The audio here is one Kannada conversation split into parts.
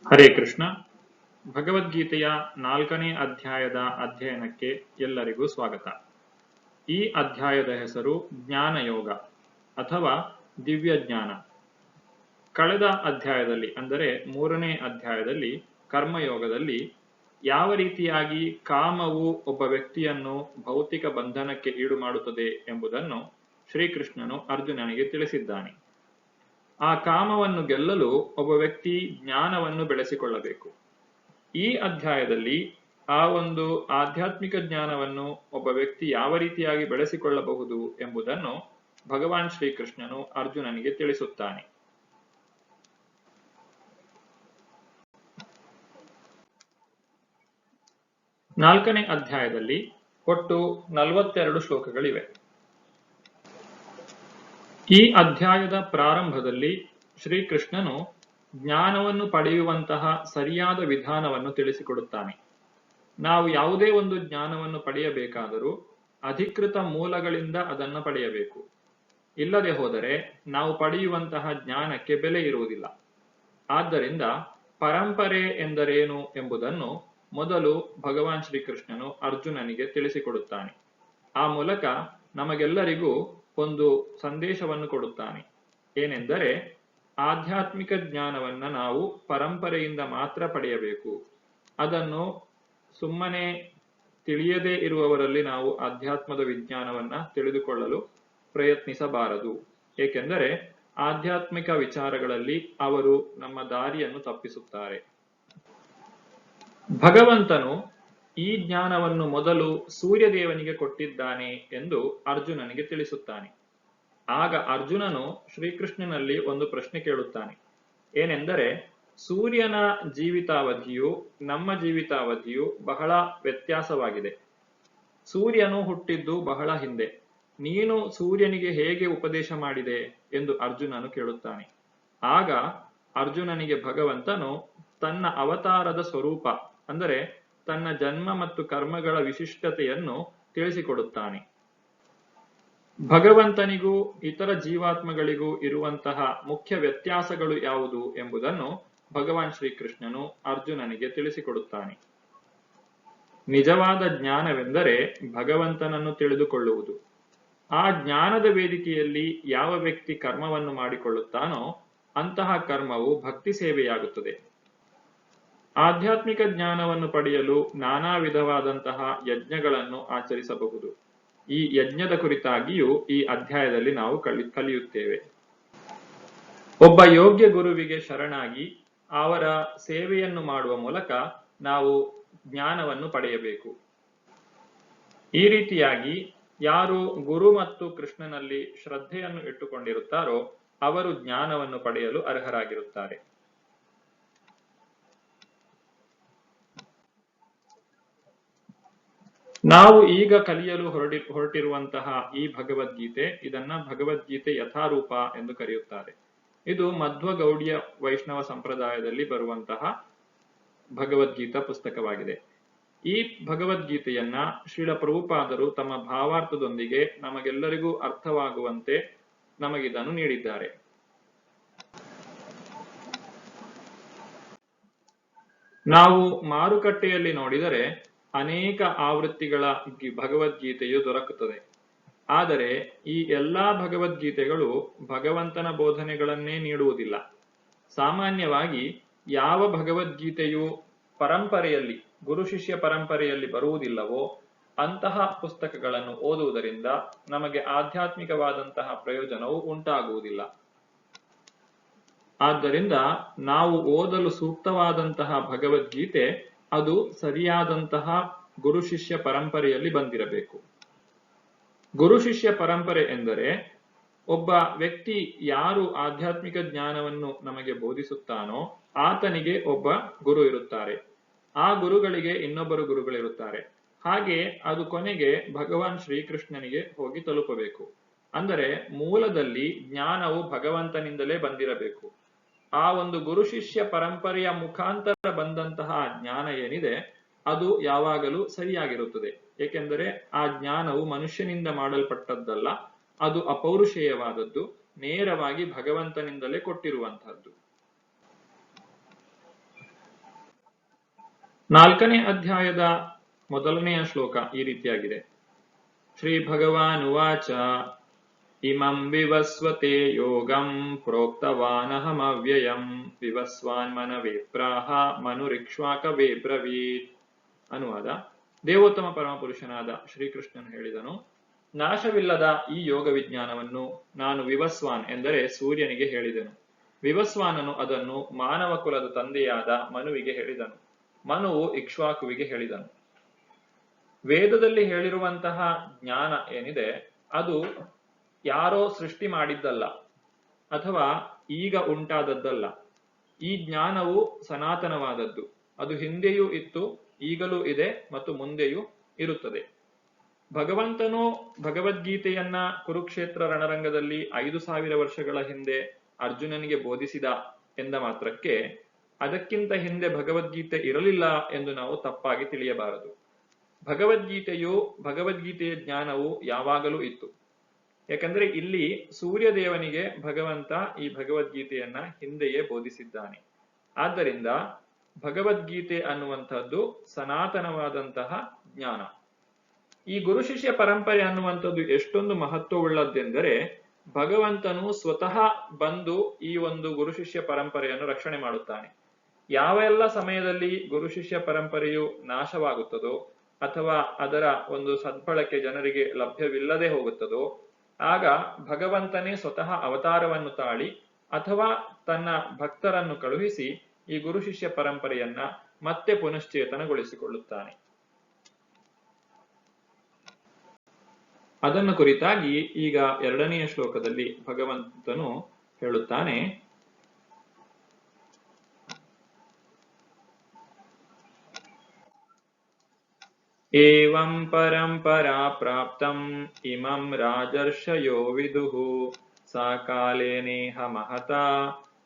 ಹರೇ ಕೃಷ್ಣ. ಭಗವದ್ಗೀತೆಯ 4ನೇ ಅಧ್ಯಾಯದ ಅಧ್ಯಯನಕ್ಕೆ ಎಲ್ಲರಿಗೂ ಸ್ವಾಗತ. ಈ ಅಧ್ಯಾಯದ ಹೆಸರು ಜ್ಞಾನಯೋಗ ಅಥವಾ ದಿವ್ಯ ಜ್ಞಾನ. ಕಳೆದ ಅಧ್ಯಾಯದಲ್ಲಿ ಅಂದರೆ 3ನೇ ಅಧ್ಯಾಯದಲ್ಲಿ ಕರ್ಮಯೋಗದಲ್ಲಿ ಯಾವ ರೀತಿಯಾಗಿ ಕಾಮವು ಒಬ್ಬ ವ್ಯಕ್ತಿಯನ್ನು ಭೌತಿಕ ಬಂಧನಕ್ಕೆ ಈಡು ಮಾಡುತ್ತದೆ ಎಂಬುದನ್ನು ಶ್ರೀಕೃಷ್ಣನು ಅರ್ಜುನನಿಗೆ ತಿಳಿಸಿದ್ದಾನೆ. ಆ ಕಾಮವನ್ನು ಗೆಲ್ಲಲು ಒಬ್ಬ ವ್ಯಕ್ತಿ ಜ್ಞಾನವನ್ನು ಬೆಳೆಸಿಕೊಳ್ಳಬೇಕು. ಈ ಅಧ್ಯಾಯದಲ್ಲಿ ಆ ಒಂದು ಆಧ್ಯಾತ್ಮಿಕ ಜ್ಞಾನವನ್ನು ಒಬ್ಬ ವ್ಯಕ್ತಿ ಯಾವ ರೀತಿಯಾಗಿ ಬೆಳೆಸಿಕೊಳ್ಳಬಹುದು ಎಂಬುದನ್ನು ಭಗವಾನ್ ಶ್ರೀಕೃಷ್ಣನು ಅರ್ಜುನನಿಗೆ ತಿಳಿಸುತ್ತಾನೆ. ನಾಲ್ಕನೇ ಅಧ್ಯಾಯದಲ್ಲಿ ಒಟ್ಟು 42 ಶ್ಲೋಕಗಳಿವೆ. ಈ ಅಧ್ಯಾಯದ ಪ್ರಾರಂಭದಲ್ಲಿ ಶ್ರೀಕೃಷ್ಣನು ಜ್ಞಾನವನ್ನು ಪಡೆಯುವಂತಹ ಸರಿಯಾದ ವಿಧಾನವನ್ನು ತಿಳಿಸಿಕೊಡುತ್ತಾನೆ. ನಾವು ಯಾವುದೇ ಒಂದು ಜ್ಞಾನವನ್ನು ಪಡೆಯಬೇಕಾದರೂ ಅಧಿಕೃತ ಮೂಲಗಳಿಂದ ಅದನ್ನು ಪಡೆಯಬೇಕು. ಇಲ್ಲದೆ ಹೋದರೆ ನಾವು ಪಡೆಯುವಂತಹ ಜ್ಞಾನಕ್ಕೆ ಬೆಲೆ ಇರುವುದಿಲ್ಲ. ಆದ್ದರಿಂದ ಪರಂಪರೆ ಎಂದರೇನು ಎಂಬುದನ್ನು ಮೊದಲು ಭಗವಾನ್ ಶ್ರೀಕೃಷ್ಣನು ಅರ್ಜುನನಿಗೆ ತಿಳಿಸಿಕೊಡುತ್ತಾನೆ. ಆ ಮೂಲಕ ನಮಗೆಲ್ಲರಿಗೂ ಒಂದು ಸಂದೇಶವನ್ನು ಕೊಡುತ್ತಾನೆ. ಏನೆಂದರೆ, ಆಧ್ಯಾತ್ಮಿಕ ಜ್ಞಾನವನ್ನ ನಾವು ಪರಂಪರೆಯಿಂದ ಮಾತ್ರ ಪಡೆಯಬೇಕು. ಅದನ್ನು ಸುಮ್ಮನೆ ತಿಳಿಯದೇ ಇರುವವರಲ್ಲಿ ನಾವು ಆಧ್ಯಾತ್ಮದ ವಿಜ್ಞಾನವನ್ನ ತಿಳಿದುಕೊಳ್ಳಲು ಪ್ರಯತ್ನಿಸಬಾರದು. ಏಕೆಂದರೆ ಆಧ್ಯಾತ್ಮಿಕ ವಿಚಾರಗಳಲ್ಲಿ ಅವರು ನಮ್ಮ ದಾರಿಯನ್ನು ತಪ್ಪಿಸುತ್ತಾರೆ. ಭಗವಂತನು ಈ ಜ್ಞಾನವನ್ನು ಮೊದಲು ಸೂರ್ಯದೇವನಿಗೆ ಕೊಟ್ಟಿದ್ದಾನೆ ಎಂದು ಅರ್ಜುನನಿಗೆ ತಿಳಿಸುತ್ತಾನೆ. ಆಗ ಅರ್ಜುನನು ಶ್ರೀಕೃಷ್ಣನಲ್ಲಿ ಒಂದು ಪ್ರಶ್ನೆ ಕೇಳುತ್ತಾನೆ. ಏನೆಂದರೆ, ಸೂರ್ಯನ ಜೀವಿತಾವಧಿಯು ನಮ್ಮ ಜೀವಿತಾವಧಿಯು ಬಹಳ ವ್ಯತ್ಯಾಸವಾಗಿದೆ. ಸೂರ್ಯನು ಹುಟ್ಟಿದ್ದು ಬಹಳ ಹಿಂದೆ. ನೀನು ಸೂರ್ಯನಿಗೆ ಹೇಗೆ ಉಪದೇಶ ಮಾಡಿದೆ ಎಂದು ಅರ್ಜುನನು ಕೇಳುತ್ತಾನೆ. ಆಗ ಅರ್ಜುನನಿಗೆ ಭಗವಂತನು ತನ್ನ ಅವತಾರದ ಸ್ವರೂಪ ಅಂದರೆ ತನ್ನ ಜನ್ಮ ಮತ್ತು ಕರ್ಮಗಳ ವಿಶಿಷ್ಟತೆಯನ್ನು ತಿಳಿಸಿಕೊಡುತ್ತಾನೆ. ಭಗವಂತನಿಗೂ ಇತರ ಜೀವಾತ್ಮಗಳಿಗೂ ಇರುವಂತಹ ಮುಖ್ಯ ವ್ಯತ್ಯಾಸಗಳು ಯಾವುದು ಎಂಬುದನ್ನು ಭಗವಾನ್ ಶ್ರೀಕೃಷ್ಣನು ಅರ್ಜುನನಿಗೆ ತಿಳಿಸಿಕೊಡುತ್ತಾನೆ. ನಿಜವಾದ ಜ್ಞಾನವೆಂದರೆ ಭಗವಂತನನ್ನು ತಿಳಿದುಕೊಳ್ಳುವುದು. ಆ ಜ್ಞಾನದ ವೇದಿಕೆಯಲ್ಲಿ ಯಾವ ವ್ಯಕ್ತಿ ಕರ್ಮವನ್ನು ಮಾಡಿಕೊಳ್ಳುತ್ತಾನೋ ಅಂತಹ ಕರ್ಮವು ಭಕ್ತಿ ಸೇವೆಯಾಗುತ್ತದೆ. ಆಧ್ಯಾತ್ಮಿಕ ಜ್ಞಾನವನ್ನು ಪಡೆಯಲು ನಾನಾ ವಿಧವಾದಂತಹ ಯಜ್ಞಗಳನ್ನು ಆಚರಿಸಬಹುದು. ಈ ಯಜ್ಞದ ಕುರಿತಾಗಿಯೂ ಈ ಅಧ್ಯಾಯದಲ್ಲಿ ನಾವು ಕಲಿಯುತ್ತೇವೆ. ಒಬ್ಬ ಯೋಗ್ಯ ಗುರುವಿಗೆ ಶರಣಾಗಿ ಅವರ ಸೇವೆಯನ್ನು ಮಾಡುವ ಮೂಲಕ ನಾವು ಜ್ಞಾನವನ್ನು ಪಡೆಯಬೇಕು. ಈ ರೀತಿಯಾಗಿ ಯಾರು ಗುರು ಮತ್ತು ಕೃಷ್ಣನಲ್ಲಿ ಶ್ರದ್ಧೆಯನ್ನು ಇಟ್ಟುಕೊಂಡಿರುತ್ತಾರೋ ಅವರು ಜ್ಞಾನವನ್ನು ಪಡೆಯಲು ಅರ್ಹರಾಗಿರುತ್ತಾರೆ. ನಾವು ಈಗ ಕಲಿಯಲು ಹೊರಟಿರುವಂತಹ ಈ ಭಗವದ್ಗೀತೆ, ಇದನ್ನ ಭಗವದ್ಗೀತೆ ಯಥಾರೂಪ ಎಂದು ಕರೆಯುತ್ತಾರೆ. ಇದು ಮಧ್ವ ಗೌಡಿಯ ವೈಷ್ಣವ ಸಂಪ್ರದಾಯದಲ್ಲಿ ಬರುವಂತಹ ಭಗವದ್ಗೀತಾ ಪುಸ್ತಕವಾಗಿದೆ. ಈ ಭಗವದ್ಗೀತೆಯನ್ನ ಶ್ರೀಲ ಪ್ರಭುಪಾದರು ತಮ್ಮ ಭಾವಾರ್ಥದೊಂದಿಗೆ ನಮಗೆಲ್ಲರಿಗೂ ಅರ್ಥವಾಗುವಂತೆ ನಮಗಿದನ್ನು ನೀಡಿದ್ದಾರೆ. ನಾವು ಮಾರುಕಟ್ಟೆಯಲ್ಲಿ ನೋಡಿದರೆ ಅನೇಕ ಆವೃತ್ತಿಗಳ ಭಗವದ್ಗೀತೆಯು ದೊರಕುತ್ತದೆ. ಆದರೆ ಈ ಎಲ್ಲಾ ಭಗವದ್ಗೀತೆಗಳು ಭಗವಂತನ ಬೋಧನೆಗಳನ್ನೇ ನೀಡುವುದಿಲ್ಲ. ಸಾಮಾನ್ಯವಾಗಿ ಯಾವ ಭಗವದ್ಗೀತೆಯು ಪರಂಪರೆಯಲ್ಲಿ ಗುರು ಶಿಷ್ಯ ಪರಂಪರೆಯಲ್ಲಿ ಬರುವುದಿಲ್ಲವೋ ಅಂತಹ ಪುಸ್ತಕಗಳನ್ನು ಓದುವುದರಿಂದ ನಮಗೆ ಆಧ್ಯಾತ್ಮಿಕವಾದಂತಹ ಪ್ರಯೋಜನವು ಉಂಟಾಗುವುದಿಲ್ಲ. ಆದ್ದರಿಂದ ನಾವು ಓದಲು ಸೂಕ್ತವಾದಂತಹ ಭಗವದ್ಗೀತೆ ಅದು ಸರಿಯಾದಂತಹ ಗುರು ಶಿಷ್ಯ ಪರಂಪರೆಯಲ್ಲಿ ಬಂದಿರಬೇಕು. ಗುರು ಶಿಷ್ಯ ಪರಂಪರೆ ಎಂದರೆ ಒಬ್ಬ ವ್ಯಕ್ತಿ ಯಾರು ಆಧ್ಯಾತ್ಮಿಕ ಜ್ಞಾನವನ್ನು ನಮಗೆ ಬೋಧಿಸುತ್ತಾನೋ ಆತನಿಗೆ ಒಬ್ಬ ಗುರು ಇರುತ್ತಾರೆ. ಆ ಗುರುಗಳಿಗೆ ಇನ್ನೊಬ್ಬರು ಗುರುಗಳಿರುತ್ತಾರೆ. ಹಾಗೆ ಅದು ಕೊನೆಗೆ ಭಗವಾನ್ ಶ್ರೀಕೃಷ್ಣನಿಗೆ ಹೋಗಿ ತಲುಪಬೇಕು. ಅಂದರೆ ಮೂಲದಲ್ಲಿ ಜ್ಞಾನವು ಭಗವಂತನಿಂದಲೇ ಬಂದಿರಬೇಕು. ಆ ಒಂದು ಗುರು ಶಿಷ್ಯ ಪರಂಪರೆಯ ಮುಖಾಂತರ ಬಂದಂತಹ ಜ್ಞಾನ ಏನಿದೆ ಅದು ಯಾವಾಗಲೂ ಸರಿಯಾಗಿರುತ್ತದೆ. ಏಕೆಂದರೆ ಆ ಜ್ಞಾನವು ಮನುಷ್ಯನಿಂದ ಮಾಡಲ್ಪಟ್ಟದ್ದಲ್ಲ, ಅದು ಅಪೌರುಷೇಯವಾದದ್ದು, ನೇರವಾಗಿ ಭಗವಂತನಿಂದಲೇ ಕೊಟ್ಟಿರುವಂತಹದ್ದು. 4ನೇ ಅಧ್ಯಾಯದ ಮೊದಲನೆಯ ಶ್ಲೋಕ ಈ ರೀತಿಯಾಗಿದೆ. ಶ್ರೀ ಭಗವಾನ್ ಉವಾಚ ಇಮಂ ವಿವಸ್ವತೆ ಯೋಗಂ ಪ್ರೋಕ್ತವಾನಹಮವ್ಯಯಂ ವಿವಸ್ವಾನ್ ಮನವೇ ಪ್ರಾಹ ಮನುರಿಕ್ಷ್ವಾಕವೇ ಬ್ರವೀತ್. ಅನುವಾದ: ದೇವೋತ್ತಮ ಪರಮಪುರುಷನಾದ ಶ್ರೀಕೃಷ್ಣನು ಹೇಳಿದನು, ನಾಶವಿಲ್ಲದ ಈ ಯೋಗ ವಿಜ್ಞಾನವನ್ನು ನಾನು ವಿವಸ್ವಾನ್ ಎಂದರೆ ಸೂರ್ಯನಿಗೆ ಹೇಳಿದೆನು. ವಿವಸ್ವಾನನು ಅದನ್ನು ಮಾನವ ಕುಲದ ತಂದೆಯಾದ ಮನುವಿಗೆ ಹೇಳಿದನು. ಮನುವು ಇಕ್ಷ್ವಾಕುವಿಗೆ ಹೇಳಿದನು. ವೇದದಲ್ಲಿ ಹೇಳಿರುವಂತಹ ಜ್ಞಾನ ಏನಿದೆ ಅದು ಯಾರೋ ಸೃಷ್ಟಿ ಮಾಡಿದ್ದಲ್ಲ ಅಥವಾ ಈಗ ಉಂಟಾದದ್ದಲ್ಲ. ಈ ಜ್ಞಾನವು ಸನಾತನವಾದದ್ದು. ಅದು ಹಿಂದೆಯೂ ಇತ್ತು, ಈಗಲೂ ಇದೆ ಮತ್ತು ಮುಂದೆಯೂ ಇರುತ್ತದೆ. ಭಗವಂತನು ಭಗವದ್ಗೀತೆಯನ್ನ ಕುರುಕ್ಷೇತ್ರ ರಣರಂಗದಲ್ಲಿ 5000 ವರ್ಷಗಳ ಹಿಂದೆ ಅರ್ಜುನನಿಗೆ ಬೋಧಿಸಿದ ಎಂದ ಮಾತ್ರಕ್ಕೆ ಅದಕ್ಕಿಂತ ಹಿಂದೆ ಭಗವದ್ಗೀತೆ ಇರಲಿಲ್ಲ ಎಂದು ನಾವು ತಪ್ಪಾಗಿ ತಿಳಿಯಬಾರದು. ಭಗವದ್ಗೀತೆಯ ಜ್ಞಾನವು ಯಾವಾಗಲೂ ಇತ್ತು. ಯಾಕಂದ್ರೆ ಇಲ್ಲಿ ಸೂರ್ಯದೇವನಿಗೆ ಭಗವಂತ ಈ ಭಗವದ್ಗೀತೆಯನ್ನ ಹಿಂದೆಯೇ ಬೋಧಿಸಿದ್ದಾನೆ. ಆದ್ದರಿಂದ ಭಗವದ್ಗೀತೆ ಅನ್ನುವಂಥದ್ದು ಸನಾತನವಾದಂತಹ ಜ್ಞಾನ. ಈ ಗುರು ಶಿಷ್ಯ ಪರಂಪರೆ ಅನ್ನುವಂಥದ್ದು ಎಷ್ಟೊಂದು ಮಹತ್ವವುಳ್ಳದ್ದೆಂದರೆ ಭಗವಂತನು ಸ್ವತಃ ಬಂದು ಈ ಒಂದು ಗುರು ಶಿಷ್ಯ ಪರಂಪರೆಯನ್ನು ರಕ್ಷಣೆ ಮಾಡುತ್ತಾನೆ. ಯಾವೆಲ್ಲ ಸಮಯದಲ್ಲಿ ಗುರು ಶಿಷ್ಯ ಪರಂಪರೆಯು ನಾಶವಾಗುತ್ತದೋ ಅಥವಾ ಅದರ ಒಂದು ಸದ್ಬಳಕೆ ಜನರಿಗೆ ಲಭ್ಯವಿಲ್ಲದೆ ಹೋಗುತ್ತದೋ ಆಗ ಭಗವಂತನೇ ಸ್ವತಃ ಅವತಾರವನ್ನು ತಾಳಿ ಅಥವಾ ತನ್ನ ಭಕ್ತರನ್ನು ಕಳುಹಿಸಿ ಈ ಗುರು ಶಿಷ್ಯ ಪರಂಪರೆಯನ್ನ ಮತ್ತೆ ಪುನಶ್ಚೇತನಗೊಳಿಸಿಕೊಳ್ಳುತ್ತಾನೆ. ಅದನ್ನು ಕುರಿತಾಗಿ ಈಗ 2ನೆಯ ಶ್ಲೋಕದಲ್ಲಿ ಭಗವಂತನು ಹೇಳುತ್ತಾನೆ, ಏವಂ ಪರಂಪರಾ ಪ್ರಾಪ್ತಂ ಇಮಂ ರಾಜರ್ಷಯೋ ವಿದುಃ ಸಾ ಕಾಲೇನೇಹ ಮಹತಾ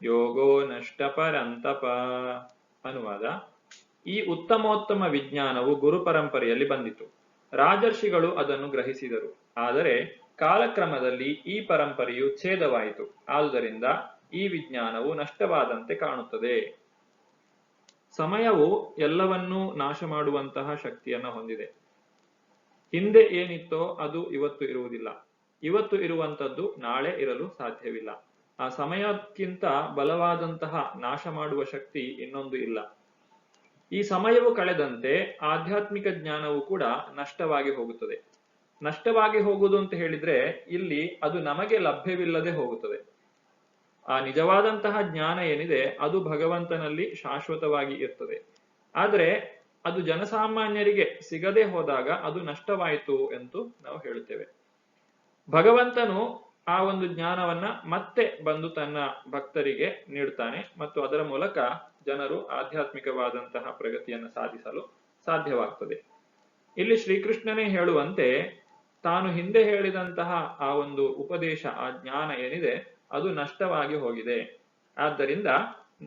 ಯೋಗೋ ನಷ್ಟ ಪರಂತಪ. ಅನುವಾದ: ಈ ಉತ್ತಮೋತ್ತಮ ವಿಜ್ಞಾನವು ಗುರು ಪರಂಪರೆಯಲ್ಲಿ ಬಂದಿತು. ರಾಜರ್ಷಿಗಳು ಅದನ್ನು ಗ್ರಹಿಸಿದರು. ಆದರೆ ಕಾಲಕ್ರಮದಲ್ಲಿ ಈ ಪರಂಪರೆಯು ಛೇದವಾಯಿತು. ಆದುದರಿಂದ ಈ ವಿಜ್ಞಾನವು ನಷ್ಟವಾದಂತೆ ಕಾಣುತ್ತದೆ. ಸಮಯವು ಎಲ್ಲವನ್ನೂ ನಾಶ ಮಾಡುವಂತಹ ಶಕ್ತಿಯನ್ನು ಹೊಂದಿದೆ. ಹಿಂದೆ ಏನಿತ್ತೋ ಅದು ಇವತ್ತು ಇರುವುದಿಲ್ಲ. ಇವತ್ತು ಇರುವಂತದ್ದು ನಾಳೆ ಇರಲು ಸಾಧ್ಯವಿಲ್ಲ. ಆ ಸಮಯಕ್ಕಿಂತ ಬಲವಾದಂತಹ ನಾಶ ಮಾಡುವ ಶಕ್ತಿ ಇನ್ನೊಂದು ಇಲ್ಲ. ಈ ಸಮಯವು ಕಳೆದಂತೆ ಆಧ್ಯಾತ್ಮಿಕ ಜ್ಞಾನವು ಕೂಡ ನಷ್ಟವಾಗಿ ಹೋಗುತ್ತದೆ. ನಷ್ಟವಾಗಿ ಹೋಗುವುದು ಅಂತ ಹೇಳಿದ್ರೆ ಇಲ್ಲಿ ಅದು ನಮಗೆ ಲಭ್ಯವಿಲ್ಲದೆ ಹೋಗುತ್ತದೆ. ಆ ನಿಜವಾದಂತಹ ಜ್ಞಾನ ಏನಿದೆ ಅದು ಭಗವಂತನಲ್ಲಿ ಶಾಶ್ವತವಾಗಿ ಇರ್ತದೆ. ಆದರೆ ಅದು ಜನಸಾಮಾನ್ಯರಿಗೆ ಸಿಗದೆ ಹೋದಾಗ ಅದು ನಷ್ಟವಾಯಿತು ಎಂದು ನಾವು ಹೇಳುತ್ತೇವೆ. ಭಗವಂತನು ಆ ಒಂದು ಜ್ಞಾನವನ್ನ ಮತ್ತೆ ಬಂದು ತನ್ನ ಭಕ್ತರಿಗೆ ನೀಡುತ್ತಾನೆ ಮತ್ತು ಅದರ ಮೂಲಕ ಜನರು ಆಧ್ಯಾತ್ಮಿಕವಾದಂತಹ ಪ್ರಗತಿಯನ್ನು ಸಾಧಿಸಲು ಸಾಧ್ಯವಾಗ್ತದೆ. ಇಲ್ಲಿ ಶ್ರೀಕೃಷ್ಣನೇ ಹೇಳುವಂತೆ ತಾನು ಹಿಂದೆ ಹೇಳಿದಂತಹ ಆ ಒಂದು ಉಪದೇಶ, ಆ ಜ್ಞಾನ ಏನಿದೆ ಅದು ನಷ್ಟವಾಗಿ ಹೋಗಿದೆ. ಆದ್ದರಿಂದ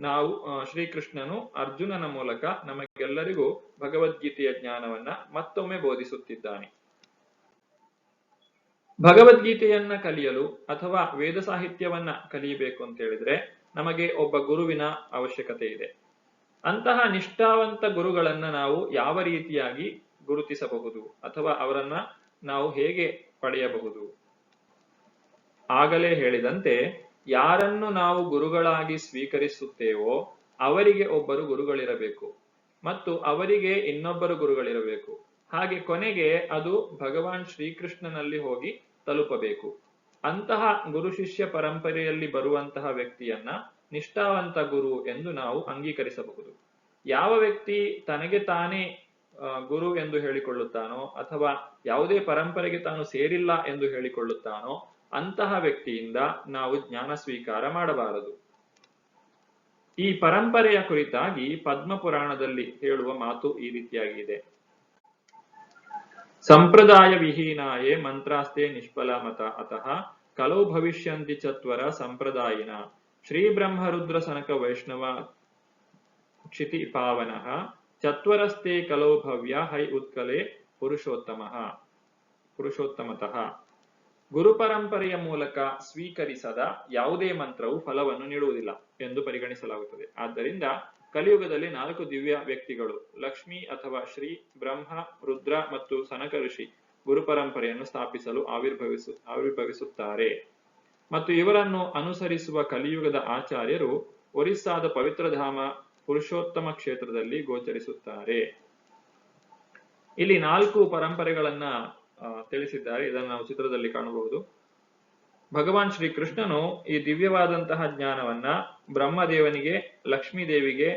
ನಾವು ಶ್ರೀಕೃಷ್ಣನು ಅರ್ಜುನನ ಮೂಲಕ ನಮಗೆಲ್ಲರಿಗೂ ಭಗವದ್ಗೀತೆಯ ಜ್ಞಾನವನ್ನ ಮತ್ತೊಮ್ಮೆ ಬೋಧಿಸುತ್ತಿದ್ದಾನೆ. ಭಗವದ್ಗೀತೆಯನ್ನ ಕಲಿಯಲು ಅಥವಾ ವೇದ ಸಾಹಿತ್ಯವನ್ನ ಕಲಿಯಬೇಕು ಅಂತ ಹೇಳಿದ್ರೆ ನಮಗೆ ಒಬ್ಬ ಗುರುವಿನ ಅವಶ್ಯಕತೆ ಇದೆ. ಅಂತಹ ನಿಷ್ಠಾವಂತ ಗುರುಗಳನ್ನ ನಾವು ಯಾವ ರೀತಿಯಾಗಿ ಗುರುತಿಸಬಹುದು ಅಥವಾ ಅವರನ್ನ ನಾವು ಹೇಗೆ ಪಡೆಯಬಹುದು? ಆಗಲೇ ಹೇಳಿದಂತೆ ಯಾರನ್ನು ನಾವು ಗುರುಗಳಾಗಿ ಸ್ವೀಕರಿಸುತ್ತೇವೋ ಅವರಿಗೆ ಒಬ್ಬರು ಗುರುಗಳಿರಬೇಕು ಮತ್ತು ಅವರಿಗೆ ಇನ್ನೊಬ್ಬರು ಗುರುಗಳಿರಬೇಕು. ಹಾಗೆ ಕೊನೆಗೆ ಅದು ಭಗವಾನ್ ಶ್ರೀಕೃಷ್ಣನಲ್ಲಿ ಹೋಗಿ ತಲುಪಬೇಕು. ಅಂತಹ ಗುರು ಶಿಷ್ಯ ಪರಂಪರೆಯಲ್ಲಿ ಬರುವಂತಹ ವ್ಯಕ್ತಿಯನ್ನ ನಿಷ್ಠಾವಂತ ಗುರು ಎಂದು ನಾವು ಅಂಗೀಕರಿಸಬಹುದು. ಯಾವ ವ್ಯಕ್ತಿ ತನಗೆ ತಾನೇ ಗುರು ಎಂದು ಹೇಳಿಕೊಳ್ಳುತ್ತಾನೋ ಅಥವಾ ಯಾವುದೇ ಪರಂಪರೆಗೆ ತಾನು ಸೇರಿಲ್ಲ ಎಂದು ಹೇಳಿಕೊಳ್ಳುತ್ತಾನೋ ಅಂತಹ ವ್ಯಕ್ತಿಯಿಂದ ನಾವು ಜ್ಞಾನ ಸ್ವೀಕಾರ ಮಾಡಬಾರದು. ಈ ಪರಂಪರೆಯ ಕುರಿತಾಗಿ ಪದ್ಮ ಪುರಾಣದಲ್ಲಿ ಹೇಳುವ ಮಾತು ಈ ರೀತಿಯಾಗಿದೆ. ಸಂಪ್ರದಾಯ ವಿಹೀನಾಯೇ ಮಂತ್ರಾಸ್ತೆ ನಿಷ್ಫಲ ಮತ ಅತಃ ಕಲೌ ಭವಿಷ್ಯಂತಿ ಚತ್ವರ ಸಂಪ್ರದಾಯಿನ ಶ್ರೀ ಬ್ರಹ್ಮರುದ್ರ ಸನಕ ವೈಷ್ಣವ ಕ್ಷಿತಿ ಪಾವನಃ ಚತ್ವರಸ್ತೆ ಕಲೌ ಭವ್ಯ ಹೈ ಉತ್ಕಲೆ ಪುರುಷೋತ್ತಮತಃ. ಗುರು ಪರಂಪರೆಯ ಮೂಲಕ ಸ್ವೀಕರಿಸದ ಯಾವುದೇ ಮಂತ್ರವು ಫಲವನ್ನು ನೀಡುವುದಿಲ್ಲ ಎಂದು ಪರಿಗಣಿಸಲಾಗುತ್ತದೆ. ಆದ್ದರಿಂದ ಕಲಿಯುಗದಲ್ಲಿ 4 ದಿವ್ಯ ವ್ಯಕ್ತಿಗಳು ಲಕ್ಷ್ಮಿ ಅಥವಾ ಶ್ರೀ, ಬ್ರಹ್ಮ, ರುದ್ರ ಮತ್ತು ಸನಕ ಋಷಿ ಗುರುಪರಂಪರೆಯನ್ನು ಸ್ಥಾಪಿಸಲು ಆವಿರ್ಭವಿಸುತ್ತಾರೆ. ಮತ್ತು ಇವರನ್ನು ಅನುಸರಿಸುವ ಕಲಿಯುಗದ ಆಚಾರ್ಯರು ಒರಿಸ್ಸಾದ ಪವಿತ್ರಧಾಮ ಪುರುಷೋತ್ತಮ ಕ್ಷೇತ್ರದಲ್ಲಿ ಗೋಚರಿಸುತ್ತಾರೆ. ಇಲ್ಲಿ 4 ಪರಂಪರೆಗಳನ್ನ ತಿಳಿಸಿದ್ದಾರೆ. ಇದನ್ನು ನಾವು ಚಿತ್ರದಲ್ಲಿ ಕಾಣಬಹುದು. ಭಗವಾನ್ ಶ್ರೀಕೃಷ್ಣನು ಈ ದಿವ್ಯವಾದಂತಹ ಜ್ಞಾನವನ್ನ ಬ್ರಹ್ಮದೇವನಿಗೆ, ಲಕ್ಷ್ಮೀ ದೇವಿಗೆ,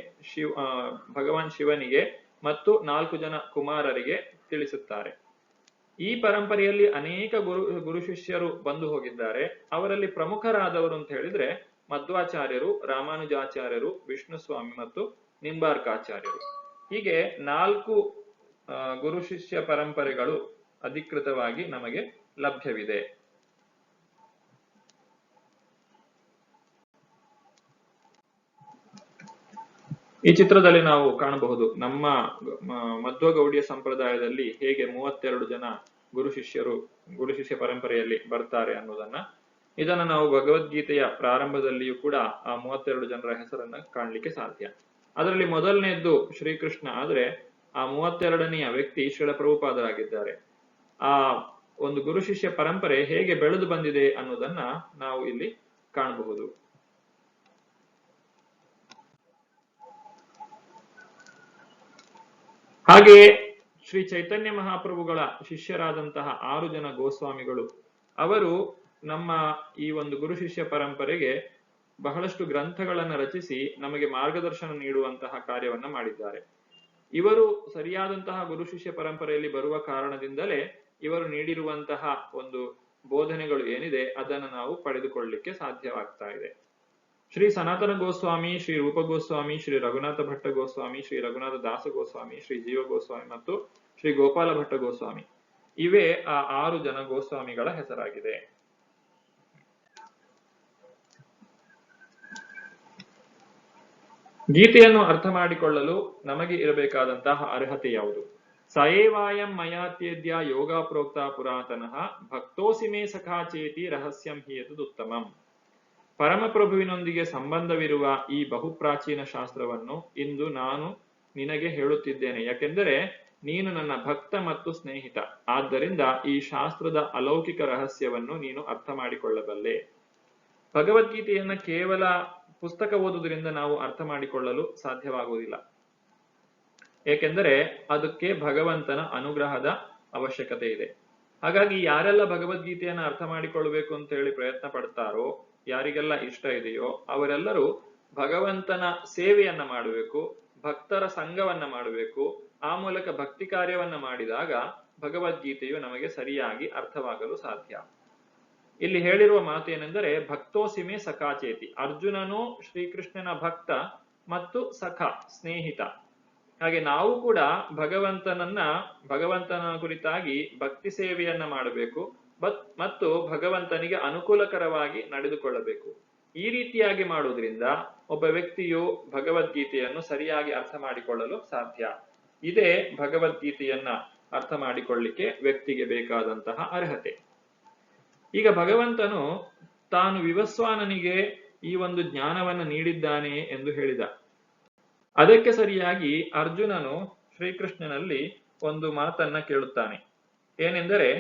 ಭಗವಾನ್ ಶಿವನಿಗೆ ಮತ್ತು 4 ಜನ ಕುಮಾರರಿಗೆ ತಿಳಿಸುತ್ತಾರೆ. ಈ ಪರಂಪರೆಯಲ್ಲಿ ಅನೇಕ ಗುರು ಶಿಷ್ಯರು ಬಂದು ಹೋಗಿದ್ದಾರೆ. ಅವರಲ್ಲಿ ಪ್ರಮುಖರಾದವರು ಅಂತ ಹೇಳಿದ್ರೆ ಮಧ್ವಾಚಾರ್ಯರು, ರಾಮಾನುಜಾಚಾರ್ಯರು, ವಿಷ್ಣು ಸ್ವಾಮಿ ಮತ್ತು ನಿಂಬಾರ್ಕಾಚಾರ್ಯರು. ಹೀಗೆ 4 ಗುರು ಶಿಷ್ಯ ಪರಂಪರೆಗಳು ಅಧಿಕೃತವಾಗಿ ನಮಗೆ ಲಭ್ಯವಿದೆ. ಈ ಚಿತ್ರದಲ್ಲಿ ನಾವು ಕಾಣಬಹುದು ನಮ್ಮ ಮಧ್ವಗೌಡಿಯ ಸಂಪ್ರದಾಯದಲ್ಲಿ ಹೇಗೆ 32 ಜನ ಗುರು ಶಿಷ್ಯ ಪರಂಪರೆಯಲ್ಲಿ ಬರ್ತಾರೆ ಅನ್ನೋದನ್ನ. ಇದನ್ನ ನಾವು ಭಗವದ್ಗೀತೆಯ ಪ್ರಾರಂಭದಲ್ಲಿಯೂ ಕೂಡ ಆ 32 ಜನರ ಹೆಸರನ್ನ ಕಾಣಲಿಕ್ಕೆ ಸಾಧ್ಯ. ಅದರಲ್ಲಿ ಮೊದಲನೆಯದ್ದು ಶ್ರೀಕೃಷ್ಣ ಆದ್ರೆ ಆ 32ನೆಯ ವ್ಯಕ್ತಿ ಶ್ರೀಲ ಪ್ರಭುಪಾದರಾಗಿದ್ದಾರೆ. ಆ ಒಂದು ಗುರು ಶಿಷ್ಯ ಪರಂಪರೆ ಹೇಗೆ ಬೆಳೆದು ಬಂದಿದೆ ಅನ್ನೋದನ್ನ ನಾವು ಇಲ್ಲಿ ಕಾಣಬಹುದು. ಹಾಗೆಯೇ ಶ್ರೀ ಚೈತನ್ಯ ಮಹಾಪ್ರಭುಗಳ ಶಿಷ್ಯರಾದಂತಹ 6 ಜನ ಗೋಸ್ವಾಮಿಗಳು ಅವರು ನಮ್ಮ ಈ ಒಂದು ಗುರು ಶಿಷ್ಯ ಪರಂಪರೆಗೆ ಬಹಳಷ್ಟು ಗ್ರಂಥಗಳನ್ನು ರಚಿಸಿ ನಮಗೆ ಮಾರ್ಗದರ್ಶನ ನೀಡುವಂತಹ ಕಾರ್ಯವನ್ನ ಮಾಡಿದ್ದಾರೆ. ಇವರು ಸರಿಯಾದಂತಹ ಗುರು ಶಿಷ್ಯ ಪರಂಪರೆಯಲ್ಲಿ ಬರುವ ಕಾರಣದಿಂದಲೇ ಇವರು ನೀಡಿರುವಂತಹ ಒಂದು ಬೋಧನೆಗಳು ಏನಿದೆ ಅದನ್ನು ನಾವು ಪಡೆದುಕೊಳ್ಳಲಿಕ್ಕೆ ಸಾಧ್ಯವಾಗ್ತಾ ಇದೆ. ಶ್ರೀ ಸನಾತನ ಗೋಸ್ವಾಮಿ, ಶ್ರೀ ರೂಪ ಗೋಸ್ವಾಮಿ, ಶ್ರೀ ರಘುನಾಥ ಭಟ್ಟ ಗೋಸ್ವಾಮಿ, ಶ್ರೀ ರಘುನಾಥ ದಾಸ ಗೋಸ್ವಾಮಿ, ಶ್ರೀ ಜೀವ ಗೋಸ್ವಾಮಿ ಮತ್ತು ಶ್ರೀ ಗೋಪಾಲ ಭಟ್ಟ ಗೋಸ್ವಾಮಿ ಇವೇ ಆ 6 ಜನ ಗೋಸ್ವಾಮಿಗಳ ಹೆಸರಾಗಿದೆ. ಗೀತೆಯನ್ನು ಅರ್ಥ ಮಾಡಿಕೊಳ್ಳಲು ನಮಗೆ ಇರಬೇಕಾದಂತಹ ಅರ್ಹತೆ ಯಾವುದು? ಸಯೇವಾಯಂ ಮಯಾತ್ಯೇದ್ಯ ಯೋಗ ಪ್ರೋಕ್ತ ಪುರಾತನಃ ಭಕ್ತೋಸಿಮೇ ಸಖಾಚೇತಿ ರಹಸ್ಯಂ ಹಿಯತದುತ್ತಮಂ. ಪರಮಪ್ರಭುವಿನೊಂದಿಗೆ ಸಂಬಂಧವಿರುವ ಈ ಬಹುಪ್ರಾಚೀನ ಶಾಸ್ತ್ರವನ್ನು ಇಂದು ನಾನು ನಿನಗೆ ಹೇಳುತ್ತಿದ್ದೇನೆ, ಯಾಕೆಂದರೆ ನೀನು ನನ್ನ ಭಕ್ತ ಮತ್ತು ಸ್ನೇಹಿತ. ಆದ್ದರಿಂದ ಈ ಶಾಸ್ತ್ರದ ಅಲೌಕಿಕ ರಹಸ್ಯವನ್ನು ನೀನು ಅರ್ಥ ಮಾಡಿಕೊಳ್ಳಬಲ್ಲೆ. ಭಗವದ್ಗೀತೆಯನ್ನ ಕೇವಲ ಪುಸ್ತಕ ಓದುವುದರಿಂದ ನಾವು ಅರ್ಥ ಮಾಡಿಕೊಳ್ಳಲು ಸಾಧ್ಯವಾಗುವುದಿಲ್ಲ. ಏಕೆಂದರೆ ಅದಕ್ಕೆ ಭಗವಂತನ ಅನುಗ್ರಹದ ಅವಶ್ಯಕತೆ ಇದೆ. ಹಾಗಾಗಿ ಯಾರೆಲ್ಲ ಭಗವದ್ಗೀತೆಯನ್ನ ಅರ್ಥ ಮಾಡಿಕೊಳ್ಳಬೇಕು ಅಂತ ಹೇಳಿ ಪ್ರಯತ್ನ ಪಡ್ತಾರೋ, ಯಾರಿಗೆಲ್ಲ ಇಷ್ಟ ಇದೆಯೋ ಅವರೆಲ್ಲರೂ ಭಗವಂತನ ಸೇವೆಯನ್ನ ಮಾಡಬೇಕು, ಭಕ್ತರ ಸಂಘವನ್ನ ಮಾಡಬೇಕು. ಆ ಮೂಲಕ ಭಕ್ತಿ ಕಾರ್ಯವನ್ನ ಮಾಡಿದಾಗ ಭಗವದ್ಗೀತೆಯು ನಮಗೆ ಸರಿಯಾಗಿ ಅರ್ಥವಾಗಲು ಸಾಧ್ಯ. ಇಲ್ಲಿ ಹೇಳಿರುವ ಮಾತು ಏನೆಂದರೆ ಭಕ್ತೋಸಿಮೆ ಸಖಾಚೇತಿ. ಅರ್ಜುನನು ಶ್ರೀಕೃಷ್ಣನ ಭಕ್ತ ಮತ್ತು ಸಖ ಸ್ನೇಹಿತ. ಹಾಗೆ ನಾವು ಕೂಡ ಭಗವಂತನ ಕುರಿತಾಗಿ ಭಕ್ತಿ ಸೇವೆಯನ್ನ ಮಾಡಬೇಕು ಮತ್ತು ಭಗವಂತನಿಗೆ ಅನುಕೂಲಕರವಾಗಿ ನಡೆದುಕೊಳ್ಳಬೇಕು. ಈ ರೀತಿಯಾಗಿ ಮಾಡುವುದರಿಂದ ಒಬ್ಬ ವ್ಯಕ್ತಿಯು ಭಗವದ್ಗೀತೆಯನ್ನು ಸರಿಯಾಗಿ ಅರ್ಥ ಮಾಡಿಕೊಳ್ಳಲು ಸಾಧ್ಯ. ಇದೇ ಭಗವದ್ಗೀತೆಯನ್ನ ಅರ್ಥ ಮಾಡಿಕೊಳ್ಳಿಕ್ಕೆ ವ್ಯಕ್ತಿಗೆ ಬೇಕಾದಂತಹ ಅರ್ಹತೆ. ಈಗ ಭಗವಂತನು ತಾನು ವಿವಸ್ವಾನನಿಗೆ ಈ ಒಂದು ಜ್ಞಾನವನ್ನು ನೀಡಿದ್ದಾನೆ ಎಂದು ಹೇಳಿದ. ಅದಕ್ಕೆ ಸರಿಯಾಗಿ ಅರ್ಜುನನು ಶ್ರೀಕೃಷ್ಣನಲ್ಲಿ ಒಂದು ಮಾತನ್ನ ಕೇಳುತ್ತಾನೆ. ಏನೆಂದರೆ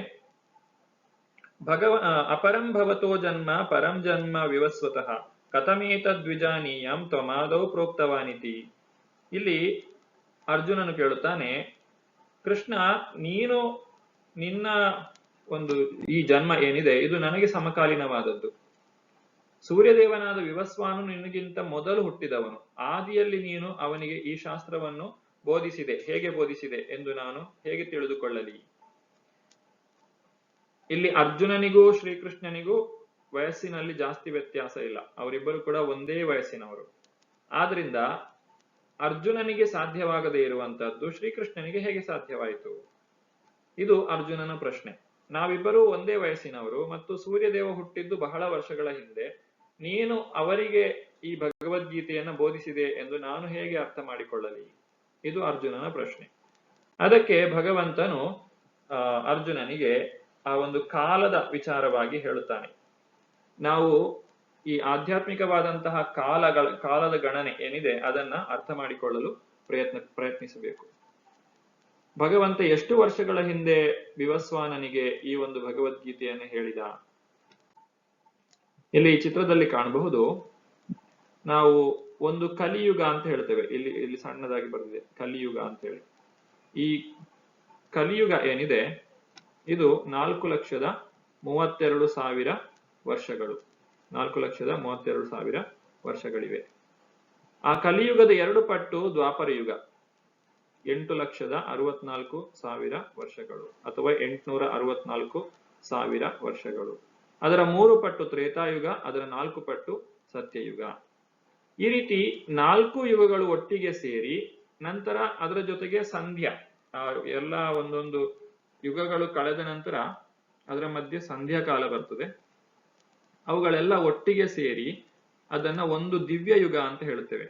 ಅಪರಂ ಭವತೋ ಜನ್ಮ ಪರಂ ಜನ್ಮ ವಿವಸ್ವತಃ ಕಥಮೇತದ್ವಿಜಾನೀಯಂ ತ್ವಮಾದೌ ಪ್ರೋಕ್ತವಾನಿತಿ. ಇಲ್ಲಿ ಅರ್ಜುನನು ಕೇಳುತ್ತಾನೆ, ಕೃಷ್ಣ ನೀನು ನಿನ್ನ ಒಂದು ಈ ಜನ್ಮ ಏನಿದೆ ಇದು ನನಗೆ ಸಮಕಾಲೀನವಾದದ್ದು. ಸೂರ್ಯದೇವನಾದ ವಿವಸ್ವಾನು ನಿನಗಿಂತ ಮೊದಲು ಹುಟ್ಟಿದವನು. ಆದಿಯಲ್ಲಿ ನೀನು ಅವನಿಗೆ ಈ ಶಾಸ್ತ್ರವನ್ನು ಬೋಧಿಸಿದೆ. ಹೇಗೆ ಬೋಧಿಸಿದೆ ಎಂದು ನಾನು ಹೇಗೆ ತಿಳಿದುಕೊಳ್ಳಲಿ? ಇಲ್ಲಿ ಅರ್ಜುನನಿಗೂ ಶ್ರೀಕೃಷ್ಣನಿಗೂ ವಯಸ್ಸಿನಲ್ಲಿ ಜಾಸ್ತಿ ವ್ಯತ್ಯಾಸ ಇಲ್ಲ. ಅವರಿಬ್ಬರು ಕೂಡ ಒಂದೇ ವಯಸ್ಸಿನವರು. ಆದ್ರಿಂದ ಅರ್ಜುನನಿಗೆ ಸಾಧ್ಯವಾಗದೇ ಇರುವಂತಹದ್ದು ಶ್ರೀಕೃಷ್ಣನಿಗೆ ಹೇಗೆ ಸಾಧ್ಯವಾಯಿತು? ಇದು ಅರ್ಜುನನ ಪ್ರಶ್ನೆ. ನಾವಿಬ್ಬರೂ ಒಂದೇ ವಯಸ್ಸಿನವರು ಮತ್ತು ಸೂರ್ಯದೇವ ಹುಟ್ಟಿದ್ದು ಬಹಳ ವರ್ಷಗಳ ಹಿಂದೆ. ನೀನು ಅವರಿಗೆ ಈ ಭಗವದ್ಗೀತೆಯನ್ನು ಬೋಧಿಸಿದೆ ಎಂದು ನಾನು ಹೇಗೆ ಅರ್ಥ ಮಾಡಿಕೊಳ್ಳಲಿ? ಇದು ಅರ್ಜುನನ ಪ್ರಶ್ನೆ. ಅದಕ್ಕೆ ಭಗವಂತನು ಅರ್ಜುನನಿಗೆ ಆ ಒಂದು ಕಾಲದ ವಿಚಾರವಾಗಿ ಹೇಳುತ್ತಾನೆ. ನಾವು ಈ ಆಧ್ಯಾತ್ಮಿಕವಾದಂತಹ ಕಾಲದ ಗಣನೆ ಏನಿದೆ ಅದನ್ನ ಅರ್ಥ ಮಾಡಿಕೊಳ್ಳಲು ಪ್ರಯತ್ನಿಸಬೇಕು. ಭಗವಂತ ಎಷ್ಟು ವರ್ಷಗಳ ಹಿಂದೆ ವಿವಸ್ವಾನನಿಗೆ ಈ ಒಂದು ಭಗವದ್ಗೀತೆಯನ್ನು ಹೇಳಿದ? ಇಲ್ಲಿ ಈ ಚಿತ್ರದಲ್ಲಿ ಕಾಣಬಹುದು. ನಾವು ಒಂದು ಕಲಿಯುಗ ಅಂತ ಹೇಳ್ತೇವೆ, ಇಲ್ಲಿ ಸಣ್ಣದಾಗಿ ಬರೆದಿದೆ ಕಲಿಯುಗ ಅಂತ ಹೇಳಿ. ಈ ಕಲಿಯುಗ ಏನಿದೆ ಇದು 4,32,000 ವರ್ಷಗಳು. 4,32,000 ವರ್ಷಗಳಿವೆ. ಆ ಕಲಿಯುಗದ 2 ಪಟ್ಟು ದ್ವಾಪರ ಯುಗ 8,64,000 ವರ್ಷಗಳು ಅಥವಾ 864,000 ವರ್ಷಗಳು. ಅದರ 3 ಪಟ್ಟು ತ್ರೇತಾಯುಗ, ಅದರ 4 ಪಟ್ಟು ಸತ್ಯಯುಗ. ಈ ರೀತಿ 4 ಯುಗಗಳು ಒಟ್ಟಿಗೆ ಸೇರಿ ನಂತರ ಅದರ ಜೊತೆಗೆ ಸಂಧ್ಯಾ, ಎಲ್ಲ ಒಂದೊಂದು ಯುಗಗಳು ಕಳೆದ ನಂತರ ಅದರ ಮಧ್ಯೆ ಸಂಧ್ಯಾ ಕಾಲ ಬರ್ತದೆ. ಅವುಗಳೆಲ್ಲ ಒಟ್ಟಿಗೆ ಸೇರಿ ಅದನ್ನ ಒಂದು ದಿವ್ಯ ಯುಗ ಅಂತ ಹೇಳ್ತೇವೆ.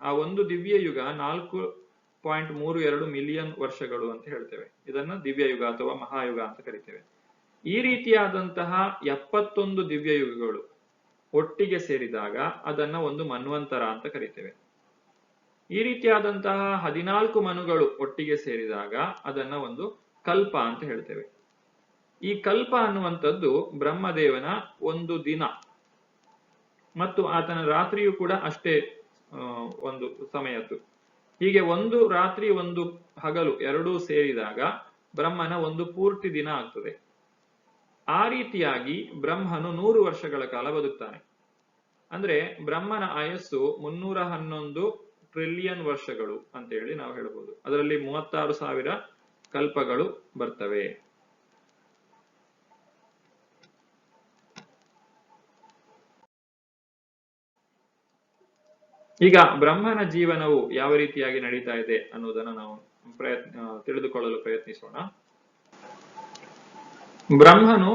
ಆ ಒಂದು ದಿವ್ಯ ಯುಗ 4.32 ಮಿಲಿಯನ್ ವರ್ಷಗಳು ಅಂತ ಹೇಳ್ತೇವೆ. ಇದನ್ನ ದಿವ್ಯ ಯುಗ ಅಥವಾ ಮಹಾಯುಗ ಅಂತ ಕರಿತೇವೆ. ಈ ರೀತಿಯಾದಂತಹ 71 ದಿವ್ಯ ಯುಗಗಳು ಒಟ್ಟಿಗೆ ಸೇರಿದಾಗ ಅದನ್ನ ಒಂದು ಮನ್ವಂತರ ಅಂತ ಕರಿತೇವೆ. ಈ ರೀತಿಯಾದಂತಹ 14 ಮನುಗಳು ಒಟ್ಟಿಗೆ ಸೇರಿದಾಗ ಅದನ್ನ ಒಂದು ಕಲ್ಪ ಅಂತ ಹೇಳ್ತೇವೆ. ಈ ಕಲ್ಪ ಅನ್ನುವಂಥದ್ದು ಬ್ರಹ್ಮದೇವನ ಒಂದು ದಿನ ಮತ್ತು ಆತನ ರಾತ್ರಿಯು ಕೂಡ ಅಷ್ಟೇ ಒಂದು ಸಮಯದ್ದು. ಹೀಗೆ ಒಂದು ರಾತ್ರಿ ಒಂದು ಹಗಲು ಎರಡೂ ಸೇರಿದಾಗ ಬ್ರಹ್ಮನ ಒಂದು ಪೂರ್ತಿ ದಿನ ಆಗ್ತದೆ. ಆ ರೀತಿಯಾಗಿ ಬ್ರಹ್ಮನು 100 ವರ್ಷಗಳ ಕಾಲ ಬದುಕ್ತಾನೆ. ಅಂದ್ರೆ ಬ್ರಹ್ಮನ ಆಯಸ್ಸು 311 ಟ್ರಿಲಿಯನ್ ವರ್ಷಗಳು ಅಂತ ಹೇಳಿ ನಾವು ಹೇಳ್ಬೋದು. ಅದರಲ್ಲಿ 36,000 ಕಲ್ಪಗಳು ಬರ್ತವೆ. ಈಗ ಬ್ರಹ್ಮನ ಜೀವನವು ಯಾವ ರೀತಿಯಾಗಿ ನಡೀತಾ ಇದೆ ಅನ್ನೋದನ್ನು ನಾವು ತಿಳಿದುಕೊಳ್ಳಲು ಪ್ರಯತ್ನಿಸೋಣ. ಬ್ರಹ್ಮನು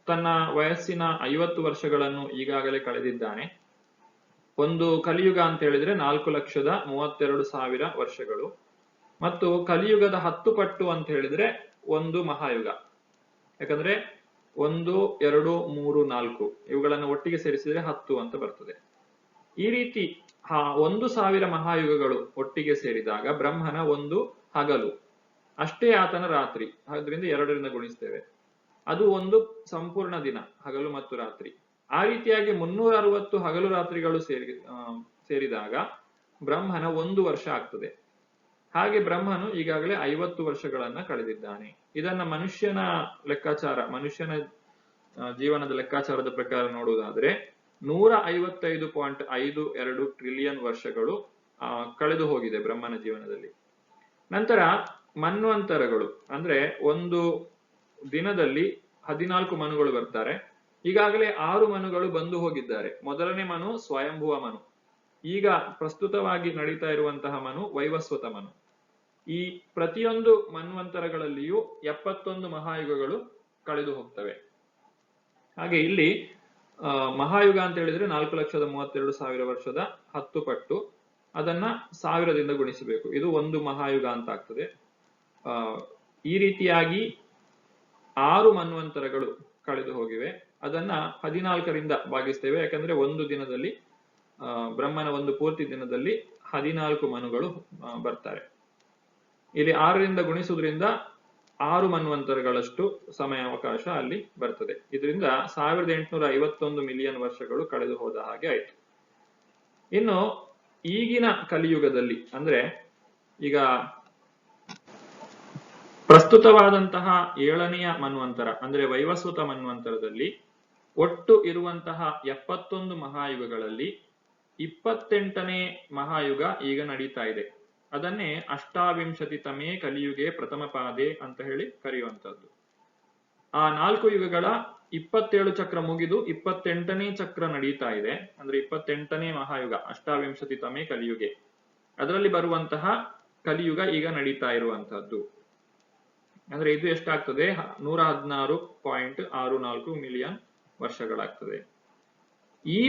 ತನ್ನ ವಯಸ್ಸಿನ 50 ವರ್ಷಗಳನ್ನು ಈಗಾಗಲೇ ಕಳೆದಿದ್ದಾನೆ. ಒಂದು ಕಲಿಯುಗ ಅಂತ ಹೇಳಿದ್ರೆ 4,32,000 ವರ್ಷಗಳು ಮತ್ತು ಕಲಿಯುಗದ 10 ಪಟ್ಟು ಅಂತ ಹೇಳಿದ್ರೆ ಒಂದು ಮಹಾಯುಗ. ಯಾಕಂದ್ರೆ 1, 2, 3, 4 ಇವುಗಳನ್ನು ಒಟ್ಟಿಗೆ ಸೇರಿಸಿದ್ರೆ 10 ಅಂತ ಬರ್ತದೆ. ಈ ರೀತಿ 1,000 ಮಹಾಯುಗಗಳು ಒಟ್ಟಿಗೆ ಸೇರಿದಾಗ ಬ್ರಹ್ಮನ ಒಂದು ಹಗಲು ಅಷ್ಟೇ ಆತನ ರಾತ್ರಿ. ಅದರಿಂದ 2ರಿಂದ ಗುಣಿಸ್ತೇವೆ. ಅದು ಒಂದು ಸಂಪೂರ್ಣ ದಿನ, ಹಗಲು ಮತ್ತು ರಾತ್ರಿ. ಆ ರೀತಿಯಾಗಿ 360 ಹಗಲು ರಾತ್ರಿಗಳು ಸೇರಿದಾಗ ಬ್ರಹ್ಮನ 1 ವರ್ಷ ಆಗ್ತದೆ. ಹಾಗೆ ಬ್ರಹ್ಮನು ಈಗಾಗಲೇ 50 ವರ್ಷಗಳನ್ನ ಕಳೆದಿದ್ದಾನೆ. ಇದನ್ನ ಮನುಷ್ಯನ ಲೆಕ್ಕಾಚಾರ, ಮನುಷ್ಯನ ಜೀವನದ ಲೆಕ್ಕಾಚಾರದ ಪ್ರಕಾರ ನೋಡುವುದಾದ್ರೆ 155.52 ಟ್ರಿಲಿಯನ್ ವರ್ಷಗಳು ಕಳೆದು ಹೋಗಿದೆ ಬ್ರಹ್ಮನ ಜೀವನದಲ್ಲಿ. ನಂತರ ಮನ್ವಂತರಗಳು ಅಂದ್ರೆ ಒಂದು ದಿನದಲ್ಲಿ 14 ಮನುಗಳು ಬರ್ತಾರೆ. ಈಗಾಗಲೇ 6 ಮನುಗಳು ಬಂದು ಹೋಗಿದ್ದಾರೆ. ಮೊದಲನೇ ಮನು ಸ್ವಯಂಭುವ ಮನು, ಈಗ ಪ್ರಸ್ತುತವಾಗಿ ನಡೀತಾ ಇರುವಂತಹ ಮನು ವೈವಸ್ವತ ಮನು. ಈ ಪ್ರತಿಯೊಂದು ಮನ್ವಂತರಗಳಲ್ಲಿಯೂ 71 ಮಹಾಯುಗಗಳು ಕಳೆದು ಹೋಗ್ತವೆ. ಹಾಗೆ ಇಲ್ಲಿ ಮಹಾಯುಗ ಅಂತ ಹೇಳಿದ್ರೆ 4,32,000 ವರ್ಷದ 10 ಪಟ್ಟು, ಅದನ್ನ 1000ದಿಂದ ಗುಣಿಸಬೇಕು. ಇದು ಒಂದು ಮಹಾಯುಗ ಅಂತ ಆಗ್ತದೆ. ಈ ರೀತಿಯಾಗಿ 6 ಮನ್ವಂತರಗಳು ಕಳೆದು ಹೋಗಿವೆ. ಅದನ್ನ 14ರಿಂದ ಭಾಗಿಸ್ತೇವೆ. ಯಾಕಂದ್ರೆ ಒಂದು ದಿನದಲ್ಲಿ ಬ್ರಹ್ಮನ ಒಂದು ಪೂರ್ತಿ ದಿನದಲ್ಲಿ 14 ಮನುಗಳು ಬರ್ತಾರೆ. ಇಲ್ಲಿ 6ರಿಂದ ಗುಣಿಸುವುದರಿಂದ 6 ಮನ್ವಂತರಗಳಷ್ಟು ಸಮಯಾವಕಾಶ ಅಲ್ಲಿ ಬರ್ತದೆ. ಇದರಿಂದ 1851 ಮಿಲಿಯನ್ ವರ್ಷಗಳು ಕಳೆದು ಹೋದ ಹಾಗೆ ಆಯ್ತು. ಇನ್ನು ಈಗಿನ ಕಲಿಯುಗದಲ್ಲಿ ಅಂದ್ರೆ ಈಗ ಪ್ರಸ್ತುತವಾದಂತಹ 7ನೆಯ ಮನ್ವಂತರ ಅಂದ್ರೆ ವೈವಸ್ವತ ಮನ್ವಂತರದಲ್ಲಿ ಒಟ್ಟು ಇರುವಂತಹ 71 ಮಹಾಯುಗಗಳಲ್ಲಿ 28ನೇ ಮಹಾಯುಗ ಈಗ ನಡೀತಾ ಇದೆ. ಅದನ್ನೇ ಅಷ್ಟಾವಿಂಶತಿತಮೇ ಕಲಿಯುಗೆ ಪ್ರಥಮ ಪಾದೆ ಅಂತ ಹೇಳಿ ಕರೆಯುವಂತದ್ದು. ಆ 4 ಯುಗಗಳ 27 ಚಕ್ರ ಮುಗಿದು 28ನೇ ಚಕ್ರ ನಡೀತಾ ಇದೆ. ಅಂದ್ರೆ 28ನೇ ಮಹಾಯುಗ ಅಷ್ಟಾವಿಂಶತಿತಮೇ ಕಲಿಯುಗೆ, ಅದರಲ್ಲಿ ಬರುವಂತಹ ಕಲಿಯುಗ ಈಗ ನಡೀತಾ ಇರುವಂತಹದ್ದು. ಅಂದ್ರೆ ಇದು ಎಷ್ಟಾಗ್ತದೆ? 116.64 ಮಿಲಿಯನ್ ವರ್ಷಗಳಾಗ್ತದೆ. ಈ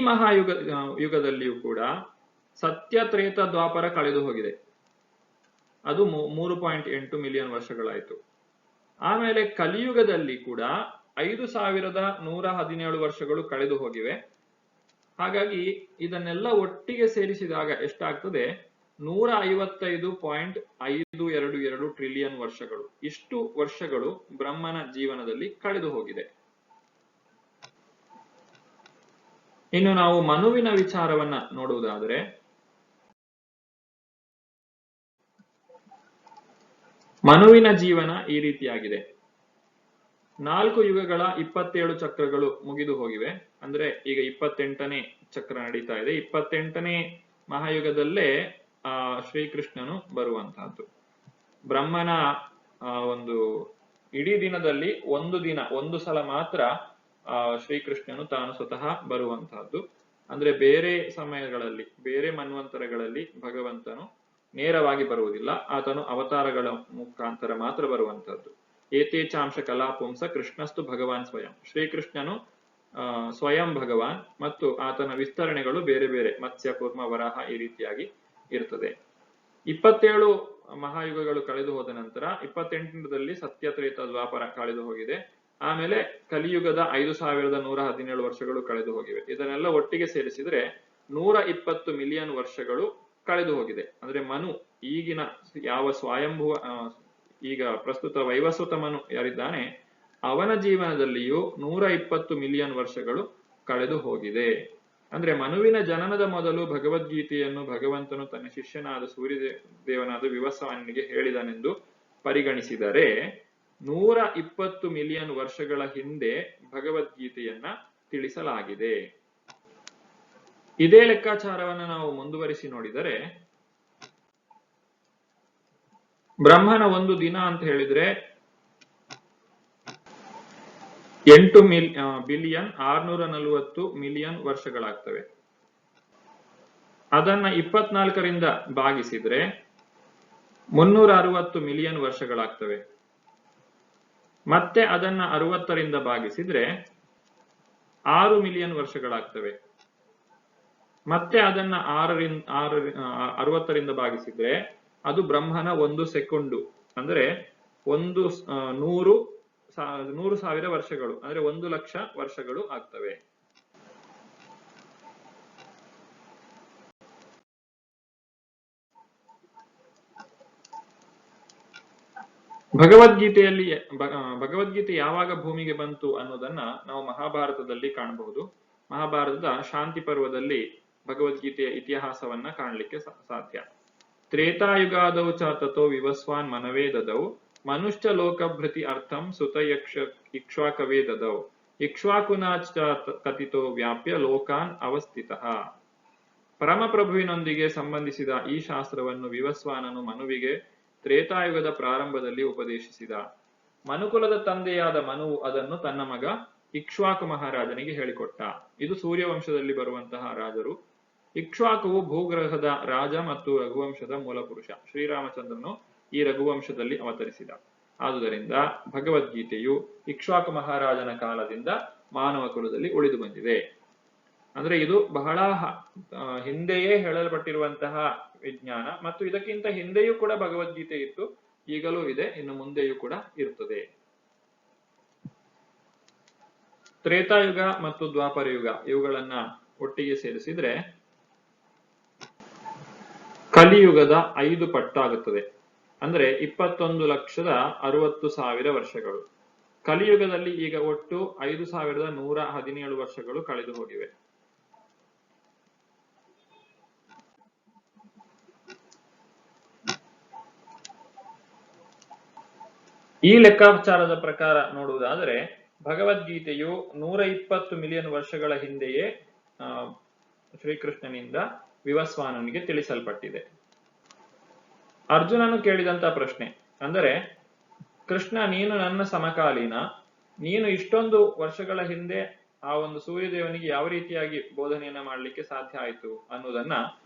ಯುಗದಲ್ಲಿಯೂ ಕೂಡ ಸತ್ಯ ತ್ರೇತ ದ್ವಾಪರ ಕಳೆದು ಹೋಗಿದೆ. ಅದು 3.8 ಮಿಲಿಯನ್ ವರ್ಷಗಳಾಯ್ತು. ಆಮೇಲೆ ಕಲಿಯುಗದಲ್ಲಿ ಕೂಡ 5,117 ವರ್ಷಗಳು ಕಳೆದು ಹೋಗಿವೆ. ಹಾಗಾಗಿ ಇದನ್ನೆಲ್ಲ ಒಟ್ಟಿಗೆ ಸೇರಿಸಿದಾಗ ಎಷ್ಟಾಗ್ತದೆ? 155.522 ಟ್ರಿಲಿಯನ್ ವರ್ಷಗಳು. ಇಷ್ಟು ವರ್ಷಗಳು ಬ್ರಹ್ಮನ ಜೀವನದಲ್ಲಿ ಕಳೆದು ಹೋಗಿದೆ. ಇನ್ನು ನಾವು ಮನುವಿನ ವಿಚಾರವನ್ನ ನೋಡುವುದಾದರೆ, ಮನುವಿನ ಜೀವನ ಈ ರೀತಿಯಾಗಿದೆ. 4 ಯುಗಗಳ 27 ಚಕ್ರಗಳು ಮುಗಿದು ಹೋಗಿವೆ. ಅಂದ್ರೆ ಈಗ 28ನೇ ಚಕ್ರ ನಡೀತಾ ಇದೆ. 28ನೇ ಮಹಾಯುಗದಲ್ಲೇ ಶ್ರೀಕೃಷ್ಣನು ಬರುವಂತಹದ್ದು. ಬ್ರಹ್ಮನ ಒಂದು ಇಡೀ ದಿನದಲ್ಲಿ ಒಂದು ಸಲ ಮಾತ್ರ ಶ್ರೀಕೃಷ್ಣನು ತಾನು ಸ್ವತಃ ಬರುವಂತಹದ್ದು. ಅಂದ್ರೆ ಬೇರೆ ಸಮಯಗಳಲ್ಲಿ, ಬೇರೆ ಮನ್ವಂತರಗಳಲ್ಲಿ ಭಗವಂತನು ನೇರವಾಗಿ ಬರುವುದಿಲ್ಲ. ಆತನು ಅವತಾರಗಳ ಮುಖಾಂತರ ಮಾತ್ರ ಬರುವಂತಹದ್ದು. ಏತೇಚಾಂಶ ಕಲಾ ಪುಂಸ ಕೃಷ್ಣಸ್ತು ಭಗವಾನ್ ಸ್ವಯಂ. ಶ್ರೀಕೃಷ್ಣನು ಸ್ವಯಂ ಭಗವಾನ್ ಮತ್ತು ಆತನ ವಿಸ್ತರಣೆಗಳು ಬೇರೆ ಬೇರೆ, ಮತ್ಸ್ಯ, ಕೂರ್ಮ, ವರಾಹ ಈ ರೀತಿಯಾಗಿ ಇರ್ತದೆ. 27 ಮಹಾಯುಗಗಳು ಕಳೆದು ಹೋದ ನಂತರ 28ರಲ್ಲಿ ಸತ್ಯತ್ರೇತ ದ್ವಾಪರ ಕಳೆದು ಹೋಗಿದೆ. ಆಮೇಲೆ ಕಲಿಯುಗದ 5117 ವರ್ಷಗಳು ಕಳೆದು ಹೋಗಿವೆ. ಇದನ್ನೆಲ್ಲ ಒಟ್ಟಿಗೆ ಸೇರಿಸಿದ್ರೆ 120 ಮಿಲಿಯನ್ ವರ್ಷಗಳು ಕಳೆದು ಹೋಗಿದೆ. ಅಂದ್ರೆ ಮನು ಈಗಿನ ಯಾವ ಸ್ವಯಂಭುವ ಈಗ ಪ್ರಸ್ತುತ ವೈವಸ್ವತ ಮನು ಯಾರಿದ್ದಾನೆ, ಅವನ ಜೀವನದಲ್ಲಿಯೂ 120 ಮಿಲಿಯನ್ ವರ್ಷಗಳು ಕಳೆದು ಹೋಗಿದೆ. ಅಂದ್ರೆ ಮನುವಿನ ಜನನದ ಮೊದಲು ಭಗವದ್ಗೀತೆಯನ್ನು ಭಗವಂತನು ತನ್ನ ಶಿಷ್ಯನಾದ ಸೂರ್ಯದೇವನಾದ ವಿವಸ್ವಾನಿಗೆ ಹೇಳಿದನೆಂದು ಪರಿಗಣಿಸಿದರೆ 120 ಮಿಲಿಯನ್ ವರ್ಷಗಳ ಹಿಂದೆ ಭಗವದ್ಗೀತೆಯನ್ನ ತಿಳಿಸಲಾಗಿದೆ. ಇದೇ ಲೆಕ್ಕಾಚಾರವನ್ನು ನಾವು ಮುಂದುವರಿಸಿ ನೋಡಿದರೆ, ಬ್ರಹ್ಮನ ಒಂದು ದಿನ ಅಂತ ಹೇಳಿದ್ರೆ 8,640,000,000,000 ವರ್ಷಗಳಾಗ್ತವೆ. ಅದನ್ನ 24ರಿಂದ ಭಾಗಿಸಿದ್ರೆ 360 ಮಿಲಿಯನ್ ವರ್ಷಗಳಾಗ್ತವೆ. ಮತ್ತೆ ಅದನ್ನ 60ರಿಂದ ಭಾಗಿಸಿದ್ರೆ 6 ಮಿಲಿಯನ್ ವರ್ಷಗಳಾಗ್ತವೆ. ಮತ್ತೆ ಅದನ್ನ 60ರಿಂದ ಭಾಗಿಸಿದ್ರೆ ಅದು ಬ್ರಹ್ಮನ 1 ಸೆಕೆಂಡು, ಅಂದ್ರೆ 100,000 ವರ್ಷಗಳು, ಅಂದ್ರೆ 1,00,000 ವರ್ಷಗಳು ಆಗ್ತವೆ. ಭಗವದ್ಗೀತೆ ಯಾವಾಗ ಭೂಮಿಗೆ ಬಂತು ಅನ್ನೋದನ್ನ ನಾವು ಮಹಾಭಾರತದಲ್ಲಿ ಕಾಣಬಹುದು. ಮಹಾಭಾರತದ ಶಾಂತಿ ಪರ್ವದಲ್ಲಿ ಭಗವದ್ಗೀತೆಯ ಇತಿಹಾಸವನ್ನ ಕಾಣಲಿಕ್ಕೆ ಸಾಧ್ಯ. ತ್ರೇತಾಯುಗಾದೌ ಚ ತಥೋ ವಿವಸ್ವಾನ್ ಮನವೇ ದದೌ ಮನುಷ್ಯ ಲೋಕಭೃತಿ ಅರ್ಥಂ ಸುತ ಇಕ್ಷ್ವಾಕವೇ ದದೌ ಇಕ್ಷ್ವಾಕುನಾಚ ಕಥಿತೋ ವ್ಯಾಪ್ಯ ಲೋಕಾನ್ ಅವಸ್ಥಿತಃ. ಪರಮಪ್ರಭುವಿನೊಂದಿಗೆ ಸಂಬಂಧಿಸಿದ ಈ ಶಾಸ್ತ್ರವನ್ನು ವಿವಸ್ವಾನನು ಮನುವಿಗೆ ತ್ರೇತಾಯುಗದ ಪ್ರಾರಂಭದಲ್ಲಿ ಉಪದೇಶಿಸಿದ. ಮನುಕುಲದ ತಂದೆಯಾದ ಮನುವು ಅದನ್ನು ತನ್ನ ಮಗ ಇಕ್ಷ್ವಾಕು ಮಹಾರಾಜನಿಗೆ ಹೇಳಿಕೊಟ್ಟ. ಇದು ಸೂರ್ಯವಂಶದಲ್ಲಿ ಬರುವಂತಹ ರಾಜರು. ಇಕ್ಷ್ವಾಕುವು ಭೂಗ್ರಹದ ರಾಜ ಮತ್ತು ರಘುವಂಶದ ಮೂಲಪುರುಷ. ಶ್ರೀರಾಮಚಂದ್ರನು ಈ ರಘುವಂಶದಲ್ಲಿ ಅವತರಿಸಿದ. ಆದುದರಿಂದ ಭಗವದ್ಗೀತೆಯು ಇಕ್ಷ್ವಾಕು ಮಹಾರಾಜನ ಕಾಲದಿಂದ ಮಾನವ ಕುಲದಲ್ಲಿ ಉಳಿದು ಬಂದಿದೆ. ಅಂದ್ರೆ ಇದು ಬಹಳ ಹಿಂದೆಯೇ ಹೇಳಲ್ಪಟ್ಟಿರುವಂತಹ ವಿಜ್ಞಾನ, ಮತ್ತು ಇದಕ್ಕಿಂತ ಹಿಂದೆಯೂ ಕೂಡ ಭಗವದ್ಗೀತೆ ಇತ್ತು, ಈಗಲೂ ಇದೆ, ಇನ್ನು ಮುಂದೆಯೂ ಕೂಡ ಇರ್ತದೆ. ತ್ರೇತಾಯುಗ ಮತ್ತು ದ್ವಾಪರ ಯುಗ ಇವುಗಳನ್ನ ಒಟ್ಟಿಗೆ ಸೇರಿಸಿದ್ರೆ ಕಲಿಯುಗದ 5 ಪಟ್ಟಾಗುತ್ತದೆ. ಅಂದ್ರೆ 21,60,000 ವರ್ಷಗಳು. ಕಲಿಯುಗದಲ್ಲಿ ಈಗ ಒಟ್ಟು 5,117 ವರ್ಷಗಳು ಕಳೆದು ಹೋಗಿವೆ. ಈ ಲೆಕ್ಕಾಚಾರದ ಪ್ರಕಾರ ನೋಡುವುದಾದರೆ ಭಗವದ್ಗೀತೆಯು 120 ಮಿಲಿಯನ್ ವರ್ಷಗಳ ಹಿಂದೆಯೇ ಶ್ರೀಕೃಷ್ಣನಿಂದ ವಿವಸ್ವಾನನಿಗೆ ತಿಳಿಸಲ್ಪಟ್ಟಿದೆ. ಅರ್ಜುನನು ಕೇಳಿದಂತ ಪ್ರಶ್ನೆ ಅಂದರೆ, ಕೃಷ್ಣ ನೀನು ನನ್ನ ಸಮಕಾಲೀನ, ನೀನು ಇಷ್ಟೊಂದು ವರ್ಷಗಳ ಹಿಂದೆ ಆ ಒಂದು ಸೂರ್ಯದೇವನಿಗೆ ಯಾವ ರೀತಿಯಾಗಿ ಬೋಧನೆಯನ್ನ ಮಾಡಲಿಕ್ಕೆ ಸಾಧ್ಯ ಆಯಿತು ಅನ್ನೋದನ್ನ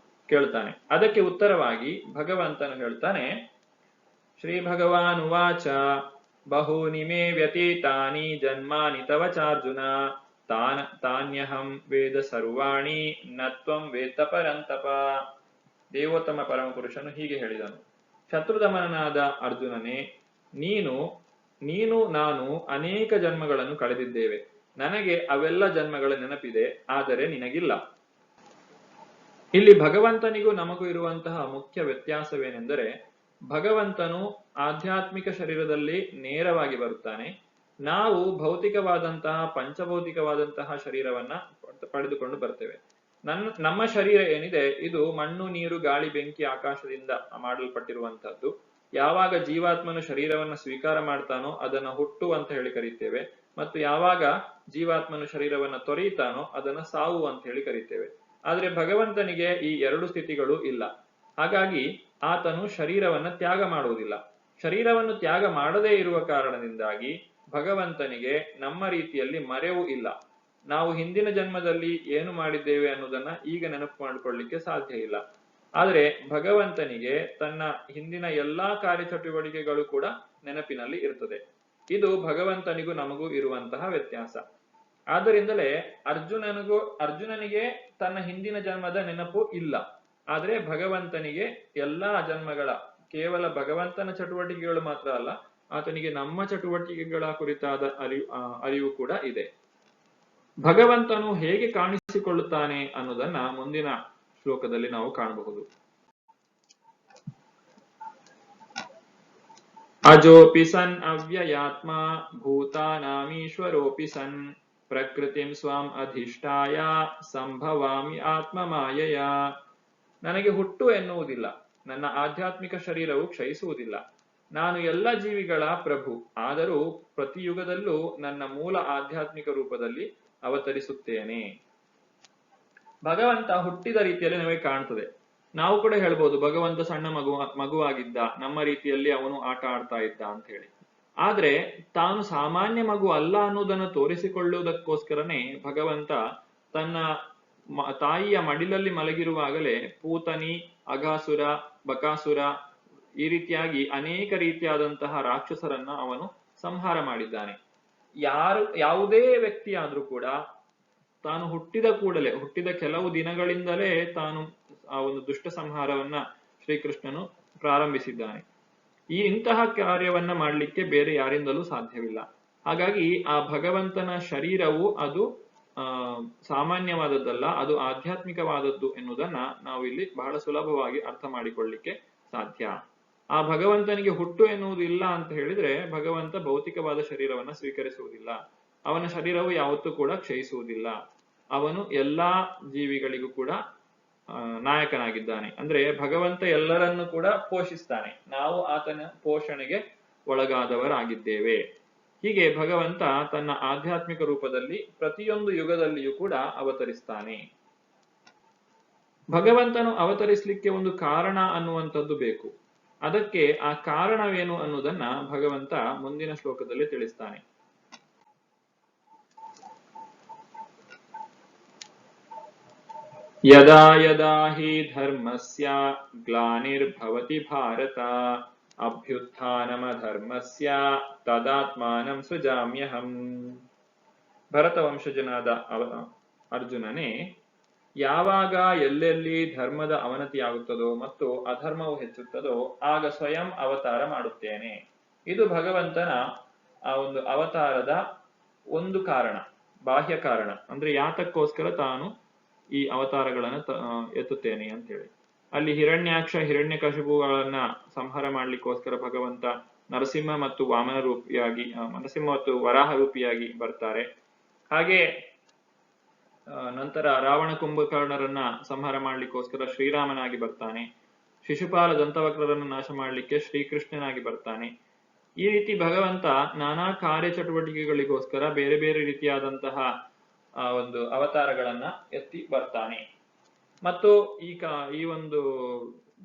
ಕೇಳ್ತಾನೆ. ಅದಕ್ಕೆ ಉತ್ತರವಾಗಿ ಭಗವಂತನು ಹೇಳ್ತಾನೆ, ಶ್ರೀ ಭಗವಾನ್ ಉವಾಚ ಬಹೂನಿ ಮೇ ವ್ಯತೀತಾನಿ ಜನ್ಮಾನಿ ತವ ಚಾರ್ಜುನ ತಾನ್ಯಹಂ ವೇದ ಸರ್ವಾಣಿ ನತ್ವಂ ವೇತ್ತ ಪರಂತಪ. ದೇವೋತ್ತಮ ಪರಮಪುರುಷನು ಹೀಗೆ ಹೇಳಿದನು, ಶತ್ರುದಮನನಾದ ಅರ್ಜುನನೇ, ನೀನು ನಾನು ಅನೇಕ ಜನ್ಮಗಳನ್ನು ಕಳೆದಿದ್ದೇವೆ. ನನಗೆ ಅವೆಲ್ಲ ಜನ್ಮಗಳ ನೆನಪಿದೆ, ಆದರೆ ನಿನಗಿಲ್ಲ. ಇಲ್ಲಿ ಭಗವಂತನಿಗೂ ನಮಗೂ ಇರುವಂತಹ ಮುಖ್ಯ ವ್ಯತ್ಯಾಸವೇನೆಂದರೆ, ಭಗವಂತನು ಆಧ್ಯಾತ್ಮಿಕ ಶರೀರದಲ್ಲಿ ನೇರವಾಗಿ ಬರುತ್ತಾನೆ. ನಾವು ಭೌತಿಕವಾದಂತಹ ಪಂಚಭೌತಿಕವಾದಂತಹ ಶರೀರವನ್ನ ಪಡೆದುಕೊಂಡು ಬರ್ತೇವೆ. ನಮ್ಮ ಶರೀರ ಏನಿದೆ ಇದು ಮಣ್ಣು, ನೀರು, ಗಾಳಿ, ಬೆಂಕಿ, ಆಕಾಶದಿಂದ ಮಾಡಲ್ಪಟ್ಟಿರುವಂತಹದ್ದು. ಯಾವಾಗ ಜೀವಾತ್ಮನು ಶರೀರವನ್ನ ಸ್ವೀಕಾರ ಮಾಡ್ತಾನೋ ಅದನ್ನ ಹುಟ್ಟು ಅಂತ ಹೇಳಿ ಕರೀತೇವೆ, ಮತ್ತು ಯಾವಾಗ ಜೀವಾತ್ಮನು ಶರೀರವನ್ನ ತೊರೆಯುತ್ತಾನೋ ಅದನ್ನ ಸಾವು ಅಂತ ಹೇಳಿ ಕರೀತೇವೆ. ಆದ್ರೆ ಭಗವಂತನಿಗೆ ಈ ಎರಡು ಸ್ಥಿತಿಗಳು ಇಲ್ಲ. ಹಾಗಾಗಿ ಆತನು ಶರೀರವನ್ನ ತ್ಯಾಗ ಮಾಡುವುದಿಲ್ಲ. ಶರೀರವನ್ನು ತ್ಯಾಗ ಮಾಡದೇ ಇರುವ ಕಾರಣದಿಂದಾಗಿ ಭಗವಂತನಿಗೆ ನಮ್ಮ ರೀತಿಯಲ್ಲಿ ಮರೆವು ಇಲ್ಲ. ನಾವು ಹಿಂದಿನ ಜನ್ಮದಲ್ಲಿ ಏನು ಮಾಡಿದ್ದೇವೆ ಅನ್ನೋದನ್ನ ಈಗ ನೆನಪು ಮಾಡಿಕೊಳ್ಳಿಕ್ಕೆ ಸಾಧ್ಯ ಇಲ್ಲ. ಆದರೆ ಭಗವಂತನಿಗೆ ತನ್ನ ಹಿಂದಿನ ಎಲ್ಲಾ ಕಾರ್ಯಚಟುವಟಿಕೆಗಳು ಕೂಡ ನೆನಪಿನಲ್ಲಿ ಇರ್ತದೆ. ಇದು ಭಗವಂತನಿಗೂ ನಮಗೂ ಇರುವಂತಹ ವ್ಯತ್ಯಾಸ. ಆದ್ದರಿಂದಲೇ ಅರ್ಜುನನಿಗೆ ತನ್ನ ಹಿಂದಿನ ಜನ್ಮದ ನೆನಪು ಇಲ್ಲ. ಆದ್ರೆ ಭಗವಂತನಿಗೆ ಎಲ್ಲಾ ಜನ್ಮಗಳ ಕೇವಲ ಭಗವಂತನ ಚಟುವಟಿಕೆಗಳು ಮಾತ್ರ ಅಲ್ಲ, ಆತನಿಗೆ ನಮ್ಮ ಚಟುವಟಿಕೆಗಳ ಕುರಿತಾದ ಅರಿವು ಕೂಡ ಇದೆ. ಭಗವಂತನು ಹೇಗೆ ಕಾಣಿಸಿಕೊಳ್ಳುತ್ತಾನೆ ಅನ್ನೋದನ್ನ ಮುಂದಿನ ಶ್ಲೋಕದಲ್ಲಿ ನಾವು ಕಾಣಬಹುದು. ಅಜೋಪಿ ಸನ್ ಅವ್ಯಯಾತ್ಮ ಭೂತಾನಾಮೀಶ್ವರೋಪಿ ಸನ್ ಪ್ರಕೃತಿಂ ಸ್ವಂ ಅಧಿಷ್ಠಾಯ ಸಂಭವಾಮಿ ಆತ್ಮ ಮಾಯೆಯ. ನನಗೆ ಹುಟ್ಟು ಎನ್ನುವುದಿಲ್ಲ, ನನ್ನ ಆಧ್ಯಾತ್ಮಿಕ ಶರೀರವು ಕ್ಷಯಿಸುವುದಿಲ್ಲ. ನಾನು ಎಲ್ಲ ಜೀವಿಗಳ ಪ್ರಭು, ಆದರೂ ಪ್ರತಿ ಯುಗದಲ್ಲೂ ನನ್ನ ಮೂಲ ಆಧ್ಯಾತ್ಮಿಕ ರೂಪದಲ್ಲಿ ಅವತರಿಸುತ್ತೇನೆ. ಭಗವಂತ ಹುಟ್ಟಿದ ರೀತಿಯಲ್ಲಿ ನಮಗೆ ಕಾಣ್ತದೆ. ನಾವು ಕೂಡ ಹೇಳ್ಬೋದು ಭಗವಂತ ಸಣ್ಣ ಮಗುವಾಗಿದ್ದ, ನಮ್ಮ ರೀತಿಯಲ್ಲಿ ಅವನು ಆಟ ಆಡ್ತಾ ಇದ್ದ ಅಂತ ಹೇಳಿ. ಆದ್ರೆ ತಾನು ಸಾಮಾನ್ಯ ಮಗು ಅಲ್ಲ ಅನ್ನೋದನ್ನು ತೋರಿಸಿಕೊಳ್ಳುವುದಕ್ಕೋಸ್ಕರನೇ ಭಗವಂತ ತನ್ನ ತಾಯಿಯ ಮಡಿಲಲ್ಲಿ ಮಲಗಿರುವಾಗಲೇ ಪೂತನಿ, ಅಘಾಸುರ, ಬಕಾಸುರ ಈ ರೀತಿಯಾಗಿ ಅನೇಕ ರೀತಿಯಾದಂತಹ ರಾಕ್ಷಸರನ್ನ ಅವನು ಸಂಹಾರ ಮಾಡಿದ್ದಾನೆ. ಯಾವುದೇ ವ್ಯಕ್ತಿಯಾದ್ರೂ ಕೂಡ ತಾನು ಹುಟ್ಟಿದ ಕೆಲವು ದಿನಗಳಿಂದಲೇ ತಾನು ಆ ಒಂದು ದುಷ್ಟ ಸಂಹಾರವನ್ನ ಶ್ರೀಕೃಷ್ಣನು ಪ್ರಾರಂಭಿಸಿದ್ದಾನೆ. ಇಂತಹ ಕಾರ್ಯವನ್ನ ಮಾಡಲಿಕ್ಕೆ ಬೇರೆ ಯಾರಿಂದಲೂ ಸಾಧ್ಯವಿಲ್ಲ. ಹಾಗಾಗಿ ಆ ಭಗವಂತನ ಶರೀರವು ಅದು ಸಾಮಾನ್ಯವಾದದ್ದಲ್ಲ, ಅದು ಆಧ್ಯಾತ್ಮಿಕವಾದದ್ದು ಎನ್ನುವುದನ್ನ ನಾವು ಇಲ್ಲಿ ಬಹಳ ಸುಲಭವಾಗಿ ಅರ್ಥ ಮಾಡಿಕೊಳ್ಳಿಕ್ಕೆ ಸಾಧ್ಯ. ಆ ಭಗವಂತನಿಗೆ ಹುಟ್ಟು ಎನ್ನುವುದು ಇಲ್ಲ ಅಂತ ಹೇಳಿದ್ರೆ ಭಗವಂತ ಭೌತಿಕವಾದ ಶರೀರವನ್ನ ಸ್ವೀಕರಿಸುವುದಿಲ್ಲ. ಅವನ ಶರೀರವು ಯಾವತ್ತೂ ಕೂಡ ಕ್ಷಯಿಸುವುದಿಲ್ಲ. ಅವನು ಎಲ್ಲಾ ಜೀವಿಗಳಿಗೂ ಕೂಡ ನಾಯಕನಾಗಿದ್ದಾನೆ. ಅಂದ್ರೆ ಭಗವಂತ ಎಲ್ಲರನ್ನು ಕೂಡ ಪೋಷಿಸ್ತಾನೆ, ನಾವು ಆತನ ಪೋಷಣೆಗೆ ಒಳಗಾದವರಾಗಿದ್ದೇವೆ. ಹೀಗೆ ಭಗವಂತ ತನ್ನ ಆಧ್ಯಾತ್ಮಿಕ ರೂಪದಲ್ಲಿ ಪ್ರತಿಯೊಂದು ಯುಗದಲ್ಲಿಯೂ ಕೂಡ ಅವತರಿಸ್ತಾನೆ. ಭಗವಂತನು ಅವತರಿಸಲಿಕ್ಕೆ ಒಂದು ಕಾರಣ ಅನ್ನುವಂಥದ್ದು ಬೇಕು. ಅದಕ್ಕೆ ಆ ಕಾರಣವೇನು ಅನ್ನುವುದನ್ನ ಭಗವಂತ ಮುಂದಿನ ಶ್ಲೋಕದಲ್ಲಿ ತಿಳಿಸ್ತಾನೆ. ಯದಾ ಯದಾ ಹಿ ಧರ್ಮಸ್ಯ ಗ್ಲಾನಿರ್ಭವತಿ ಭಾರತ ಅಭ್ಯುತ್ಥಾನಮಧರ್ಮಸ್ಯ ತದಾತ್ಮಾನಂ ಸೃಜಾಮ್ಯಹಂ. ಭರತ ವಂಶಜನಾದ ಅರ್ಜುನನೇ, ಯಾವಾಗ ಎಲ್ಲೆಲ್ಲಿ ಧರ್ಮದ ಅವನತಿಯಾಗುತ್ತದೋ ಮತ್ತು ಅಧರ್ಮವು ಹೆಚ್ಚುತ್ತದೋ ಆಗ ಸ್ವಯಂ ಅವತಾರ ಮಾಡುತ್ತೇನೆ. ಇದು ಭಗವಂತನ ಆ ಒಂದು ಅವತಾರದ ಒಂದು ಕಾರಣ, ಬಾಹ್ಯ ಕಾರಣ. ಅಂದ್ರೆ ಯಾತಕ್ಕೋಸ್ಕರ ತಾನು ಈ ಅವತಾರಗಳನ್ನ ಎತ್ತುತ್ತೇನೆ ಅಂತ ಹೇಳಿ. ಅಲ್ಲಿ ಹಿರಣ್ಯಾಕ್ಷ, ಹಿರಣ್ಯಕಶಿಪುಗಳನ್ನ ಸಂಹಾರ ಮಾಡ್ಲಿಕ್ಕೋಸ್ಕರ ಭಗವಂತ ನರಸಿಂಹ ಮತ್ತು ವಾಮನ ರೂಪಿಯಾಗಿ, ನರಸಿಂಹ ಮತ್ತು ವರಾಹ ರೂಪಿಯಾಗಿ ಬರ್ತಾರೆ. ಹಾಗೆ ನಂತರ ರಾವಣ ಕುಂಭಕರ್ಣರನ್ನ ಸಂಹಾರ ಮಾಡ್ಲಿಕ್ಕೋಸ್ಕರ ಶ್ರೀರಾಮನಾಗಿ ಬರ್ತಾನೆ. ಶಿಶುಪಾಲ ದಂತವಕ್ರರನ್ನು ನಾಶ ಮಾಡ್ಲಿಕ್ಕೆ ಶ್ರೀಕೃಷ್ಣನಾಗಿ ಬರ್ತಾನೆ. ಈ ರೀತಿ ಭಗವಂತ ನಾನಾ ಕಾರ್ಯಚಟುವಟಿಕೆಗಳಿಗೋಸ್ಕರ ಬೇರೆ ಬೇರೆ ರೀತಿಯಾದಂತಹ ಒಂದು ಅವತಾರಗಳನ್ನ ಎತ್ತಿ ಬರ್ತಾನೆ. ಮತ್ತು ಈ ಒಂದು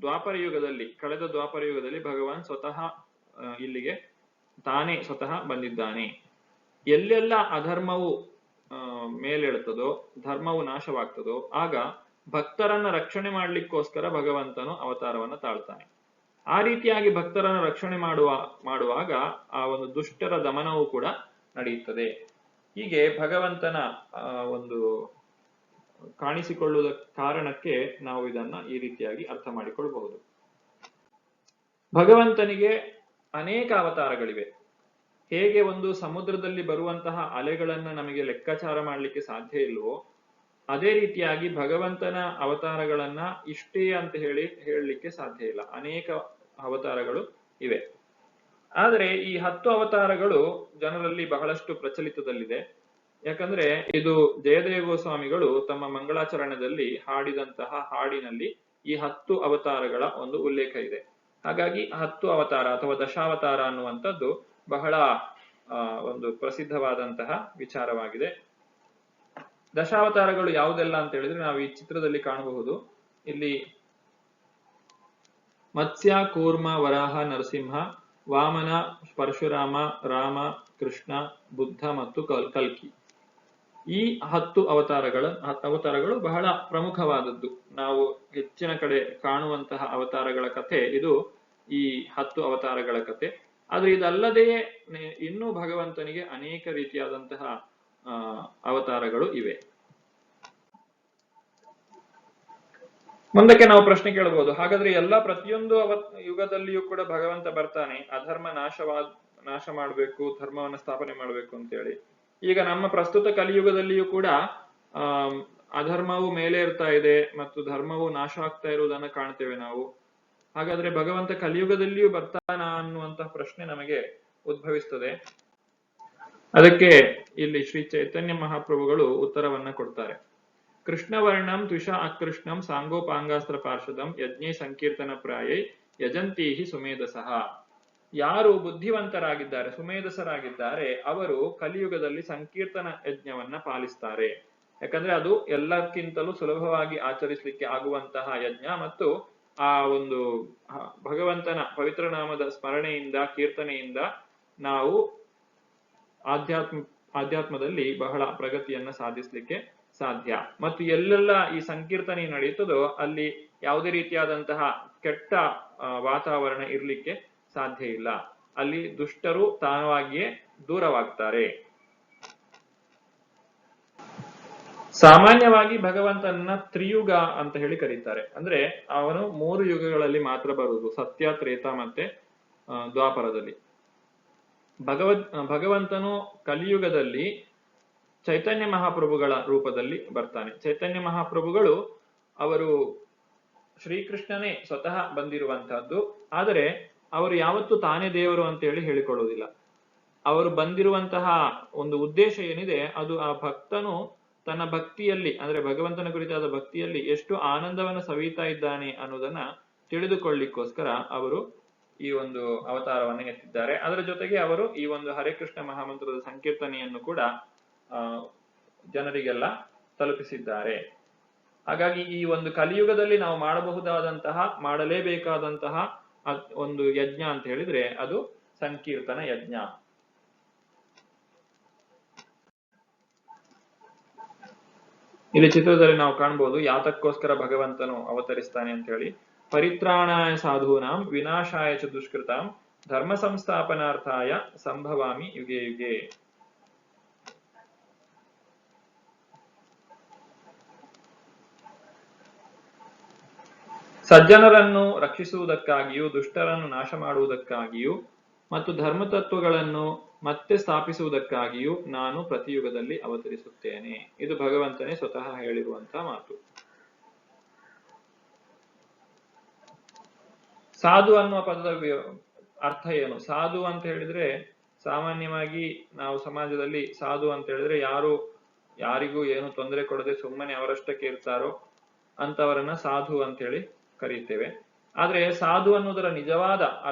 ದ್ವಾಪರ ಯುಗದಲ್ಲಿ, ಕಳೆದ ದ್ವಾಪರ ಯುಗದಲ್ಲಿ ಭಗವಾನ್ ಸ್ವತಃ ಇಲ್ಲಿಗೆ ತಾನೇ ಸ್ವತಃ ಬಂದಿದ್ದಾನೆ. ಎಲ್ಲೆಲ್ಲ ಅಧರ್ಮವು ಮೇಲೆಳುತ್ತದೋ, ಧರ್ಮವು ನಾಶವಾಗ್ತದೋ ಆಗ ಭಕ್ತರನ್ನ ರಕ್ಷಣೆ ಮಾಡ್ಲಿಕ್ಕೋಸ್ಕರ ಭಗವಂತನು ಅವತಾರವನ್ನ ತಾಳ್ತಾನೆ. ಆ ರೀತಿಯಾಗಿ ಭಕ್ತರನ್ನ ರಕ್ಷಣೆ ಮಾಡುವಾಗ ಆ ಒಂದು ದುಷ್ಟರ ದಮನವೂ ಕೂಡ ನಡೆಯುತ್ತದೆ. ಹೀಗೆ ಭಗವಂತನ ಒಂದು ಕಾಣಿಸಿಕೊಳ್ಳುವ ಕಾರಣಕ್ಕೆ ನಾವು ಇದನ್ನ ಈ ರೀತಿಯಾಗಿ ಅರ್ಥ ಮಾಡಿಕೊಳ್ಳಬಹುದು. ಭಗವಂತನಿಗೆ ಅನೇಕ ಅವತಾರಗಳಿವೆ. ಹೇಗೆ ಒಂದು ಸಮುದ್ರದಲ್ಲಿ ಬರುವಂತಹ ಅಲೆಗಳನ್ನ ನಮಗೆ ಲೆಕ್ಕಾಚಾರ ಮಾಡಲಿಕ್ಕೆ ಸಾಧ್ಯ ಇಲ್ವೋ, ಅದೇ ರೀತಿಯಾಗಿ ಭಗವಂತನ ಅವತಾರಗಳನ್ನ ಇಷ್ಟೇ ಅಂತ ಹೇಳಲಿಕ್ಕೆ ಸಾಧ್ಯ ಇಲ್ಲ. ಅನೇಕ ಅವತಾರಗಳು ಇವೆ. ಆದರೆ ಈ 10 ಅವತಾರಗಳು ಜನರಲ್ಲಿ ಬಹಳಷ್ಟು ಪ್ರಚಲಿತದಲ್ಲಿದೆ. ಯಾಕಂದ್ರೆ ಇದು ಜಯದೇವ ಗೋಸ್ವಾಮಿಗಳು ತಮ್ಮ ಮಂಗಳಾಚರಣೆಯಲ್ಲಿ ಹಾಡಿದಂತಹ ಹಾಡಿನಲ್ಲಿ ಈ 10 ಅವತಾರಗಳ ಒಂದು ಉಲ್ಲೇಖ ಇದೆ. ಹಾಗಾಗಿ 10 ಅವತಾರ ಅಥವಾ ದಶಾವತಾರ ಅನ್ನುವಂಥದ್ದು ಬಹಳ ಒಂದು ಪ್ರಸಿದ್ಧವಾದಂತಹ ವಿಚಾರವಾಗಿದೆ. ದಶಾವತಾರಗಳು ಯಾವುದೆಲ್ಲ ಅಂತ ಹೇಳಿದ್ರೆ ನಾವು ಈ ಚಿತ್ರದಲ್ಲಿ ಕಾಣಬಹುದು. ಇಲ್ಲಿ ಮತ್ಸ್ಯ, ಕೂರ್ಮ, ವರಾಹ, ನರಸಿಂಹ, ವಾಮನ, ಪರಶುರಾಮ, ರಾಮ, ಕೃಷ್ಣ, ಬುದ್ಧ ಮತ್ತು ಕಲ್ಕಿ. ಈ 10 ಅವತಾರಗಳು ಬಹಳ ಪ್ರಮುಖವಾದದ್ದು. ನಾವು ಹೆಚ್ಚಿನ ಕಡೆ ಕಾಣುವಂತಹ ಅವತಾರಗಳ ಕಥೆ ಇದು ಈ 10 ಅವತಾರಗಳ ಕಥೆ. ಆದ್ರೆ ಇದಲ್ಲದೆಯೇ ಇನ್ನೂ ಭಗವಂತನಿಗೆ ಅನೇಕ ರೀತಿಯಾದಂತಹ ಅವತಾರಗಳು ಇವೆ. ಮುಂದಕ್ಕೆ ನಾವು ಪ್ರಶ್ನೆ ಕೇಳಬಹುದು, ಹಾಗಾದ್ರೆ ಪ್ರತಿಯೊಂದು ಯುಗದಲ್ಲಿಯೂ ಕೂಡ ಭಗವಂತ ಬರ್ತಾನೆ, ಅಧರ್ಮ ನಾಶ ಮಾಡಬೇಕು, ಧರ್ಮವನ್ನ ಸ್ಥಾಪನೆ ಮಾಡಬೇಕು ಅಂತೇಳಿ. ಈಗ ನಮ್ಮ ಪ್ರಸ್ತುತ ಕಲಿಯುಗದಲ್ಲಿಯೂ ಕೂಡ ಅಧರ್ಮವು ಮೇಲೆ ಇರ್ತಾ ಇದೆ ಮತ್ತು ಧರ್ಮವು ನಾಶ ಆಗ್ತಾ ಇರುವುದನ್ನು ಕಾಣ್ತೇವೆ ನಾವು. ಹಾಗಾದ್ರೆ ಭಗವಂತ ಕಲಿಯುಗದಲ್ಲಿಯೂ ಬರ್ತಾನ ಅನ್ನುವಂತಹ ಪ್ರಶ್ನೆ ನಮಗೆ ಉದ್ಭವಿಸ್ತದೆ. ಅದಕ್ಕೆ ಇಲ್ಲಿ ಶ್ರೀ ಚೈತನ್ಯ ಮಹಾಪ್ರಭುಗಳು ಉತ್ತರವನ್ನ ಕೊಡ್ತಾರೆ. ಕೃಷ್ಣವರ್ಣಂ ತ್ವಿಷ ಅಕೃಷ್ಣಂ ಸಾಂಗೋಪಾಂಗಾಸ್ತ್ರ ಪಾರ್ಷದಂ ಯಜ್ಞೆ ಸಂಕೀರ್ತನ ಪ್ರಾಯೈ ಯಜಂತೀಹಿ ಸುಮೇಧಸಃ. ಯಾರು ಬುದ್ಧಿವಂತರಾಗಿದ್ದಾರೆ, ಸುಮೇಧಸರಾಗಿದ್ದಾರೆ, ಅವರು ಕಲಿಯುಗದಲ್ಲಿ ಸಂಕೀರ್ತನ ಯಜ್ಞವನ್ನ ಪಾಲಿಸ್ತಾರೆ. ಯಾಕಂದ್ರೆ ಅದು ಎಲ್ಲಕ್ಕಿಂತಲೂ ಸುಲಭವಾಗಿ ಆಚರಿಸಲಿಕ್ಕೆ ಆಗುವಂತಹ ಯಜ್ಞ ಮತ್ತು ಆ ಒಂದು ಭಗವಂತನ ಪವಿತ್ರ ನಾಮದ ಸ್ಮರಣೆಯಿಂದ, ಕೀರ್ತನೆಯಿಂದ ನಾವು ಆಧ್ಯಾತ್ಮದಲ್ಲಿ ಬಹಳ ಪ್ರಗತಿಯನ್ನ ಸಾಧಿಸಲಿಕ್ಕೆ ಸಾಧ್ಯ. ಮತ್ತು ಎಲ್ಲೆಲ್ಲ ಈ ಸಂಕೀರ್ತನೆ ನಡೆಯುತ್ತದೋ ಅಲ್ಲಿ ಯಾವುದೇ ರೀತಿಯಾದಂತಹ ಕೆಟ್ಟ ವಾತಾವರಣ ಇರ್ಲಿಕ್ಕೆ ಸಾಧ್ಯ ಇಲ್ಲ. ಅಲ್ಲಿ ದುಷ್ಟರು ತಾನಾಗಿಯೇ ದೂರವಾಗ್ತಾರೆ. ಸಾಮಾನ್ಯವಾಗಿ ಭಗವಂತನ ತ್ರಿಯುಗ ಅಂತ ಹೇಳಿ ಕರೀತಾರೆ. ಅಂದ್ರೆ ಅವನು 3 ಯುಗಗಳಲ್ಲಿ ಮಾತ್ರ ಬರುವುದು, ಸತ್ಯ, ತ್ರೇತ ಮತ್ತೆ ದ್ವಾಪರದಲ್ಲಿ. ಭಗವಂತನು ಕಲಿಯುಗದಲ್ಲಿ ಚೈತನ್ಯ ಮಹಾಪ್ರಭುಗಳ ರೂಪದಲ್ಲಿ ಬರ್ತಾನೆ. ಚೈತನ್ಯ ಮಹಾಪ್ರಭುಗಳು ಅವರು ಶ್ರೀಕೃಷ್ಣನೇ ಸ್ವತಃ ಬಂದಿರುವಂತಹದ್ದು. ಆದರೆ ಅವರು ಯಾವತ್ತೂ ತಾನೇ ದೇವರು ಅಂತ ಹೇಳಿಕೊಳ್ಳುವುದಿಲ್ಲ. ಅವರು ಬಂದಿರುವಂತಹ ಒಂದು ಉದ್ದೇಶ ಏನಿದೆ ಅದು ಆ ಭಕ್ತನು ತನ್ನ ಭಕ್ತಿಯಲ್ಲಿ, ಅಂದ್ರೆ ಭಗವಂತನ ಕುರಿತಾದ ಭಕ್ತಿಯಲ್ಲಿ ಎಷ್ಟು ಆನಂದವನ್ನು ಸವಿತಾ ಇದ್ದಾನೆ ಅನ್ನೋದನ್ನ ತಿಳಿದುಕೊಳ್ಳಿಕ್ಕೋಸ್ಕರ ಅವರು ಈ ಒಂದು ಅವತಾರವನ್ನು ಎತ್ತಿದ್ದಾರೆ. ಅದರ ಜೊತೆಗೆ ಅವರು ಈ ಒಂದು ಹರೇ ಕೃಷ್ಣ ಮಹಾಮಂತ್ರದ ಸಂಕೀರ್ತನೆಯನ್ನು ಕೂಡ ಜನರಿಗೆಲ್ಲ ತಲುಪಿಸಿದ್ದಾರೆ. ಹಾಗಾಗಿ ಈ ಒಂದು ಕಲಿಯುಗದಲ್ಲಿ ನಾವು ಮಾಡಲೇಬೇಕಾದಂತಹ ಒಂದು ಯಜ್ಞ ಅಂತ ಹೇಳಿದ್ರೆ ಅದು ಸಂಕೀರ್ತನ ಯಜ್ಞ. ಇಲ್ಲಿ ಚಿತ್ರದಲ್ಲಿ ನಾವು ಕಾಣಬಹುದು ಯಾತಕ್ಕೋಸ್ಕರ ಭಗವಂತನು ಅವತರಿಸ್ತಾನೆ ಅಂತ ಹೇಳಿ. ಪರಿತ್ರಾಣಾಯ ಸಾಧೂನಾಂ ವಿನಾಶಾಯ ಚ ದುಷ್ಕೃತಾಂ ಧರ್ಮ ಸಂಸ್ಥಾಪನಾರ್ಥಾಯ ಸಂಭವಾಮಿ ಯುಗೆ ಯುಗೆ. ಸಜ್ಜನರನ್ನು ರಕ್ಷಿಸುವುದಕ್ಕಾಗಿಯೂ ದುಷ್ಟರನ್ನು ನಾಶ ಮಾಡುವುದಕ್ಕಾಗಿಯೂ ಮತ್ತು ಧರ್ಮತತ್ವಗಳನ್ನು ಮತ್ತೆ ಸ್ಥಾಪಿಸುವುದಕ್ಕಾಗಿಯೂ ನಾನು ಪ್ರತಿಯುಗದಲ್ಲಿ ಅವತರಿಸುತ್ತೇನೆ. ಇದು ಭಗವಂತನೇ ಸ್ವತಃ ಹೇಳಿರುವಂತಹ ಮಾತು. ಸಾಧು ಅನ್ನುವ ಪದದ ಅರ್ಥ ಏನು? ಸಾಧು ಅಂತ ಹೇಳಿದ್ರೆ ಸಾಮಾನ್ಯವಾಗಿ ನಾವು ಸಮಾಜದಲ್ಲಿ ಸಾಧು ಅಂತ ಹೇಳಿದ್ರೆ ಯಾರಿಗೂ ಏನು ತೊಂದರೆ ಕೊಡದೆ ಸುಮ್ಮನೆ ಅವರಷ್ಟಕ್ಕೆ ಇರ್ತಾರೋ ಅಂತವರನ್ನ ಸಾಧು ಅಂತ ಹೇಳಿ ಕರೀತೇವೆ. ಆದ್ರೆ ಸಾಧು ಅನ್ನೋದರ ನಿಜವಾದ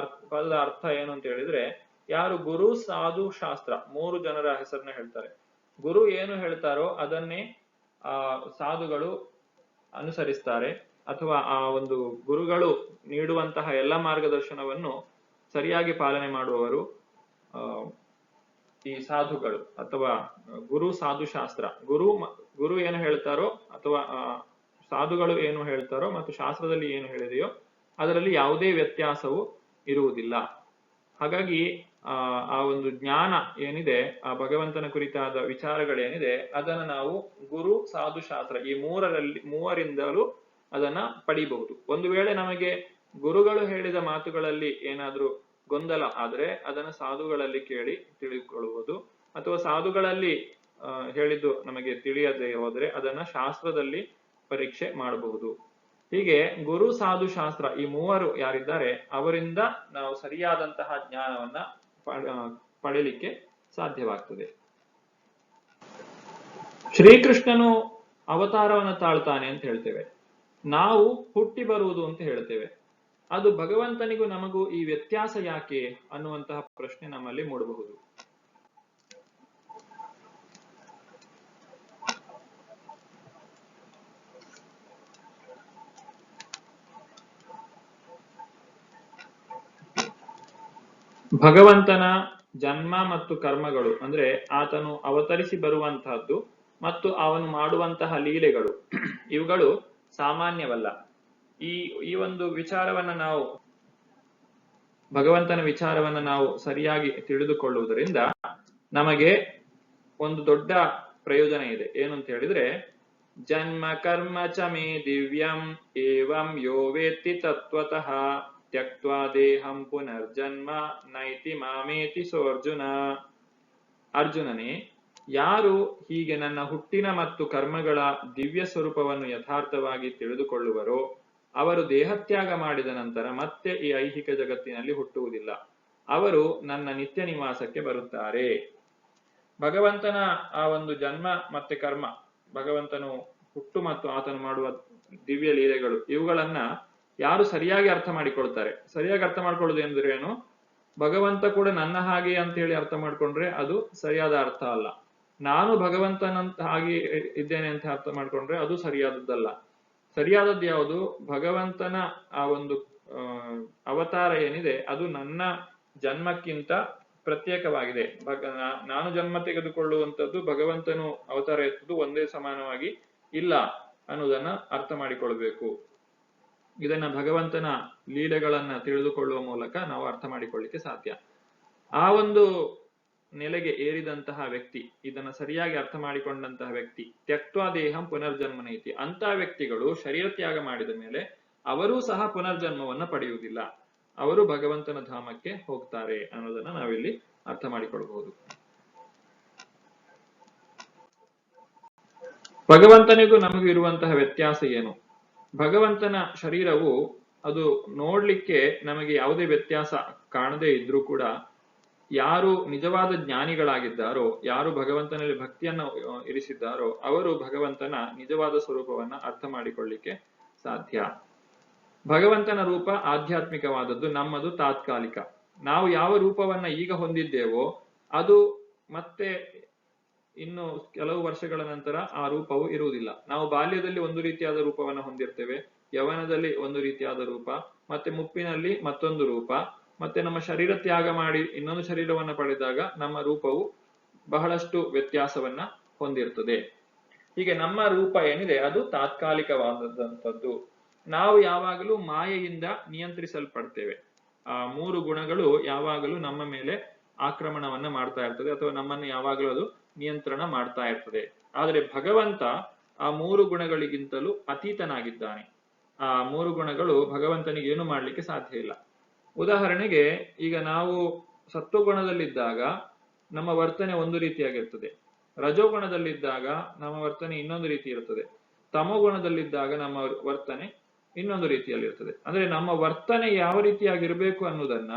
ಪದದ ಅರ್ಥ ಏನು ಅಂತ ಹೇಳಿದ್ರೆ, ಯಾರು ಗುರು, ಸಾಧು, ಶಾಸ್ತ್ರ 3 ಜನರ ಹೆಸರನ್ನ ಹೇಳ್ತಾರೆ. ಗುರು ಏನು ಹೇಳ್ತಾರೋ ಅದನ್ನೇ ಸಾಧುಗಳು ಅನುಸರಿಸ್ತಾರೆ, ಅಥವಾ ಆ ಒಂದು ಗುರುಗಳು ನೀಡುವಂತಹ ಎಲ್ಲ ಮಾರ್ಗದರ್ಶನವನ್ನು ಸರಿಯಾಗಿ ಪಾಲನೆ ಮಾಡುವವರು ಈ ಸಾಧುಗಳು ಅಥವಾ ಗುರು, ಸಾಧು, ಶಾಸ್ತ್ರ. ಗುರು ಏನು ಹೇಳ್ತಾರೋ ಅಥವಾ ಸಾಧುಗಳು ಏನು ಹೇಳ್ತಾರೋ ಮತ್ತು ಶಾಸ್ತ್ರದಲ್ಲಿ ಏನು ಹೇಳಿದೆಯೋ ಅದರಲ್ಲಿ ಯಾವುದೇ ವ್ಯತ್ಯಾಸವು ಇರುವುದಿಲ್ಲ. ಹಾಗಾಗಿ ಆ ಒಂದು ಜ್ಞಾನ ಏನಿದೆ, ಆ ಭಗವಂತನ ಕುರಿತಾದ ವಿಚಾರಗಳೇನಿದೆ ಅದನ್ನು ನಾವು ಗುರು, ಸಾಧು, ಶಾಸ್ತ್ರ ಈ ಮೂವರಿಂದಲೂ ಅದನ್ನ ಪಡಿಬಹುದು. ಒಂದು ವೇಳೆ ನಮಗೆ ಗುರುಗಳು ಹೇಳಿದ ಮಾತುಗಳಲ್ಲಿ ಏನಾದ್ರೂ ಗೊಂದಲ ಆದ್ರೆ ಅದನ್ನ ಸಾಧುಗಳಲ್ಲಿ ಕೇಳಿ ತಿಳಿದುಕೊಳ್ಳುವುದು, ಅಥವಾ ಸಾಧುಗಳಲ್ಲಿ ಹೇಳಿದ್ದು ನಮಗೆ ತಿಳಿಯದೆ ಹೋದ್ರೆ ಅದನ್ನ ಶಾಸ್ತ್ರದಲ್ಲಿ ಪರೀಕ್ಷೆ ಮಾಡಬಹುದು. ಹೀಗೆ ಗುರು ಸಾಧು ಶಾಸ್ತ್ರ ಈ ಮೂವರು ಯಾರಿದ್ದಾರೆ ಅವರಿಂದ ನಾವು ಸರಿಯಾದಂತಹ ಜ್ಞಾನವನ್ನ ಪಡೆಯಲಿಕ್ಕೆ ಸಾಧ್ಯವಾಗ್ತದೆ. ಶ್ರೀಕೃಷ್ಣನು ಅವತಾರವನ್ನ ತಾಳ್ತಾನೆ ಅಂತ ಹೇಳ್ತೇವೆ, ನಾವು ಹುಟ್ಟಿ ಬರುವುದು ಅಂತ ಹೇಳ್ತೇವೆ. ಅದು ಭಗವಂತನಿಗೂ ನಮಗೂ ಈ ವ್ಯತ್ಯಾಸ ಯಾಕೆ ಅನ್ನುವಂತಹ ಪ್ರಶ್ನೆ ನಮ್ಮಲ್ಲಿ ಮೂಡಬಹುದು. ಭಗವಂತನ ಜನ್ಮ ಮತ್ತು ಕರ್ಮಗಳು ಅಂದ್ರೆ ಆತನು ಅವತರಿಸಿ ಬರುವಂತಹದ್ದು ಮತ್ತು ಅವನು ಮಾಡುವಂತಹ ಲೀಲೆಗಳು ಇವುಗಳು ಸಾಮಾನ್ಯವಲ್ಲ. ಈ ಈ ಒಂದು ವಿಚಾರವನ್ನ ನಾವು ಭಗವಂತನ ವಿಚಾರವನ್ನ ನಾವು ಸರಿಯಾಗಿ ತಿಳಿದುಕೊಳ್ಳುವುದರಿಂದ ನಮಗೆ ಒಂದು ದೊಡ್ಡ ಪ್ರಯೋಜನ ಇದೆ. ಏನು ಅಂತ ಹೇಳಿದ್ರೆ, ಜನ್ಮ ಕರ್ಮ ಚ ಮೇ ದಿವ್ಯಂ ಏವಂ ಯೋ ವೇತ್ತಿ ತತ್ವತಃ ತ್ಯಕ್ತ್ವಾ ದೇಹಂ ಪುನರ್ಜನ್ಮ ನೈತಿ ಮಾಮೇತಿ ಸೋರ್ಜುನ. ಅರ್ಜುನನೇ, ಯಾರು ಹೀಗೆ ನನ್ನ ಹುಟ್ಟಿನ ಮತ್ತು ಕರ್ಮಗಳ ದಿವ್ಯ ಸ್ವರೂಪವನ್ನು ಯಥಾರ್ಥವಾಗಿ ತಿಳಿದುಕೊಳ್ಳುವರೋ ಅವರು ದೇಹತ್ಯಾಗ ಮಾಡಿದ ನಂತರ ಮತ್ತೆ ಈ ಐಹಿಕ ಜಗತ್ತಿನಲ್ಲಿ ಹುಟ್ಟುವುದಿಲ್ಲ. ಅವರು ನನ್ನ ನಿತ್ಯ ನಿವಾಸಕ್ಕೆ ಬರುತ್ತಾರೆ. ಭಗವಂತನ ಆ ಒಂದು ಜನ್ಮ ಮತ್ತೆ ಕರ್ಮ, ಭಗವಂತನು ಹುಟ್ಟು ಮತ್ತು ಆತನು ಮಾಡುವ ದಿವ್ಯ ಲೀಲೆಗಳು, ಇವುಗಳನ್ನ ಯಾರು ಸರಿಯಾಗಿ ಅರ್ಥ ಮಾಡಿಕೊಳ್ತಾರೆ. ಸರಿಯಾಗಿ ಅರ್ಥ ಮಾಡ್ಕೊಳ್ಳೋದು ಎಂದ್ರೆ ಏನು, ಭಗವಂತ ಕೂಡ ನನ್ನ ಹಾಗೆ ಅಂತ ಹೇಳಿ ಅರ್ಥ ಮಾಡ್ಕೊಂಡ್ರೆ ಅದು ಸರಿಯಾದ ಅರ್ಥ ಅಲ್ಲ. ನಾನು ಭಗವಂತನಂತ ಹಾಗೆ ಇದ್ದೇನೆ ಅಂತ ಅರ್ಥ ಮಾಡ್ಕೊಂಡ್ರೆ ಅದು ಸರಿಯಾದದ್ದಲ್ಲ. ಸರಿಯಾದದ್ದು ಯಾವುದು, ಭಗವಂತನ ಆ ಒಂದು ಅವತಾರ ಏನಿದೆ ಅದು ನನ್ನ ಜನ್ಮಕ್ಕಿಂತ ಪ್ರತ್ಯೇಕವಾಗಿದೆ. ನಾನು ಜನ್ಮ ತೆಗೆದುಕೊಳ್ಳುವಂಥದ್ದು, ಭಗವಂತನು ಅವತಾರ ಎತ್ತುವುದು ಒಂದೇ ಸಮಾನವಾಗಿ ಇಲ್ಲ ಅನ್ನೋದನ್ನ ಅರ್ಥ ಮಾಡಿಕೊಳ್ಬೇಕು. ಇದನ್ನ ಭಗವಂತನ ಲೀಲೆಗಳನ್ನ ತಿಳಿದುಕೊಳ್ಳುವ ಮೂಲಕ ನಾವು ಅರ್ಥ ಮಾಡಿಕೊಳ್ಳಿಕ್ಕೆ ಸಾಧ್ಯ. ಆ ಒಂದು ನೆಲೆಗೆ ಏರಿದಂತಹ ವ್ಯಕ್ತಿ, ಇದನ್ನ ಸರಿಯಾಗಿ ಅರ್ಥ ಮಾಡಿಕೊಂಡಂತಹ ವ್ಯಕ್ತಿ, ತ್ಯಕ್ತ್ವಾ ದೇಹಂ ಪುನರ್ಜನ್ಮನೈತಿ, ಅಂತಹ ವ್ಯಕ್ತಿಗಳು ಶರೀರ ತ್ಯಾಗ ಮಾಡಿದ ಮೇಲೆ ಅವರೂ ಸಹ ಪುನರ್ಜನ್ಮವನ್ನ ಪಡೆಯುವುದಿಲ್ಲ, ಅವರು ಭಗವಂತನ ಧಾಮಕ್ಕೆ ಹೋಗ್ತಾರೆ ಅನ್ನೋದನ್ನ ನಾವಿಲ್ಲಿ ಅರ್ಥ ಮಾಡಿಕೊಳ್ಳಬಹುದು. ಭಗವಂತನಿಗೂ ನಮಗೂ ಇರುವಂತಹ ವ್ಯತ್ಯಾಸ ಏನು? ಭಗವಂತನ ಶರೀರವು ಅದು ನೋಡ್ಲಿಕ್ಕೆ ನಮಗೆ ಯಾವುದೇ ವ್ಯತ್ಯಾಸ ಕಾಣದೇ ಇದ್ರೂ ಕೂಡ ಯಾರು ನಿಜವಾದ ಜ್ಞಾನಿಗಳಾಗಿದ್ದಾರೋ, ಯಾರು ಭಗವಂತನಲ್ಲಿ ಭಕ್ತಿಯನ್ನು ಇರಿಸಿದ್ದಾರೋ ಅವರು ಭಗವಂತನ ನಿಜವಾದ ಸ್ವರೂಪವನ್ನ ಅರ್ಥ ಮಾಡಿಕೊಳ್ಳಿಕ್ಕೆ ಸಾಧ್ಯ. ಭಗವಂತನ ರೂಪ ಆಧ್ಯಾತ್ಮಿಕವಾದದ್ದು, ನಮ್ಮದು ತಾತ್ಕಾಲಿಕ. ನಾವು ಯಾವ ರೂಪವನ್ನ ಈಗ ಹೊಂದಿದ್ದೇವೋ ಅದು ಮತ್ತೆ ಇನ್ನು ಕೆಲವು ವರ್ಷಗಳ ನಂತರ ಆ ರೂಪವು ಇರುವುದಿಲ್ಲ. ನಾವು ಬಾಲ್ಯದಲ್ಲಿ ಒಂದು ರೀತಿಯಾದ ರೂಪವನ್ನ ಹೊಂದಿರ್ತೇವೆ, ಯೌವನದಲ್ಲಿ ಒಂದು ರೀತಿಯಾದ ರೂಪ, ಮತ್ತೆ ಮುಪ್ಪಿನಲ್ಲಿ ಮತ್ತೊಂದು ರೂಪ, ಮತ್ತೆ ನಮ್ಮ ಶರೀರ ತ್ಯಾಗ ಮಾಡಿ ಇನ್ನೊಂದು ಶರೀರವನ್ನ ಪಡೆದಾಗ ನಮ್ಮ ರೂಪವು ಬಹಳಷ್ಟು ವ್ಯತ್ಯಾಸವನ್ನ ಹೊಂದಿರ್ತದೆ. ಹೀಗೆ ನಮ್ಮ ರೂಪ ಏನಿದೆ ಅದು ತಾತ್ಕಾಲಿಕವಾದಂಥದ್ದು. ನಾವು ಯಾವಾಗಲೂ ಮಾಯೆಯಿಂದ ನಿಯಂತ್ರಿಸಲ್ಪಡ್ತೇವೆ. ಆ ಮೂರು ಗುಣಗಳು ಯಾವಾಗಲೂ ನಮ್ಮ ಮೇಲೆ ಆಕ್ರಮಣವನ್ನ ಮಾಡ್ತಾ ಇರ್ತದೆ, ಅಥವಾ ನಮ್ಮನ್ನು ಯಾವಾಗಲೂ ಅದು ನಿಯಂತ್ರಣ ಮಾಡ್ತಾ ಇರ್ತದೆ. ಆದರೆ ಭಗವಂತ ಆ ಮೂರು ಗುಣಗಳಿಗಿಂತಲೂ ಅತೀತನಾಗಿದ್ದಾನೆ. ಆ ಮೂರು ಗುಣಗಳು ಭಗವಂತನಿಗೆ ಏನು ಮಾಡ್ಲಿಕ್ಕೆ ಸಾಧ್ಯ ಇಲ್ಲ. ಉದಾಹರಣೆಗೆ, ಈಗ ನಾವು ಸತ್ವಗುಣದಲ್ಲಿದ್ದಾಗ ನಮ್ಮ ವರ್ತನೆ ಒಂದು ರೀತಿಯಾಗಿರ್ತದೆ, ರಜೋಗುಣದಲ್ಲಿದ್ದಾಗ ನಮ್ಮ ವರ್ತನೆ ಇನ್ನೊಂದು ರೀತಿ ಇರ್ತದೆ, ತಮೋಗುಣದಲ್ಲಿದ್ದಾಗ ನಮ್ಮ ವರ್ತನೆ ಇನ್ನೊಂದು ರೀತಿಯಲ್ಲಿರ್ತದೆ. ಅಂದ್ರೆ ನಮ್ಮ ವರ್ತನೆ ಯಾವ ರೀತಿಯಾಗಿರ್ಬೇಕು ಅನ್ನೋದನ್ನ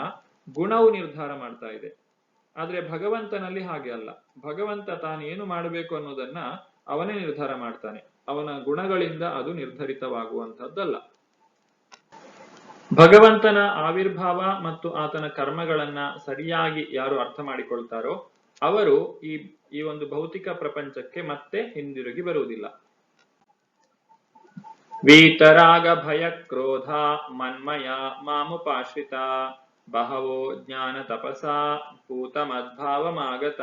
ಗುಣವು ನಿರ್ಧಾರ ಮಾಡ್ತಾ ಇದೆ. ಆದ್ರೆ ಭಗವಂತನಲ್ಲಿ ಹಾಗೆ ಅಲ್ಲ. ಭಗವಂತ ತಾನು ಏನು ಮಾಡಬೇಕು ಅನ್ನೋದನ್ನ ಅವನೇ ನಿರ್ಧಾರ ಮಾಡ್ತಾನೆ, ಅವನ ಗುಣಗಳಿಂದ ಅದು ನಿರ್ಧರಿತವಾಗುವಂತಹದ್ದಲ್ಲ. ಭಗವಂತನ ಆವಿರ್ಭಾವ ಮತ್ತು ಆತನ ಕರ್ಮಗಳನ್ನ ಸರಿಯಾಗಿ ಯಾರು ಅರ್ಥ ಮಾಡಿಕೊಳ್ತಾರೋ ಅವರು ಈ ಒಂದು ಭೌತಿಕ ಪ್ರಪಂಚಕ್ಕೆ ಮತ್ತೆ ಹಿಂದಿರುಗಿ ಬರುವುದಿಲ್ಲ. ವೀತರಾಗ ಭಯ ಕ್ರೋಧ ಮನ್ಮಯ ಮಾಮುಪಾಶ್ರಿತ ಬಹವೋ ಜ್ಞಾನ ತಪಸಾ ಭೂತ ಮದ್ಭಾವಮಾಗತ.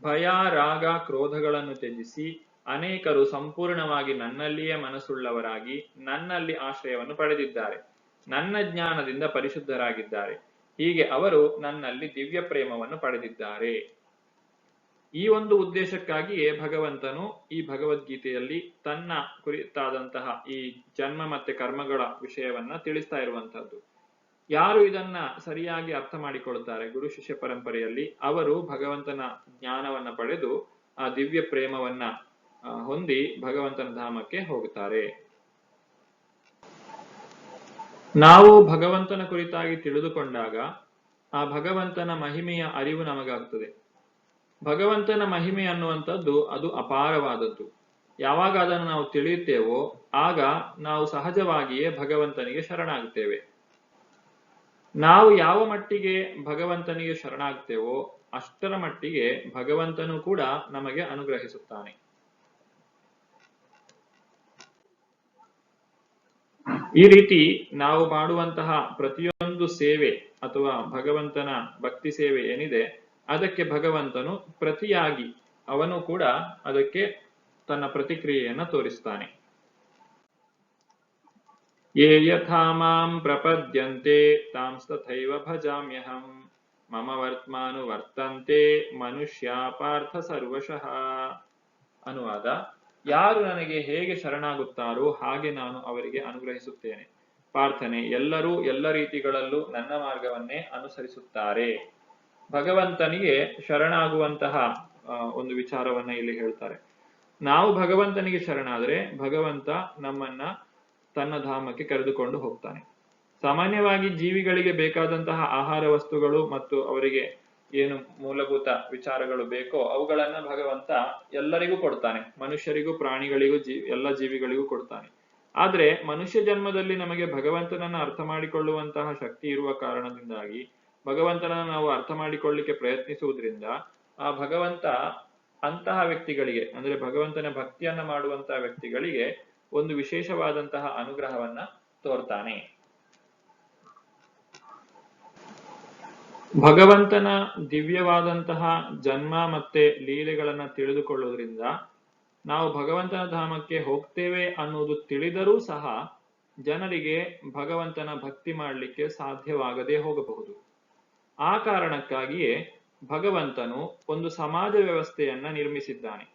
ಭಯ ರಾಗ ಕ್ರೋಧಗಳನ್ನು ತ್ಯಜಿಸಿ ಅನೇಕರು ಸಂಪೂರ್ಣವಾಗಿ ನನ್ನಲ್ಲಿಯೇ ಮನಸ್ಸುಳ್ಳವರಾಗಿ ನನ್ನಲ್ಲಿ ಆಶ್ರಯವನ್ನು ಪಡೆದಿದ್ದಾರೆ, ನನ್ನ ಜ್ಞಾನದಿಂದ ಪರಿಶುದ್ಧರಾಗಿದ್ದಾರೆ. ಹೀಗೆ ಅವರು ನನ್ನಲ್ಲಿ ದಿವ್ಯ ಪ್ರೇಮವನ್ನು ಪಡೆದಿದ್ದಾರೆ. ಈ ಒಂದು ಉದ್ದೇಶಕ್ಕಾಗಿಯೇ ಭಗವಂತನು ಈ ಭಗವದ್ಗೀತೆಯಲ್ಲಿ ತನ್ನ ಕುರಿತಾದಂತಹ ಈ ಜನ್ಮ ಮತ್ತೆ ಕರ್ಮಗಳ ವಿಷಯವನ್ನ ತಿಳಿಸ್ತಾ ಇರುವಂತಹದ್ದು. ಯಾರು ಇದನ್ನ ಸರಿಯಾಗಿ ಅರ್ಥ ಮಾಡಿಕೊಳ್ತಾರೆ ಗುರು ಶಿಷ್ಯ ಪರಂಪರೆಯಲ್ಲಿ, ಅವರು ಭಗವಂತನ ಜ್ಞಾನವನ್ನ ಪಡೆದು ಆ ದಿವ್ಯ ಪ್ರೇಮವನ್ನ ಹೊಂದಿ ಭಗವಂತನ ಧಾಮಕ್ಕೆ ಹೋಗುತ್ತಾರೆ. ನಾವು ಭಗವಂತನ ಕುರಿತಾಗಿ ತಿಳಿದುಕೊಂಡಾಗ ಆ ಭಗವಂತನ ಮಹಿಮೆಯ ಅರಿವು ನಮಗಾಗ್ತದೆ. ಭಗವಂತನ ಮಹಿಮೆ ಅನ್ನುವಂಥದ್ದು ಅದು ಅಪಾರವಾದದ್ದು. ಯಾವಾಗ ಅದನ್ನು ನಾವು ತಿಳಿಯುತ್ತೇವೋ ಆಗ ನಾವು ಸಹಜವಾಗಿಯೇ ಭಗವಂತನಿಗೆ ಶರಣಾಗುತ್ತೇವೆ. ನಾವು ಯಾವ ಮಟ್ಟಿಗೆ ಭಗವಂತನಿಗೆ ಶರಣಾಗ್ತೇವೋ ಅಷ್ಟರ ಮಟ್ಟಿಗೆ ಭಗವಂತನು ಕೂಡ ನಮಗೆ ಅನುಗ್ರಹಿಸುತ್ತಾನೆ. ಈ ರೀತಿ ನಾವು ಮಾಡುವಂತಹ ಪ್ರತಿಯೊಂದು ಸೇವೆ ಅಥವಾ ಭಗವಂತನ ಭಕ್ತಿ ಸೇವೆ ಏನಿದೆ ಅದಕ್ಕೆ ಭಗವಂತನು ಪ್ರತಿಯಾಗಿ ಅವನು ಕೂಡ ಅದಕ್ಕೆ ತನ್ನ ಪ್ರತಿಕ್ರಿಯೆಯನ್ನು ತೋರಿಸ್ತಾನೆ. ಯೇ ಯಥಾ ಮಾಂ ಪ್ರಪದ್ಯಂತೆ ತಾಂಸ್ತಥೈವ ಭಜಾಮ್ಯಹಂ ಮಮ ವರ್ತ್ಮಾನು ವರ್ತಂತೆ ಮನುಷ್ಯ ಪಾರ್ಥ ಸರ್ವಶಃ. ಅನುವಾದ: ಯಾರು ನನಗೆ ಹೇಗೆ ಶರಣಾಗುತ್ತಾರೋ ಹಾಗೆ ನಾನು ಅವರಿಗೆ ಅನುಗ್ರಹಿಸುತ್ತೇನೆ. ಪ್ರಾರ್ಥನೆ: ಎಲ್ಲರೂ ಎಲ್ಲ ರೀತಿಗಳಲ್ಲೂ ನನ್ನ ಮಾರ್ಗವನ್ನೇ ಅನುಸರಿಸುತ್ತಾರೆ. ಭಗವಂತನಿಗೆ ಶರಣಾಗುವಂತಹ ಒಂದು ವಿಚಾರವನ್ನ ಇಲ್ಲಿ ಹೇಳ್ತಾರೆ. ನಾವು ಭಗವಂತನಿಗೆ ಶರಣಾದರೆ ಭಗವಂತ ನಮ್ಮನ್ನ ತನ್ನ ಧಾಮಕ್ಕೆ ಕರೆದುಕೊಂಡು ಹೋಗ್ತಾನೆ. ಸಾಮಾನ್ಯವಾಗಿ ಜೀವಿಗಳಿಗೆ ಬೇಕಾದಂತಹ ಆಹಾರ ವಸ್ತುಗಳು ಮತ್ತು ಅವರಿಗೆ ಏನು ಮೂಲಭೂತ ವಿಚಾರಗಳು ಬೇಕೋ ಅವುಗಳನ್ನ ಭಗವಂತ ಎಲ್ಲರಿಗೂ ಕೊಡ್ತಾನೆ. ಮನುಷ್ಯರಿಗೂ, ಪ್ರಾಣಿಗಳಿಗೂ, ಎಲ್ಲ ಜೀವಿಗಳಿಗೂ ಕೊಡ್ತಾನೆ. ಆದ್ರೆ ಮನುಷ್ಯ ಜನ್ಮದಲ್ಲಿ ನಮಗೆ ಭಗವಂತನನ್ನ ಅರ್ಥ ಮಾಡಿಕೊಳ್ಳುವಂತಹ ಶಕ್ತಿ ಇರುವ ಕಾರಣದಿಂದಾಗಿ ಭಗವಂತನನ್ನ ನಾವು ಅರ್ಥ ಮಾಡಿಕೊಳ್ಳಿಕ್ಕೆ ಪ್ರಯತ್ನಿಸುವುದರಿಂದ ಆ ಭಗವಂತ ಅಂತಹ ವ್ಯಕ್ತಿಗಳಿಗೆ, ಅಂದ್ರೆ ಭಗವಂತನ ಭಕ್ತಿಯನ್ನ ಮಾಡುವಂತಹ ವ್ಯಕ್ತಿಗಳಿಗೆ ಒಂದು ವಿಶೇಷವಾದಂತಹ ಅನುಗ್ರಹವನ್ನ ತೋರ್ತಾನೆ. ಭಗವಂತನ ದಿವ್ಯವಾದಂತಹ ಜನ್ಮ ಮತ್ತೆ ಲೀಲೆಗಳನ್ನ ತಿಳಿದುಕೊಳ್ಳುವುದರಿಂದ ನಾವು ಭಗವಂತನ ಧಾಮಕ್ಕೆ ಹೋಗ್ತೇವೆ ಅನ್ನುವುದು ತಿಳಿದರೂ ಸಹ ಜನರಿಗೆ ಭಗವಂತನ ಭಕ್ತಿ ಮಾಡಲಿಕ್ಕೆ ಸಾಧ್ಯವಾಗದೇ ಹೋಗಬಹುದು. ಆ ಕಾರಣಕ್ಕಾಗಿಯೇ ಭಗವಂತನು ಒಂದು ಸಮಾಜ ವ್ಯವಸ್ಥೆಯನ್ನ ನಿರ್ಮಿಸಿದ್ದಾನೆ.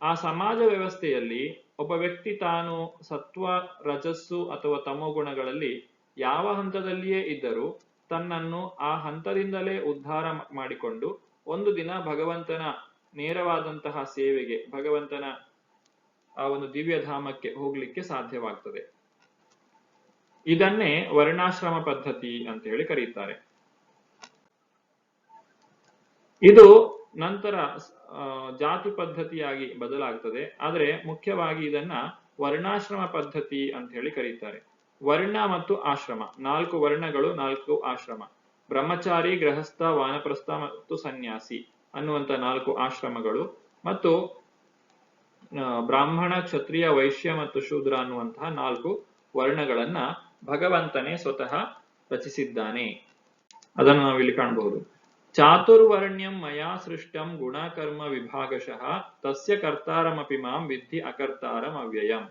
ಆ ಸಮಾಜ ವ್ಯವಸ್ಥೆಯಲ್ಲಿ ಒಬ್ಬ ವ್ಯಕ್ತಿ ತಾನು ಸತ್ವ, ರಜಸ್ಸು ಅಥವಾ ತಮೋಗುಣಗಳಲ್ಲಿ ಯಾವ ಹಂತದಲ್ಲಿಯೇ ಇದ್ದರೂ ತನ್ನನ್ನು ಆ ಹಂತದಿಂದಲೇ ಉದ್ಧಾರ ಮಾಡಿಕೊಂಡು ಒಂದು ದಿನ ಭಗವಂತನ ನೇರವಾದಂತಹ ಸೇವೆಗೆ, ಭಗವಂತನ ಆ ಒಂದು ದಿವ್ಯ ಧಾಮಕ್ಕೆ ಹೋಗ್ಲಿಕ್ಕೆ ಸಾಧ್ಯವಾಗ್ತದೆ. ಇದನ್ನೇ ವರ್ಣಾಶ್ರಮ ಪದ್ಧತಿ ಅಂತ ಹೇಳಿ ಕರೀತಾರೆ. ಇದು ನಂತರ ಜಾತಿ ಪದ್ಧತಿಯಾಗಿ ಬದಲಾಗ್ತದೆ. ಆದ್ರೆ ಮುಖ್ಯವಾಗಿ ಇದನ್ನ ವರ್ಣಾಶ್ರಮ ಪದ್ಧತಿ ಅಂತ ಹೇಳಿ ಕರೀತಾರೆ. ವರ್ಣ ಮತ್ತು ಆಶ್ರಮ, 4 ವರ್ಣಗಳು, 4 ಆಶ್ರಮ. ಬ್ರಹ್ಮಚಾರಿ, ಗೃಹಸ್ಥ, ವಾನಪ್ರಸ್ಥ ಮತ್ತು ಸನ್ಯಾಸಿ ಅನ್ನುವಂತ 4 ಆಶ್ರಮಗಳು ಮತ್ತು ಬ್ರಾಹ್ಮಣ, ಕ್ಷತ್ರಿಯ, ವೈಶ್ಯ ಮತ್ತು ಶೂದ್ರ ಅನ್ನುವಂತಹ 4 ವರ್ಣಗಳನ್ನ ಭಗವಂತನೇ ಸ್ವತಃ ರಚಿಸಿದ್ದಾನೆ. ಅದನ್ನು ನಾವು ಇಲ್ಲಿ ಕಾಣಬಹುದು. ಚಾತುರ್ವರ್ಣ್ಯಂ ಮಯಾ ಸೃಷ್ಟಂ ಗುಣಕರ್ಮ ವಿಭಾಗಶಃ ತಸ್ಯ ಕರ್ತಾರಮಪಿ ಮಾಂ ವಿದ್ಧಿ ಅಕರ್ತಾರಂ ಅವ್ಯಯಂ.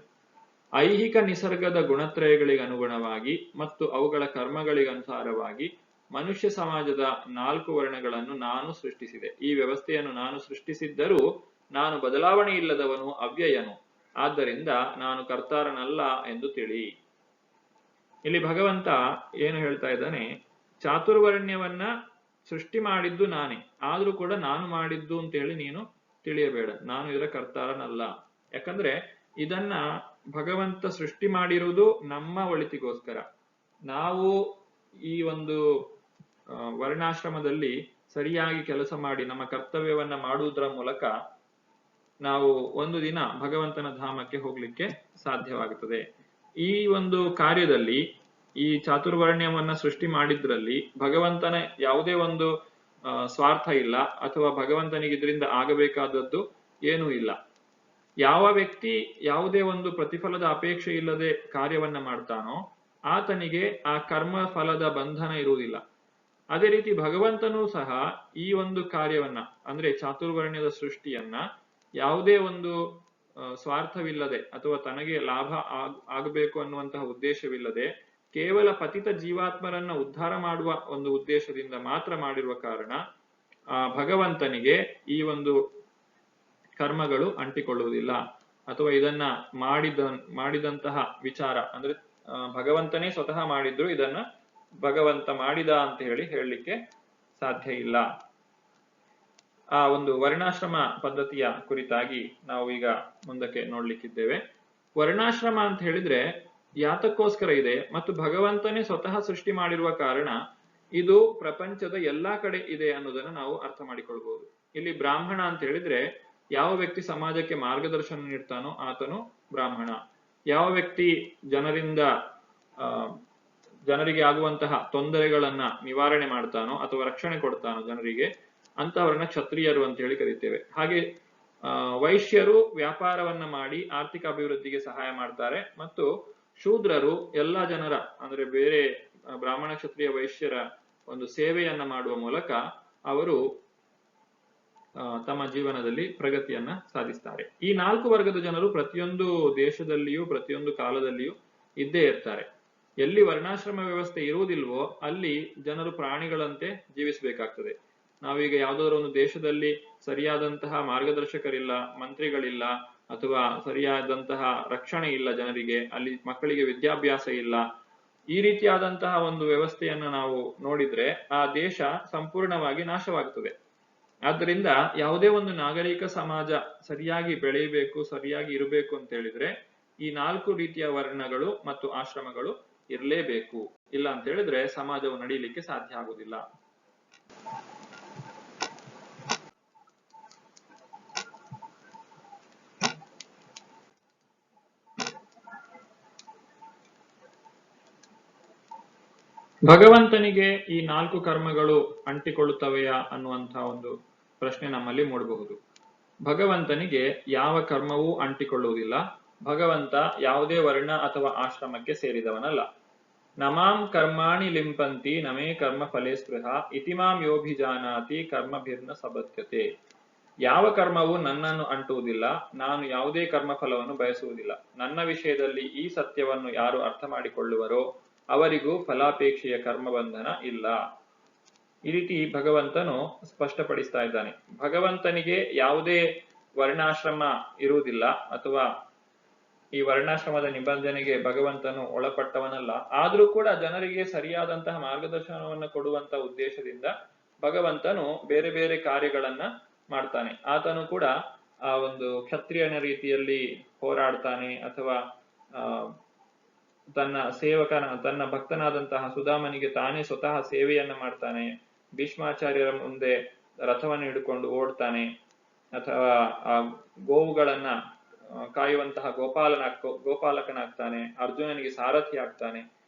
ಐಹಿಕ ನಿಸರ್ಗದ ಗುಣತ್ರಯಗಳಿಗೆ ಅನುಗುಣವಾಗಿ ಮತ್ತು ಅವುಗಳ ಕರ್ಮಗಳಿಗನುಸಾರವಾಗಿ ಮನುಷ್ಯ ಸಮಾಜದ 4 ವರ್ಣಗಳನ್ನು ನಾನು ಸೃಷ್ಟಿಸಿದೆ. ಈ ವ್ಯವಸ್ಥೆಯನ್ನು ನಾನು ಸೃಷ್ಟಿಸಿದ್ದರೂ ನಾನು ಬದಲಾವಣೆ ಇಲ್ಲದವನು, ಅವ್ಯಯನು. ಆದ್ದರಿಂದ ನಾನು ಕರ್ತಾರನಲ್ಲ ಎಂದು ತಿಳಿ. ಇಲ್ಲಿ ಭಗವಂತ ಏನು ಹೇಳ್ತಾ ಇದ್ದಾನೆ? ಚಾತುರ್ವರ್ಣ್ಯವನ್ನ ಸೃಷ್ಟಿ ಮಾಡಿದ್ದು ನಾನೇ, ಆದ್ರೂ ಕೂಡ ನಾನು ಮಾಡಿದ್ದು ಅಂತ ಹೇಳಿ ನೀನು ತಿಳಿಯಬೇಡ. ನಾನು ಇದರ ಕರ್ತಾರನಲ್ಲ. ಯಾಕಂದ್ರೆ ಇದನ್ನ ಭಗವಂತ ಸೃಷ್ಟಿ ಮಾಡಿರುವುದು ನಮ್ಮ ಒಳಿತಿಗೋಸ್ಕರ. ನಾವು ಈ ಒಂದು ವರ್ಣಾಶ್ರಮದಲ್ಲಿ ಸರಿಯಾಗಿ ಕೆಲಸ ಮಾಡಿ ನಮ್ಮ ಕರ್ತವ್ಯವನ್ನ ಮಾಡುವುದರ ಮೂಲಕ ನಾವು ಒಂದು ದಿನ ಭಗವಂತನ ಧಾಮಕ್ಕೆ ಹೋಗ್ಲಿಕ್ಕೆ ಸಾಧ್ಯವಾಗುತ್ತದೆ. ಈ ಒಂದು ಕಾರ್ಯದಲ್ಲಿ, ಈ ಚಾತುರ್ವರ್ಣ್ಯವನ್ನ ಸೃಷ್ಟಿ ಮಾಡಿದ್ರಲ್ಲಿ ಭಗವಂತನ ಯಾವುದೇ ಒಂದು ಸ್ವಾರ್ಥ ಇಲ್ಲ, ಅಥವಾ ಭಗವಂತನಿಗೆ ಇದರಿಂದ ಆಗಬೇಕಾದದ್ದು ಏನೂ ಇಲ್ಲ. ಯಾವ ವ್ಯಕ್ತಿ ಯಾವುದೇ ಒಂದು ಪ್ರತಿಫಲದ ಅಪೇಕ್ಷೆ ಇಲ್ಲದೆ ಕಾರ್ಯವನ್ನ ಮಾಡ್ತಾನೋ ಆತನಿಗೆ ಆ ಕರ್ಮ ಫಲದ ಬಂಧನ ಇರುವುದಿಲ್ಲ. ಅದೇ ರೀತಿ ಭಗವಂತನೂ ಸಹ ಈ ಒಂದು ಕಾರ್ಯವನ್ನ, ಅಂದ್ರೆ ಚಾತುರ್ವರ್ಣ್ಯದ ಸೃಷ್ಟಿಯನ್ನ ಯಾವುದೇ ಒಂದು ಸ್ವಾರ್ಥವಿಲ್ಲದೆ ಅಥವಾ ತನಗೆ ಲಾಭ ಆಗಬೇಕು ಅನ್ನುವಂತಹ ಉದ್ದೇಶವಿಲ್ಲದೆ ಕೇವಲ ಪತಿತ ಜೀವಾತ್ಮರನ್ನ ಉದ್ಧಾರ ಮಾಡುವ ಒಂದು ಉದ್ದೇಶದಿಂದ ಮಾತ್ರ ಮಾಡಿರುವ ಕಾರಣ ಆ ಭಗವಂತನಿಗೆ ಈ ಒಂದು ಕರ್ಮಗಳು ಅಂಟಿಕೊಳ್ಳುವುದಿಲ್ಲ. ಅಥವಾ ಇದನ್ನ ಮಾಡಿದಂತಹ ವಿಚಾರ, ಅಂದ್ರೆ ಭಗವಂತನೇ ಸ್ವತಃ ಮಾಡಿದ್ರು ಇದನ್ನ ಭಗವಂತ ಮಾಡಿದ ಅಂತ ಹೇಳಲಿಕ್ಕೆ ಸಾಧ್ಯ ಇಲ್ಲ. ಆ ಒಂದು ವರ್ಣಾಶ್ರಮ ಪದ್ಧತಿಯ ಕುರಿತಾಗಿ ನಾವು ಈಗ ಮುಂದಕ್ಕೆ ನೋಡ್ಲಿಕ್ಕಿದ್ದೇವೆ. ವರ್ಣಾಶ್ರಮ ಅಂತ ಹೇಳಿದ್ರೆ ಯಾತಕ್ಕೋಸ್ಕರ ಇದೆ ಮತ್ತು ಭಗವಂತನೇ ಸ್ವತಃ ಸೃಷ್ಟಿ ಮಾಡಿರುವ ಕಾರಣ ಇದು ಪ್ರಪಂಚದ ಎಲ್ಲಾ ಕಡೆ ಇದೆ ಅನ್ನೋದನ್ನ ನಾವು ಅರ್ಥ ಮಾಡಿಕೊಳ್ಬಹುದು. ಇಲ್ಲಿ ಬ್ರಾಹ್ಮಣ ಅಂತ ಹೇಳಿದ್ರೆ ಯಾವ ವ್ಯಕ್ತಿ ಸಮಾಜಕ್ಕೆ ಮಾರ್ಗದರ್ಶನ ನೀಡ್ತಾನೋ ಆತನು ಬ್ರಾಹ್ಮಣ. ಯಾವ ವ್ಯಕ್ತಿ ಜನರಿಗೆ ಆಗುವಂತಹ ತೊಂದರೆಗಳನ್ನ ನಿವಾರಣೆ ಮಾಡ್ತಾನೋ ಅಥವಾ ರಕ್ಷಣೆ ಕೊಡ್ತಾನೋ ಜನರಿಗೆ, ಅಂತವರನ್ನ ಕ್ಷತ್ರಿಯರು ಅಂತ ಹೇಳಿ ಕರೀತೇವೆ. ಹಾಗೆ ವೈಶ್ಯರು ವ್ಯಾಪಾರವನ್ನ ಮಾಡಿ ಆರ್ಥಿಕ ಅಭಿವೃದ್ಧಿಗೆ ಸಹಾಯ ಮಾಡ್ತಾರೆ, ಮತ್ತು ಶೂದ್ರರು ಎಲ್ಲ ಜನರ ಅಂದ್ರೆ ಬೇರೆ ಬ್ರಾಹ್ಮಣ ಕ್ಷತ್ರಿಯ ವೈಶ್ಯರ ಒಂದು ಸೇವೆಯನ್ನ ಮಾಡುವ ಮೂಲಕ ಅವರು ತಮ್ಮ ಜೀವನದಲ್ಲಿ ಪ್ರಗತಿಯನ್ನ ಸಾಧಿಸ್ತಾರೆ. ಈ 4 ವರ್ಗದ ಜನರು ಪ್ರತಿಯೊಂದು ದೇಶದಲ್ಲಿಯೂ ಪ್ರತಿಯೊಂದು ಕಾಲದಲ್ಲಿಯೂ ಇದ್ದೇ ಇರ್ತಾರೆ. ಎಲ್ಲಿ ವರ್ಣಾಶ್ರಮ ವ್ಯವಸ್ಥೆ ಇರುವುದಿಲ್ವೋ ಅಲ್ಲಿ ಜನರು ಪ್ರಾಣಿಗಳಂತೆ ಜೀವಿಸಬೇಕಾಗ್ತದೆ. ನಾವೀಗ ಯಾವುದಾದ್ರೂ ಒಂದು ದೇಶದಲ್ಲಿ ಸರಿಯಾದಂತಹ ಮಾರ್ಗದರ್ಶಕರಿಲ್ಲ, ಮಂತ್ರಿಗಳಿಲ್ಲ, ಅಥವಾ ಸರಿಯಾದಂತಹ ರಕ್ಷಣೆ ಇಲ್ಲ ಜನರಿಗೆ, ಅಲ್ಲಿ ಮಕ್ಕಳಿಗೆ ವಿದ್ಯಾಭ್ಯಾಸ ಇಲ್ಲ, ಈ ರೀತಿಯಾದಂತಹ ಒಂದು ವ್ಯವಸ್ಥೆಯನ್ನ ನಾವು ನೋಡಿದ್ರೆ ಆ ದೇಶ ಸಂಪೂರ್ಣವಾಗಿ ನಾಶವಾಗುತ್ತದೆ. ಆದ್ದರಿಂದ ಯಾವುದೇ ಒಂದು ನಾಗರಿಕ ಸಮಾಜ ಸರಿಯಾಗಿ ಬೆಳೆಯಬೇಕು, ಸರಿಯಾಗಿ ಇರಬೇಕು ಅಂತ ಹೇಳಿದ್ರೆ ಈ 4 ರೀತಿಯ ವರ್ಣಗಳು ಮತ್ತು ಆಶ್ರಮಗಳು ಇರಲೇಬೇಕು. ಇಲ್ಲ ಅಂತ ಹೇಳಿದ್ರೆ ಸಮಾಜವು ನಡೀಲಿಕ್ಕೆ ಸಾಧ್ಯ ಆಗುದಿಲ್ಲ. ಭಗವಂತನಿಗೆ ಈ 4 ಕರ್ಮಗಳು ಅಂಟಿಕೊಳ್ಳುತ್ತವೆಯಾ ಅನ್ನುವಂತಹ ಒಂದು ಪ್ರಶ್ನೆ ನಮ್ಮಲ್ಲಿ ಮೂಡಬಹುದು. ಭಗವಂತನಿಗೆ ಯಾವ ಕರ್ಮವೂ ಅಂಟಿಕೊಳ್ಳುವುದಿಲ್ಲ. ಭಗವಂತ ಯಾವುದೇ ವರ್ಣ ಅಥವಾ ಆಶ್ರಮಕ್ಕೆ ಸೇರಿದವನಲ್ಲ. ನಮಾಂ ಕರ್ಮಾಣಿ ಲಿಂಪಂತಿ ನಮೇ ಕರ್ಮ ಫಲೇ ಸ್ಪೃಹ ಇತಿಮಾಂ ಯೋಭಿಜಾನಾತಿ ಕರ್ಮಭಿರ್ನ ಸಬದ್ಧತೆ. ಯಾವ ಕರ್ಮವೂ ನನ್ನನ್ನು ಅಂಟುವುದಿಲ್ಲ, ನಾನು ಯಾವುದೇ ಕರ್ಮ ಫಲವನ್ನು ಬಯಸುವುದಿಲ್ಲ. ನನ್ನ ವಿಷಯದಲ್ಲಿ ಈ ಸತ್ಯವನ್ನು ಯಾರು ಅರ್ಥ ಮಾಡಿಕೊಳ್ಳುವರೋ ಅವರಿಗೂ ಫಲಾಪೇಕ್ಷೆಯ ಕರ್ಮಬಂಧನ ಇಲ್ಲ. ಈ ರೀತಿ ಭಗವಂತನು ಸ್ಪಷ್ಟಪಡಿಸ್ತಾ ಇದ್ದಾನೆ. ಭಗವಂತನಿಗೆ ಯಾವುದೇ ವರ್ಣಾಶ್ರಮ ಇರುವುದಿಲ್ಲ, ಅಥವಾ ಈ ವರ್ಣಾಶ್ರಮದ ನಿಬಂಧನೆಗೆ ಭಗವಂತನು ಒಳಪಟ್ಟವನಲ್ಲ. ಆದ್ರೂ ಕೂಡ ಜನರಿಗೆ ಸರಿಯಾದಂತಹ ಮಾರ್ಗದರ್ಶನವನ್ನು ಕೊಡುವಂತ ಉದ್ದೇಶದಿಂದ ಭಗವಂತನು ಬೇರೆ ಬೇರೆ ಕಾರ್ಯಗಳನ್ನ ಮಾಡ್ತಾನೆ. ಆತನು ಕೂಡ ಆ ಒಂದು ಕ್ಷತ್ರಿಯನ ರೀತಿಯಲ್ಲಿ ಹೋರಾಡ್ತಾನೆ, ಅಥವಾ ತನ್ನ ಭಕ್ತನಾದಂತಹ ಸುಧಾಮನಿಗೆ ತಾನೇ ಸ್ವತಃ ಸೇವೆಯನ್ನ ಮಾಡ್ತಾನೆ. ಭೀಷ್ಮಾಚಾರ್ಯರ ಮುಂದೆ ರಥವನ್ನು ಹಿಡ್ಕೊಂಡು ಓಡ್ತಾನೆ, ಅಥವಾ ಆ ಗೋವುಗಳನ್ನ ಕಾಯುವಂತಹ ಗೋಪಾಲಕನಾಗ್ತಾನೆ, ಅರ್ಜುನನಿಗೆ ಸಾರಥಿ ಆಗ್ತಾನೆ.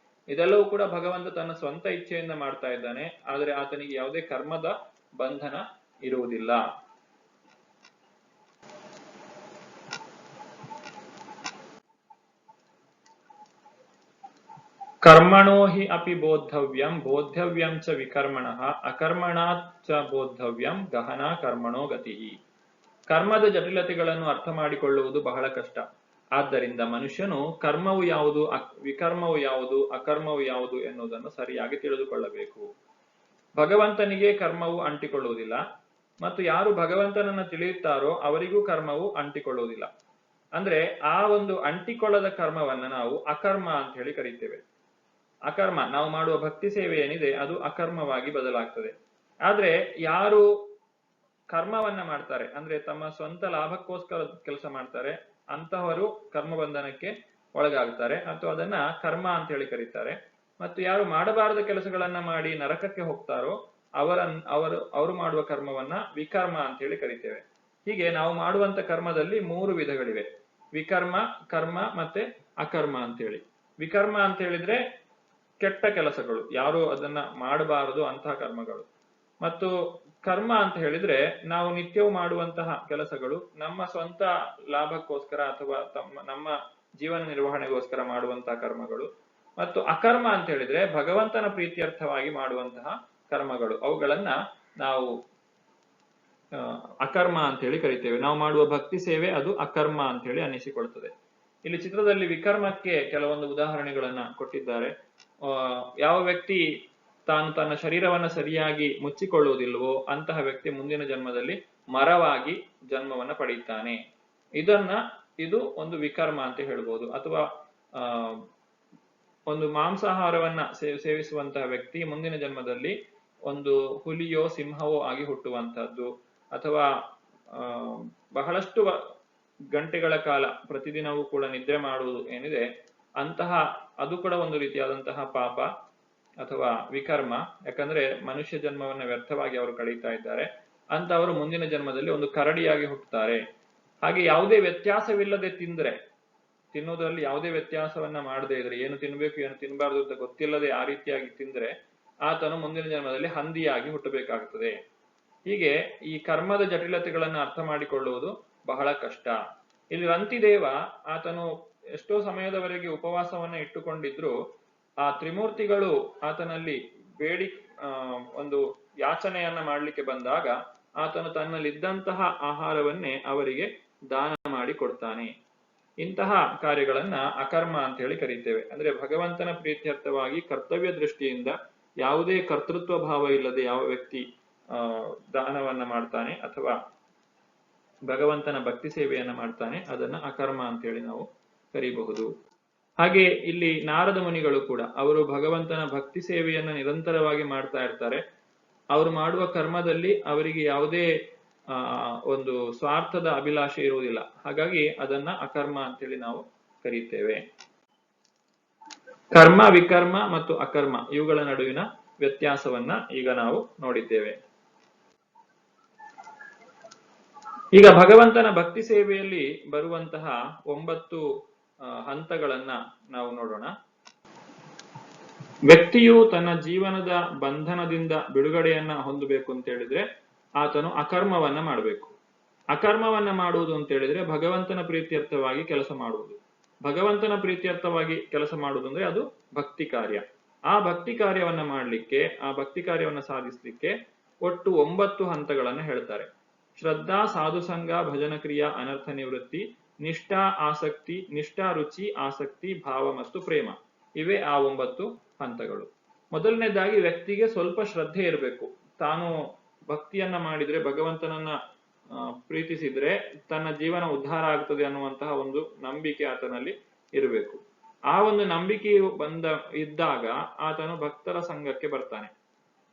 ಇದೆಲ್ಲವೂ ಕೂಡ ಭಗವಂತ ತನ್ನ ಸ್ವಂತ ಇಚ್ಛೆಯಿಂದ ಮಾಡ್ತಾ ಇದ್ದಾನೆ. ಆದರೆ ಆತನಿಗೆ ಯಾವುದೇ ಕರ್ಮದ ಬಂಧನ ಇರುವುದಿಲ್ಲ. ಕರ್ಮಣೋ ಹಿ ಅಪಿ ಬೋದ್ಧವ್ಯಂ ಬೋದ್ಧವ್ಯಂ ಚ ವಿಕರ್ಮಣಃ ಅಕರ್ಮಣಾತ್ ಚ ಬೋದ್ಧವ್ಯಂ ಗಹನಾ ಕರ್ಮಣೋ ಗತಿ. ಕರ್ಮದ ಜಟಿಲತೆಗಳನ್ನು ಅರ್ಥ ಮಾಡಿಕೊಳ್ಳುವುದು ಬಹಳ ಕಷ್ಟ. ಆದ್ದರಿಂದ ಮನುಷ್ಯನು ಕರ್ಮವು ಯಾವುದು, ವಿಕರ್ಮವು ಯಾವುದು, ಅಕರ್ಮವು ಯಾವುದು ಎನ್ನುವುದನ್ನು ಸರಿಯಾಗಿ ತಿಳಿದುಕೊಳ್ಳಬೇಕು. ಭಗವಂತನಿಗೆ ಕರ್ಮವು ಅಂಟಿಕೊಳ್ಳುವುದಿಲ್ಲ, ಮತ್ತು ಯಾರು ಭಗವಂತನನ್ನು ತಿಳಿಯುತ್ತಾರೋ ಅವರಿಗೂ ಕರ್ಮವು ಅಂಟಿಕೊಳ್ಳುವುದಿಲ್ಲ. ಅಂದ್ರೆ ಆ ಒಂದು ಅಂಟಿಕೊಳ್ಳದ ಕರ್ಮವನ್ನ ನಾವು ಅಕರ್ಮ ಅಂತ ಹೇಳಿ ಕರೀತೇವೆ. ಅಕರ್ಮ, ನಾವು ಮಾಡುವ ಭಕ್ತಿ ಸೇವೆ ಏನಿದೆ ಅದು ಅಕರ್ಮವಾಗಿ ಬದಲಾಗ್ತದೆ. ಆದ್ರೆ ಯಾರು ಕರ್ಮವನ್ನ ಮಾಡ್ತಾರೆ, ಅಂದ್ರೆ ತಮ್ಮ ಸ್ವಂತ ಲಾಭಕ್ಕೋಸ್ಕರ ಕೆಲಸ ಮಾಡ್ತಾರೆ, ಅಂತಹವರು ಕರ್ಮಬಂಧನಕ್ಕೆ ಒಳಗಾಗ್ತಾರೆ, ಅಥವಾ ಅದನ್ನ ಕರ್ಮ ಅಂತ ಹೇಳಿ ಕರೀತಾರೆ. ಮತ್ತು ಯಾರು ಮಾಡಬಾರದ ಕೆಲಸಗಳನ್ನ ಮಾಡಿ ನರಕಕ್ಕೆ ಹೋಗ್ತಾರೋ ಅವರು ಮಾಡುವ ಕರ್ಮವನ್ನ ವಿಕರ್ಮ ಅಂತ ಹೇಳಿ ಕರಿತೇವೆ. ಹೀಗೆ ನಾವು ಮಾಡುವಂತ ಕರ್ಮದಲ್ಲಿ 3 ವಿಧಗಳಿವೆ: ವಿಕರ್ಮ, ಕರ್ಮ ಮತ್ತೆ ಅಕರ್ಮ ಅಂತ ಹೇಳಿ. ವಿಕರ್ಮ ಅಂತ ಹೇಳಿದ್ರೆ ಕೆಟ್ಟ ಕೆಲಸಗಳು, ಯಾರು ಅದನ್ನ ಮಾಡಬಾರದು ಅಂತಹ ಕರ್ಮಗಳು. ಮತ್ತು ಕರ್ಮ ಅಂತ ಹೇಳಿದ್ರೆ ನಾವು ನಿತ್ಯವೂ ಮಾಡುವಂತಹ ಕೆಲಸಗಳು, ನಮ್ಮ ಸ್ವಂತ ಲಾಭಕ್ಕೋಸ್ಕರ ಅಥವಾ ನಮ್ಮ ಜೀವನ ನಿರ್ವಹಣೆಗೋಸ್ಕರ ಮಾಡುವಂತಹ ಕರ್ಮಗಳು. ಮತ್ತು ಅಕರ್ಮ ಅಂತ ಹೇಳಿದ್ರೆ ಭಗವಂತನ ಪ್ರೀತ್ಯರ್ಥವಾಗಿ ಮಾಡುವಂತಹ ಕರ್ಮಗಳು, ಅವುಗಳನ್ನ ನಾವು ಅಕರ್ಮ ಅಂತ ಹೇಳಿ ಕರಿತೇವೆ. ನಾವು ಮಾಡುವ ಭಕ್ತಿ ಸೇವೆ ಅದು ಅಕರ್ಮ ಅಂತ ಹೇಳಿ ಅನ್ನಿಸಿಕೊಳ್ತದೆ. ಇಲ್ಲಿ ಚಿತ್ರದಲ್ಲಿ ವಿಕರ್ಮಕ್ಕೆ ಕೆಲವೊಂದು ಉದಾಹರಣೆಗಳನ್ನ ಕೊಟ್ಟಿದ್ದಾರೆ. ಯಾವ ವ್ಯಕ್ತಿ ತಾನು ತನ್ನ ಶರೀರವನ್ನ ಸರಿಯಾಗಿ ಮುಚ್ಚಿಕೊಳ್ಳುವುದಿಲ್ವೋ ಅಂತಹ ವ್ಯಕ್ತಿ ಮುಂದಿನ ಜನ್ಮದಲ್ಲಿ ಮರವಾಗಿ ಜನ್ಮವನ್ನ ಪಡೆಯುತ್ತಾನೆ. ಇದು ಒಂದು ವಿಕರ್ಮ ಅಂತ ಹೇಳ್ಬೋದು. ಅಥವಾ ಒಂದು ಮಾಂಸಾಹಾರವನ್ನ ಸೇವಿಸುವಂತಹ ವ್ಯಕ್ತಿ ಮುಂದಿನ ಜನ್ಮದಲ್ಲಿ ಒಂದು ಹುಲಿಯೋ ಸಿಂಹವೋ ಆಗಿ ಹುಟ್ಟುವಂತಹದ್ದು. ಅಥವಾ ಬಹಳಷ್ಟು ಗಂಟೆಗಳ ಕಾಲ ಪ್ರತಿದಿನವೂ ಕೂಡ ನಿದ್ರೆ ಮಾಡುವುದು ಏನಿದೆ ಅಂತಹ ಅದು ಕೂಡ ಒಂದು ರೀತಿಯಾದಂತಹ ಪಾಪ ಅಥವಾ ವಿಕರ್ಮ. ಯಾಕಂದ್ರೆ ಮನುಷ್ಯ ಜನ್ಮವನ್ನ ವ್ಯರ್ಥವಾಗಿ ಅವರು ಕಳೀತಾ ಇದ್ದಾರೆ. ಅಂತ ಅವರು ಮುಂದಿನ ಜನ್ಮದಲ್ಲಿ ಒಂದು ಕರಡಿಯಾಗಿ ಹುಟ್ಟುತ್ತಾರೆ. ಹಾಗೆ ಯಾವುದೇ ವ್ಯತ್ಯಾಸವಿಲ್ಲದೆ ತಿನ್ನೋದ್ರಲ್ಲಿ ಯಾವುದೇ ವ್ಯತ್ಯಾಸವನ್ನ ಮಾಡದೇ ಇದ್ರೆ, ಏನು ತಿನ್ಬೇಕು ಏನು ತಿನ್ನಬಾರ್ದು ಅಂತ ಗೊತ್ತಿಲ್ಲದೆ ಆ ರೀತಿಯಾಗಿ ತಿಂದ್ರೆ ಆತನು ಮುಂದಿನ ಜನ್ಮದಲ್ಲಿ ಹಂದಿಯಾಗಿ ಹುಟ್ಟಬೇಕಾಗುತ್ತದೆ. ಹೀಗೆ ಈ ಕರ್ಮದ ಜಟಿಲತೆಗಳನ್ನು ಅರ್ಥ ಮಾಡಿಕೊಳ್ಳುವುದು ಬಹಳ ಕಷ್ಟ. ಇಲ್ಲಿ ರಂತಿದೇವ ಆತನು ಎಷ್ಟೋ ಸಮಯದವರೆಗೆ ಉಪವಾಸವನ್ನ ಇಟ್ಟುಕೊಂಡಿದ್ರು ಆ ತ್ರಿಮೂರ್ತಿಗಳು ಆತನಲ್ಲಿ ಒಂದು ಯಾಚನೆಯನ್ನ ಮಾಡಲಿಕ್ಕೆ ಬಂದಾಗ ಆತನು ತನ್ನಲ್ಲಿದ್ದಂತಹ ಆಹಾರವನ್ನೇ ಅವರಿಗೆ ದಾನ ಮಾಡಿ ಕೊಡ್ತಾನೆ. ಇಂತಹ ಕಾರ್ಯಗಳನ್ನ ಅಕರ್ಮ ಅಂತ ಹೇಳಿ ಕರೀತೇವೆ. ಅಂದ್ರೆ ಭಗವಂತನ ಪ್ರೀತ್ಯರ್ಥವಾಗಿ ಕರ್ತವ್ಯ ದೃಷ್ಟಿಯಿಂದ ಯಾವುದೇ ಕರ್ತೃತ್ವ ಭಾವ ಇಲ್ಲದೆ ಯಾವ ವ್ಯಕ್ತಿ ದಾನವನ್ನ ಮಾಡ್ತಾನೆ ಅಥವಾ ಭಗವಂತನ ಭಕ್ತಿ ಸೇವೆಯನ್ನ ಮಾಡ್ತಾನೆ ಅದನ್ನ ಅಕರ್ಮ ಅಂತ ಹೇಳಿ ನಾವು ಕರೀಬಹುದು. ಹಾಗೆ ಇಲ್ಲಿ ನಾರದ ಮುನಿಗಳು ಕೂಡ ಅವರು ಭಗವಂತನ ಭಕ್ತಿ ಸೇವೆಯನ್ನ ನಿರಂತರವಾಗಿ ಮಾಡ್ತಾ ಇರ್ತಾರೆ. ಅವರು ಮಾಡುವ ಕರ್ಮದಲ್ಲಿ ಅವರಿಗೆ ಯಾವುದೇ ಒಂದು ಸ್ವಾರ್ಥದ ಅಭಿಲಾಷೆ ಇರುವುದಿಲ್ಲ. ಹಾಗಾಗಿ ಅದನ್ನ ಅಕರ್ಮ ಅಂತೇಳಿ ನಾವು ಕರೀತೇವೆ. ಕರ್ಮ, ವಿಕರ್ಮ ಮತ್ತು ಅಕರ್ಮ ಇವುಗಳ ನಡುವಿನ ವ್ಯತ್ಯಾಸವನ್ನ ಈಗ ನಾವು ನೋಡಿದ್ದೇವೆ. ಈಗ ಭಗವಂತನ ಭಕ್ತಿ ಸೇವೆಯಲ್ಲಿ ಬರುವಂತಹ 9 ಹಂತಗಳನ್ನ ನಾವು ನೋಡೋಣ. ವ್ಯಕ್ತಿಯು ತನ್ನ ಜೀವನದ ಬಂಧನದಿಂದ ಬಿಡುಗಡೆಯನ್ನ ಹೊಂದಬೇಕು ಅಂತ ಹೇಳಿದ್ರೆ ಆತನು ಅಕರ್ಮವನ್ನ ಮಾಡಬೇಕು. ಅಕರ್ಮವನ್ನ ಮಾಡುವುದು ಅಂತ ಹೇಳಿದ್ರೆ ಭಗವಂತನ ಪ್ರೀತ್ಯರ್ಥವಾಗಿ ಕೆಲಸ ಮಾಡುವುದು. ಭಗವಂತನ ಪ್ರೀತ್ಯರ್ಥವಾಗಿ ಕೆಲಸ ಮಾಡುವುದು ಅಂದ್ರೆ ಅದು ಭಕ್ತಿ ಕಾರ್ಯ. ಆ ಭಕ್ತಿ ಕಾರ್ಯವನ್ನ ಮಾಡಲಿಕ್ಕೆ, ಆ ಭಕ್ತಿ ಕಾರ್ಯವನ್ನ ಸಾಧಿಸಲಿಕ್ಕೆ ಒಟ್ಟು 9 ಹಂತಗಳನ್ನ ಹೇಳ್ತಾರೆ. ಶ್ರದ್ಧಾ, ಸಾಧುಸಂಗ, ಭಜನ ಕ್ರಿಯಾ, ಅನರ್ಥ ನಿವೃತ್ತಿ, ನಿಷ್ಠಾ, ಆಸಕ್ತಿ, ನಿಷ್ಠಾ, ರುಚಿ, ಆಸಕ್ತಿ, ಭಾವ ಮತ್ತು ಪ್ರೇಮ. ಇವೇ ಆ 9 ಹಂತಗಳು. ಮೊದಲನೇದಾಗಿ ವ್ಯಕ್ತಿಗೆ ಸ್ವಲ್ಪ ಶ್ರದ್ಧೆ ಇರಬೇಕು. ತಾನು ಭಕ್ತಿಯನ್ನ ಮಾಡಿದ್ರೆ, ಭಗವಂತನನ್ನ ಪ್ರೀತಿಸಿದ್ರೆ ತನ್ನ ಜೀವನ ಉದ್ಧಾರ ಆಗ್ತದೆ ಅನ್ನುವಂತಹ ಒಂದು ನಂಬಿಕೆ ಆತನಲ್ಲಿ ಇರಬೇಕು. ಆ ಒಂದು ನಂಬಿಕೆಯು ಇದ್ದಾಗ ಆತನು ಭಕ್ತರ ಸಂಘಕ್ಕೆ ಬರ್ತಾನೆ.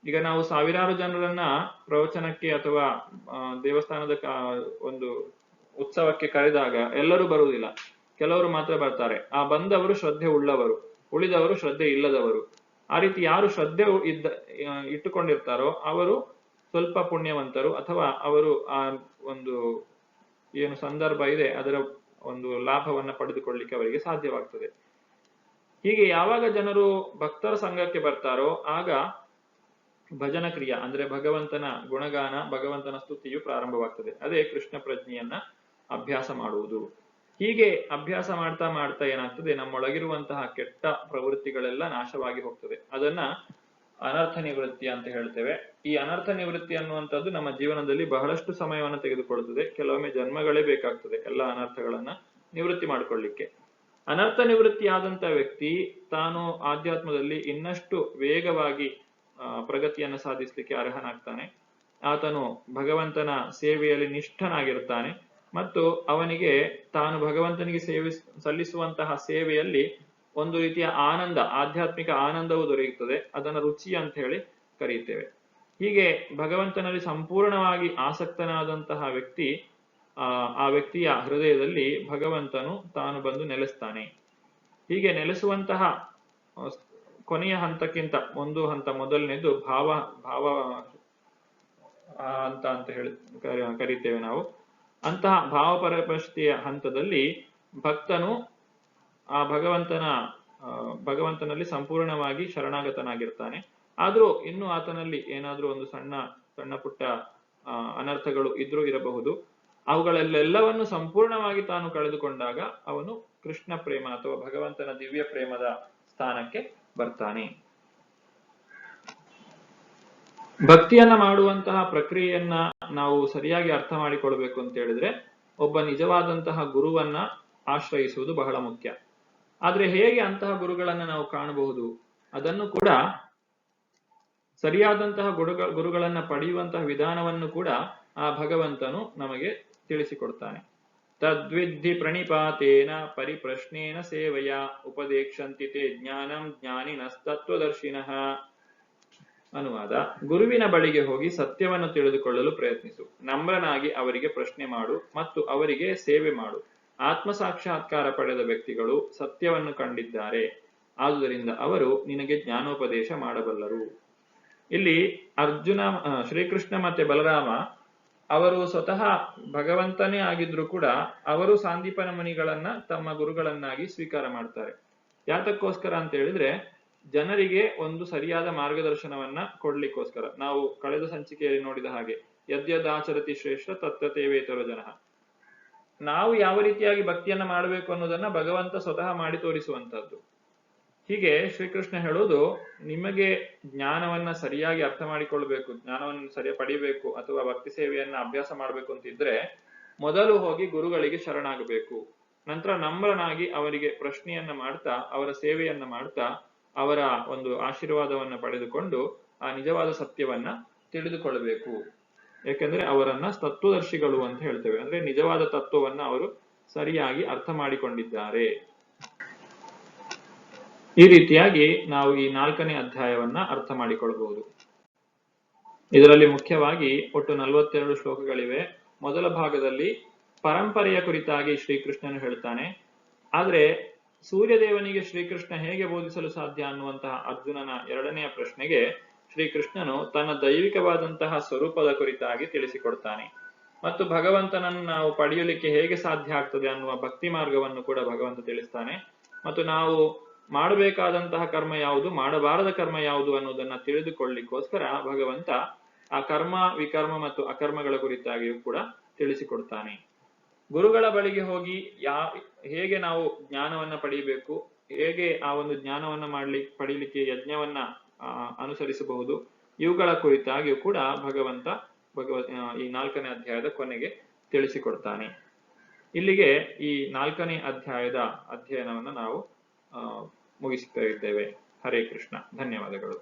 ಈಗ ನಾವು ಸಾವಿರಾರು ಜನರನ್ನ ಪ್ರವಚನಕ್ಕೆ ಅಥವಾ ದೇವಸ್ಥಾನದ ಒಂದು ಉತ್ಸವಕ್ಕೆ ಕರೆದಾಗ ಎಲ್ಲರೂ ಬರುವುದಿಲ್ಲ, ಕೆಲವರು ಮಾತ್ರ ಬರ್ತಾರೆ. ಆ ಬಂದವರು ಶ್ರದ್ಧೆ ಉಳ್ಳವರು, ಉಳಿದವರು ಶ್ರದ್ಧೆ ಇಲ್ಲದವರು. ಆ ರೀತಿ ಯಾರು ಶ್ರದ್ಧೆ ಇಟ್ಟುಕೊಂಡಿರ್ತಾರೋ ಅವರು ಸ್ವಲ್ಪ ಪುಣ್ಯವಂತರು, ಅಥವಾ ಅವರು ಆ ಒಂದು ಏನು ಸಂದರ್ಭ ಇದೆ ಅದರ ಒಂದು ಲಾಭವನ್ನ ಪಡೆದುಕೊಳ್ಳಿಕ್ಕೆ ಅವರಿಗೆ ಸಾಧ್ಯವಾಗ್ತದೆ. ಹೀಗೆ ಯಾವಾಗ ಜನರು ಭಕ್ತರ ಸಂಘಕ್ಕೆ ಬರ್ತಾರೋ ಆಗ ಭಜನ ಕ್ರಿಯಾ ಅಂದ್ರೆ ಭಗವಂತನ ಗುಣಗಾನ, ಭಗವಂತನ ಸ್ತುತಿಯು ಪ್ರಾರಂಭವಾಗ್ತದೆ. ಅದೇ ಕೃಷ್ಣ ಪ್ರಜ್ಞೆಯನ್ನ ಅಭ್ಯಾಸ ಮಾಡುವುದು. ಹೀಗೆ ಅಭ್ಯಾಸ ಮಾಡ್ತಾ ಮಾಡ್ತಾ ಏನಾಗ್ತದೆ, ನಮ್ಮೊಳಗಿರುವಂತಹ ಕೆಟ್ಟ ಪ್ರವೃತ್ತಿಗಳೆಲ್ಲ ನಾಶವಾಗಿ ಹೋಗ್ತದೆ. ಅದನ್ನ ಅನರ್ಥ ನಿವೃತ್ತಿ ಅಂತ ಹೇಳ್ತೇವೆ. ಈ ಅನರ್ಥ ನಿವೃತ್ತಿ ಅನ್ನುವಂಥದ್ದು ನಮ್ಮ ಜೀವನದಲ್ಲಿ ಬಹಳಷ್ಟು ಸಮಯವನ್ನು ತೆಗೆದುಕೊಳ್ಳುತ್ತದೆ. ಕೆಲವೊಮ್ಮೆ ಜನ್ಮಗಳೇ ಬೇಕಾಗ್ತದೆ ಎಲ್ಲ ಅನರ್ಥಗಳನ್ನ ನಿವೃತ್ತಿ ಮಾಡಿಕೊಳ್ಳಿಕ್ಕೆ. ಅನರ್ಥ ನಿವೃತ್ತಿ ಆದಂತ ವ್ಯಕ್ತಿ ತಾನು ಆಧ್ಯಾತ್ಮದಲ್ಲಿ ಇನ್ನಷ್ಟು ವೇಗವಾಗಿ ಪ್ರಗತಿಯನ್ನು ಸಾಧಿಸಲಿಕ್ಕೆ ಅರ್ಹನಾಗ್ತಾನೆ. ಆತನು ಭಗವಂತನ ಸೇವೆಯಲ್ಲಿ ನಿಷ್ಠನಾಗಿರ್ತಾನೆ ಮತ್ತು ಅವನಿಗೆ ತಾನು ಭಗವಂತನಿಗೆ ಸಲ್ಲಿಸುವಂತಹ ಸೇವೆಯಲ್ಲಿ ಒಂದು ರೀತಿಯ ಆನಂದ, ಆಧ್ಯಾತ್ಮಿಕ ಆನಂದವು ದೊರೆಯುತ್ತದೆ. ಅದನ್ನು ರುಚಿ ಅಂತ ಹೇಳಿ ಕರೀತೇವೆ. ಹೀಗೆ ಭಗವಂತನಲ್ಲಿ ಸಂಪೂರ್ಣವಾಗಿ ಆಸಕ್ತನಾದಂತಹ ವ್ಯಕ್ತಿ, ಆ ವ್ಯಕ್ತಿಯ ಹೃದಯದಲ್ಲಿ ಭಗವಂತನು ತಾನು ಬಂದು ನೆಲೆಸ್ತಾನೆ. ಹೀಗೆ ನೆಲೆಸುವಂತಹ ಕೊನೆಯ ಹಂತಕ್ಕಿಂತ ಒಂದು ಹಂತ ಮೊದಲನೇದು ಭಾವ ಹಂತ ಅಂತ ಹೇಳಿ ಕರೀತೇವೆ ನಾವು. ಅಂತಹ ಭಾವಪರಪಷ್ಟಿಯ ಹಂತದಲ್ಲಿ ಭಕ್ತನು ಆ ಭಗವಂತನಲ್ಲಿ ಸಂಪೂರ್ಣವಾಗಿ ಶರಣಾಗತನಾಗಿರ್ತಾನೆ. ಆದ್ರೂ ಇನ್ನು ಆತನಲ್ಲಿ ಏನಾದ್ರೂ ಒಂದು ಸಣ್ಣ ಪುಟ್ಟ ಅನರ್ಥಗಳು ಇದ್ರೂ ಇರಬಹುದು. ಅವುಗಳೆಲ್ಲವನ್ನು ಸಂಪೂರ್ಣವಾಗಿ ತಾನು ಕಳೆದುಕೊಂಡಾಗ ಅವನು ಕೃಷ್ಣ ಪ್ರೇಮ ಅಥವಾ ಭಗವಂತನ ದಿವ್ಯ ಪ್ರೇಮದ ಸ್ಥಾನಕ್ಕೆ ಬರ್ತಾನೆ. ಭಕ್ತಿಯನ್ನ ಮಾಡುವಂತಹ ಪ್ರಕ್ರಿಯೆಯನ್ನ ನಾವು ಸರಿಯಾಗಿ ಅರ್ಥ ಮಾಡಿಕೊಳ್ಬೇಕು ಅಂತ ಹೇಳಿದ್ರೆ ಒಬ್ಬ ನಿಜವಾದಂತಹ ಗುರುವನ್ನ ಆಶ್ರಯಿಸುವುದು ಬಹಳ ಮುಖ್ಯ. ಆದ್ರೆ ಹೇಗೆ ಅಂತಹ ಗುರುಗಳನ್ನ ನಾವು ಕಾಣಬಹುದು, ಅದನ್ನು ಕೂಡ ಸರಿಯಾದಂತಹ ಗುರುಗಳನ್ನ ಪಡೆಯುವಂತಹ ವಿಧಾನವನ್ನು ಕೂಡ ಆ ಭಗವಂತನು ನಮಗೆ ತಿಳಿಸಿಕೊಡ್ತಾನೆ. ತದ್ವಿಧಿ ಪ್ರಣಿಪಾತೇನ ಪರಿಪ್ರಶ್ನೇನ ಸೇವೆಯ ಉಪದೇಕ್ಷಂತಿ ತೇ ಜ್ಞಾನಂ ಜ್ಞಾನಿನಸ್ತತ್ವದರ್ಶಿನಃ. ಅನುವಾದ: ಗುರುವಿನ ಬಳಿಗೆ ಹೋಗಿ ಸತ್ಯವನ್ನು ತಿಳಿದುಕೊಳ್ಳಲು ಪ್ರಯತ್ನಿಸು. ನಮ್ರನಾಗಿ ಅವರಿಗೆ ಪ್ರಶ್ನೆ ಮಾಡು ಮತ್ತು ಅವರಿಗೆ ಸೇವೆ ಮಾಡು. ಆತ್ಮ ಸಾಕ್ಷಾತ್ಕಾರ ಪಡೆದ ವ್ಯಕ್ತಿಗಳು ಸತ್ಯವನ್ನು ಕಂಡಿದ್ದಾರೆ, ಆದುದರಿಂದ ಅವರು ನಿನಗೆ ಜ್ಞಾನೋಪದೇಶ ಮಾಡಬಲ್ಲರು. ಇಲ್ಲಿ ಅರ್ಜುನ, ಶ್ರೀಕೃಷ್ಣ ಮತ್ತೆ ಬಲರಾಮ ಅವರು ಸ್ವತಃ ಭಗವಂತನೇ ಆಗಿದ್ರು ಕೂಡ ಅವರು ಸಾಂದೀಪನ ಮುನಿಗಳನ್ನ ತಮ್ಮ ಗುರುಗಳನ್ನಾಗಿ ಸ್ವೀಕಾರ ಮಾಡ್ತಾರೆ. ಯಾತಕ್ಕೋಸ್ಕರ ಅಂತ ಹೇಳಿದ್ರೆ, ಜನರಿಗೆ ಒಂದು ಸರಿಯಾದ ಮಾರ್ಗದರ್ಶನವನ್ನ ಕೊಡ್ಲಿಕ್ಕೋಸ್ಕರ. ನಾವು ಕಳೆದ ಸಂಚಿಕೆಯಲ್ಲಿ ನೋಡಿದ ಹಾಗೆ, ಯದ್ಯದಾಚರತಿ ಶ್ರೇಷ್ಠ ತತ್ತತೇವೇತರ ಜನ. ನಾವು ಯಾವ ರೀತಿಯಾಗಿ ಭಕ್ತಿಯನ್ನ ಮಾಡಬೇಕು ಅನ್ನೋದನ್ನ ಭಗವಂತ ಸ್ವತಃ ಮಾಡಿ ತೋರಿಸುವಂತದ್ದು. ಹೀಗೆ ಶ್ರೀಕೃಷ್ಣ ಹೇಳೋದು, ನಿಮಗೆ ಜ್ಞಾನವನ್ನ ಸರಿಯಾಗಿ ಅರ್ಥ ಮಾಡಿಕೊಳ್ಬೇಕು, ಜ್ಞಾನವನ್ನು ಸರಿಯಾಗಿ ಪಡಿಬೇಕು ಅಥವಾ ಭಕ್ತಿ ಸೇವೆಯನ್ನ ಅಭ್ಯಾಸ ಮಾಡ್ಬೇಕು ಅಂತಿದ್ರೆ ಮೊದಲು ಹೋಗಿ ಗುರುಗಳಿಗೆ ಶರಣಾಗಬೇಕು. ನಂತರ ನಮ್ರನಾಗಿ ಅವರಿಗೆ ಪ್ರಶ್ನೆಯನ್ನ ಮಾಡ್ತಾ, ಅವರ ಸೇವೆಯನ್ನ ಮಾಡ್ತಾ, ಅವರ ಒಂದು ಆಶೀರ್ವಾದವನ್ನ ಪಡೆದುಕೊಂಡು ಆ ನಿಜವಾದ ಸತ್ಯವನ್ನ ತಿಳಿದುಕೊಳ್ಳಬೇಕು. ಯಾಕೆಂದ್ರೆ ಅವರನ್ನ ತತ್ವದರ್ಶಿಗಳು ಅಂತ ಹೇಳ್ತೇವೆ. ಅಂದ್ರೆ ನಿಜವಾದ ತತ್ವವನ್ನ ಅವರು ಸರಿಯಾಗಿ ಅರ್ಥ ಮಾಡಿಕೊಂಡಿದ್ದಾರೆ. ಈ ರೀತಿಯಾಗಿ ನಾವು ಈ 4ನೇ ಅಧ್ಯಾಯವನ್ನ ಅರ್ಥ ಮಾಡಿಕೊಳ್ಳಬಹುದು. ಇದರಲ್ಲಿ ಮುಖ್ಯವಾಗಿ ಒಟ್ಟು 42 ಶ್ಲೋಕಗಳಿವೆ. ಮೊದಲ ಭಾಗದಲ್ಲಿ ಪರಂಪರೆಯ ಕುರಿತಾಗಿ ಶ್ರೀಕೃಷ್ಣನು ಹೇಳ್ತಾನೆ. ಆದ್ರೆ ಸೂರ್ಯದೇವನಿಗೆ ಶ್ರೀಕೃಷ್ಣ ಹೇಗೆ ಬೋಧಿಸಲು ಸಾಧ್ಯ ಅನ್ನುವಂತಹ ಅರ್ಜುನನ 2ನೆಯ ಪ್ರಶ್ನೆಗೆ ಶ್ರೀಕೃಷ್ಣನು ತನ್ನ ದೈವಿಕವಾದಂತಹ ಸ್ವರೂಪದ ಕುರಿತಾಗಿ ತಿಳಿಸಿಕೊಡ್ತಾನೆ. ಮತ್ತು ಭಗವಂತನನ್ನು ನಾವು ಪಡೆಯಲಿಕ್ಕೆ ಹೇಗೆ ಸಾಧ್ಯ ಆಗ್ತದೆ ಅನ್ನುವ ಭಕ್ತಿ ಮಾರ್ಗವನ್ನು ಕೂಡ ಭಗವಂತ ತಿಳಿಸ್ತಾನೆ. ಮತ್ತು ನಾವು ಮಾಡಬೇಕಾದಂತಹ ಕರ್ಮ ಯಾವುದು, ಮಾಡಬಾರದ ಕರ್ಮ ಯಾವುದು ಅನ್ನೋದನ್ನ ತಿಳಿದುಕೊಳ್ಳಿಕ್ಕೋಸ್ಕರ ಭಗವಂತ ಆ ಕರ್ಮ, ವಿಕರ್ಮ ಮತ್ತು ಅಕರ್ಮಗಳ ಕುರಿತಾಗಿಯೂ ಕೂಡ ತಿಳಿಸಿಕೊಡ್ತಾನೆ. ಗುರುಗಳ ಬಳಿಗೆ ಹೋಗಿ ಹೇಗೆ ನಾವು ಜ್ಞಾನವನ್ನ ಪಡೆಯಬೇಕು, ಹೇಗೆ ಆ ಒಂದು ಜ್ಞಾನವನ್ನ ಪಡೀಲಿಕ್ಕೆ ಯಜ್ಞವನ್ನ ಅನುಸರಿಸಬಹುದು, ಇವುಗಳ ಕುರಿತಾಗಿಯೂ ಕೂಡ ಭಗವಂತ ಈ 4ನೇ ಅಧ್ಯಾಯದ ಕೊನೆಗೆ ತಿಳಿಸಿಕೊಡ್ತಾನೆ. ಇಲ್ಲಿಗೆ ಈ 4ನೇ ಅಧ್ಯಾಯದ ಅಧ್ಯಯನವನ್ನು ನಾವು ಮುಗಿಸುತ್ತಾ ಇದ್ದೇವೆ. ಹರೇ ಕೃಷ್ಣ. ಧನ್ಯವಾದಗಳು.